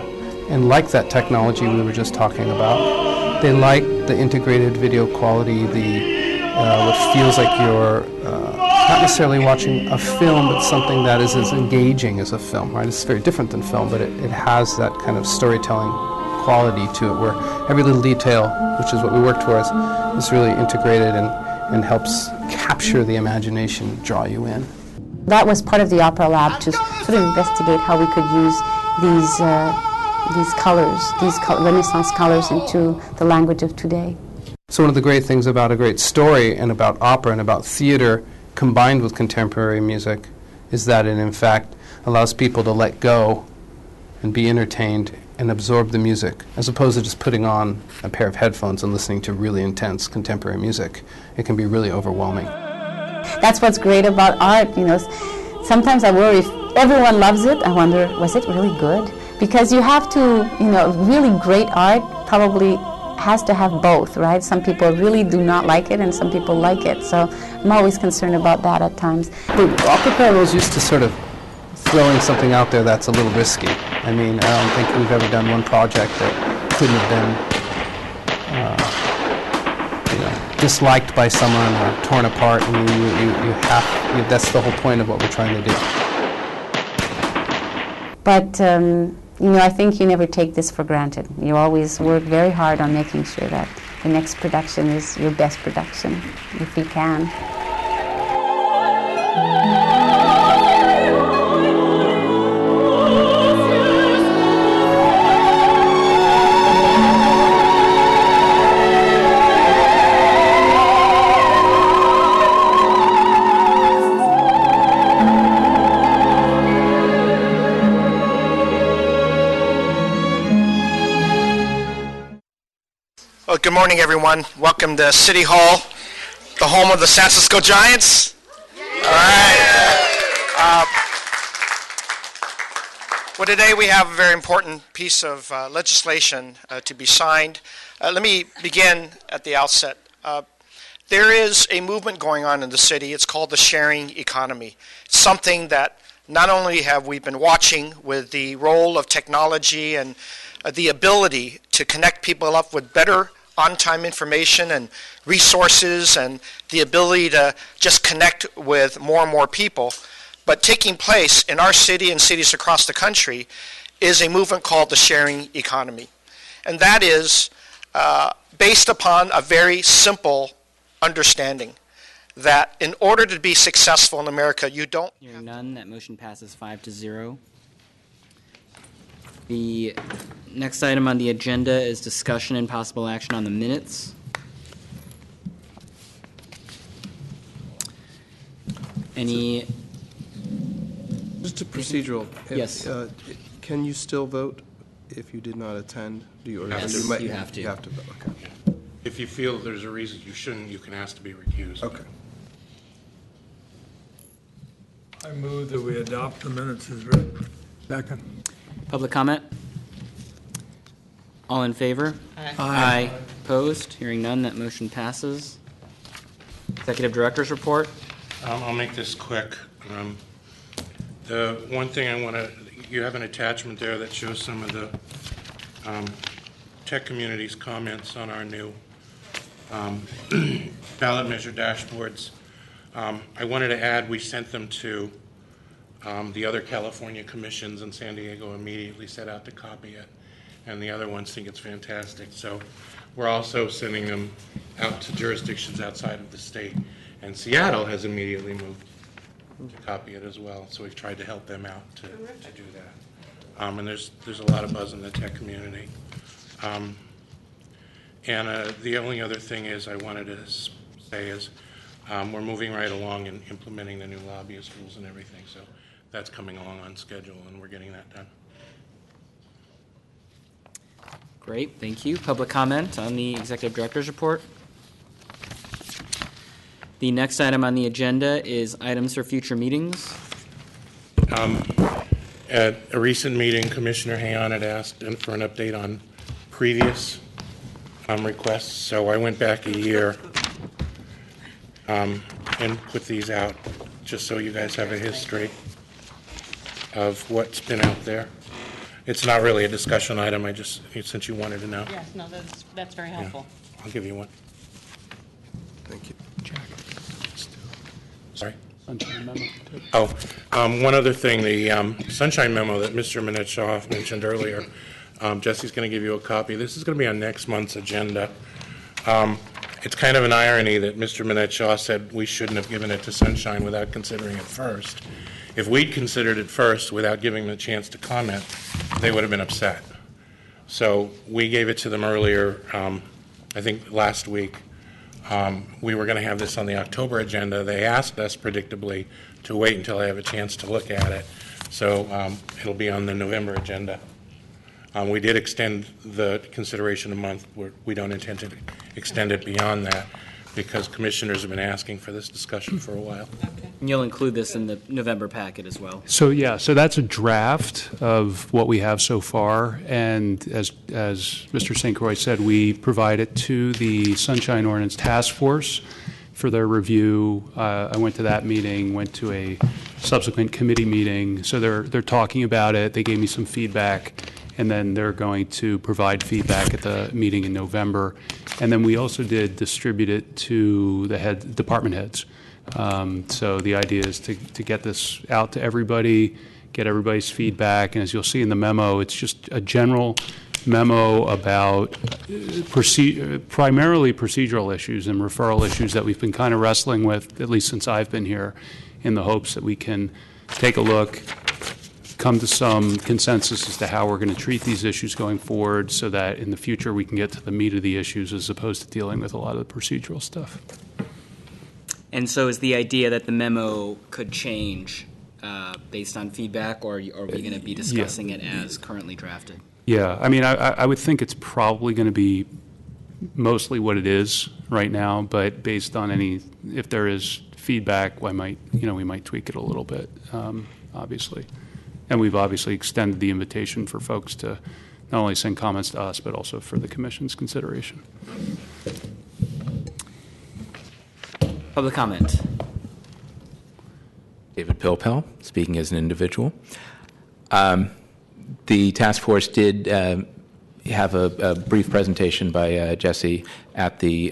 and like that technology we were just talking about. They like the integrated video quality, what feels like you're not necessarily watching a film, but something that is as engaging as a film, right? It's very different than film, but it has that kind of storytelling quality to it, where every little detail, which is what we work towards, is really integrated and helps capture the imagination, draw you in. That was part of the Opera Lab, to sort of investigate how we could use these colors, Renaissance colors, into the language of today. So one of the great things about a great story and about opera and about theater combined with contemporary music is that it in fact allows people to let go and be entertained and absorb the music, as opposed to just putting on a pair of headphones and listening to really intense contemporary music. It can be really overwhelming. That's what's great about art. Sometimes I worry if everyone loves it, I wonder, was it really good? Because you have to, really great art probably has to have both, right? Some people really do not like it, and some people like it. So I'm always concerned about that at times. But Opera Parallel's used to sort of throwing something out there that's a little risky. I mean, I don't think we've ever done one project that couldn't have been, disliked by someone or torn apart. I mean, that's the whole point of what we're trying to do. But I think you never take this for granted. You always work very hard on making sure that the next production is your best production, if you can. Well, good morning, everyone. Welcome to City Hall, the home of the San Francisco Giants. All right. Well, today we have a very important piece of legislation to be signed. Let me begin at the outset. There is a movement going on in the city. It's called the sharing economy. It's something that not only have we been watching with the role of technology and the ability to connect people up with better on-time information and resources and the ability to just connect with more and more people. But taking place in our city and cities across the country is a movement called the sharing economy. And that is based upon a very simple understanding that in order to be successful in America, you don't... Hearing none, that motion passes 5-0. The next item on the agenda is discussion and possible action on the minutes. Any? Just a procedural. Yes. Can you still vote if you did not attend? Do you? Or yes, you have to. You have to vote. Okay. If you feel there's a reason you shouldn't, you can ask to be recused. Okay. I move that we adopt the minutes as written. Second. Public comment? All in favor? Aye. Aye. Opposed? Hearing none, that motion passes. Executive Director's report. I'll make this quick. The one thing I want to, you have an attachment there that shows some of the tech community's comments on our new ballot measure dashboards. I wanted to add, we sent them to the other California commissions, and San Diego immediately set out to copy it, and the other ones think it's fantastic. So we're also sending them out to jurisdictions outside of the state, and Seattle has immediately moved to copy it as well. So we've tried to help them out to do that. And there's a lot of buzz in the tech community. The only other thing is I wanted to say is we're moving right along in implementing the new lobbyist rules and everything. So that's coming along on schedule, and we're getting that done. Great, thank you. Public comment on the Executive Director's report. The next item on the agenda is items for future meetings. At a recent meeting, Commissioner Hayon had asked for an update on previous requests, so I went back a year and put these out just so you guys have a history of what's been out there. It's not really a discussion item, since you wanted to know. Yes, no, that's very helpful. Yeah, I'll give you one. Thank you. Sorry? Sunshine memo. One other thing, the Sunshine memo that Mr. Minette-Shaw mentioned earlier, Jesse's going to give you a copy. This is going to be on next month's agenda. It's kind of an irony that Mr. Minette-Shaw said we shouldn't have given it to Sunshine without considering it first. If we'd considered it first without giving them a chance to comment, they would have been upset. So we gave it to them earlier, I think last week. We were going to have this on the October agenda. They asked us predictably to wait until I have a chance to look at it. So it'll be on the November agenda. We did extend the consideration a month. We don't intend to extend it beyond that because commissioners have been asking for this discussion for a while. Okay. And you'll include this in the November packet as well. So that's a draft of what we have so far, and as Mr. St. Croix said, we provide it to the Sunshine Ordinance Task Force for their review. I went to that meeting, went to a subsequent committee meeting, so they're talking about it. They gave me some feedback, and then they're going to provide feedback at the meeting in November. And then we also did distribute it to the department heads. So the idea is to get this out to everybody, get everybody's feedback, and as you'll see in the memo, it's just a general memo about primarily procedural issues and referral issues that we've been kind of wrestling with, at least since I've been here, in the hopes that we can take a look, come to some consensus as to how we're going to treat these issues going forward so that in the future we can get to the meat of the issues as opposed to dealing with a lot of the procedural stuff. And so is the idea that the memo could change based on feedback, or are we going to be discussing it as currently drafted? Yeah, I mean, I would think it's probably going to be mostly what it is right now, but based on if there is feedback, we might tweak it a little bit, obviously. And we've obviously extended the invitation for folks to not only send comments to us, but also for the Commission's consideration. Public comment. David Pilpel, speaking as an individual. The task force did have a brief presentation by Jesse at the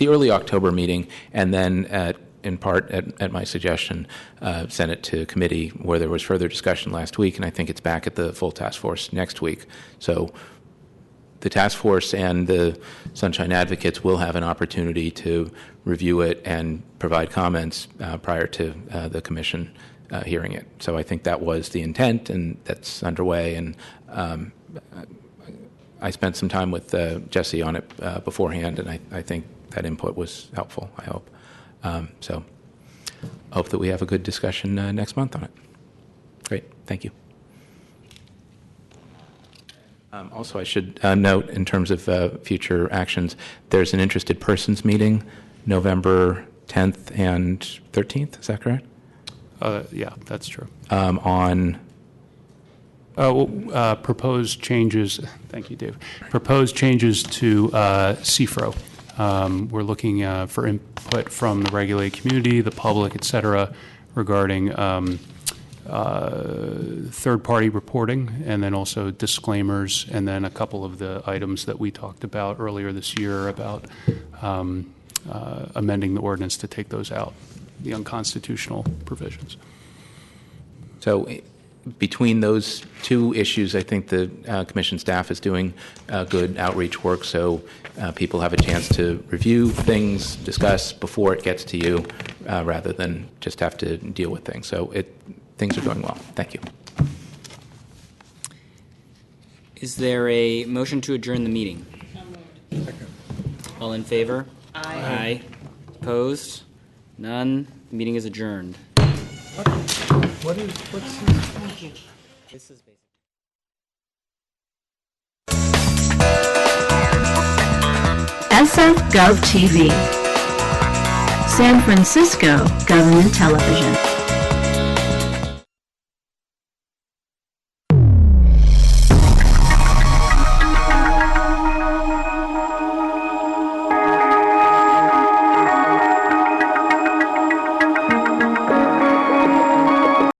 early October meeting, and then in part at my suggestion, sent it to committee where there was further discussion last week, and I think it's back at the full task force next week. So the task force and the Sunshine Advocates will have an opportunity to review it and provide comments prior to the commission hearing it. So I think that was the intent, and that's underway. And I spent some time with Jesse on it beforehand, and I think that input was helpful, I hope. So hope that we have a good discussion next month on it. Great, thank you. Also, I should note in terms of future actions, there's an interested persons meeting November 10th and 13th, is that correct? Yeah, that's true. On proposed changes, thank you, Dave, proposed changes to CFRO, We're looking for input from the regulated community, the public, et cetera, regarding third-party reporting, and then also disclaimers, and then a couple of the items that we talked about earlier this year about amending the ordinance to take those out, the unconstitutional provisions. So between those two issues, I think the Commission staff is doing good outreach work, so people have a chance to review things, discuss before it gets to you, rather than just have to deal with things. So things are going well. Thank you. Is there a motion to adjourn the meeting? All in favor? Aye. Opposed? None. The meeting is adjourned. What's This is basically SF Gov TV, San Francisco Government Television.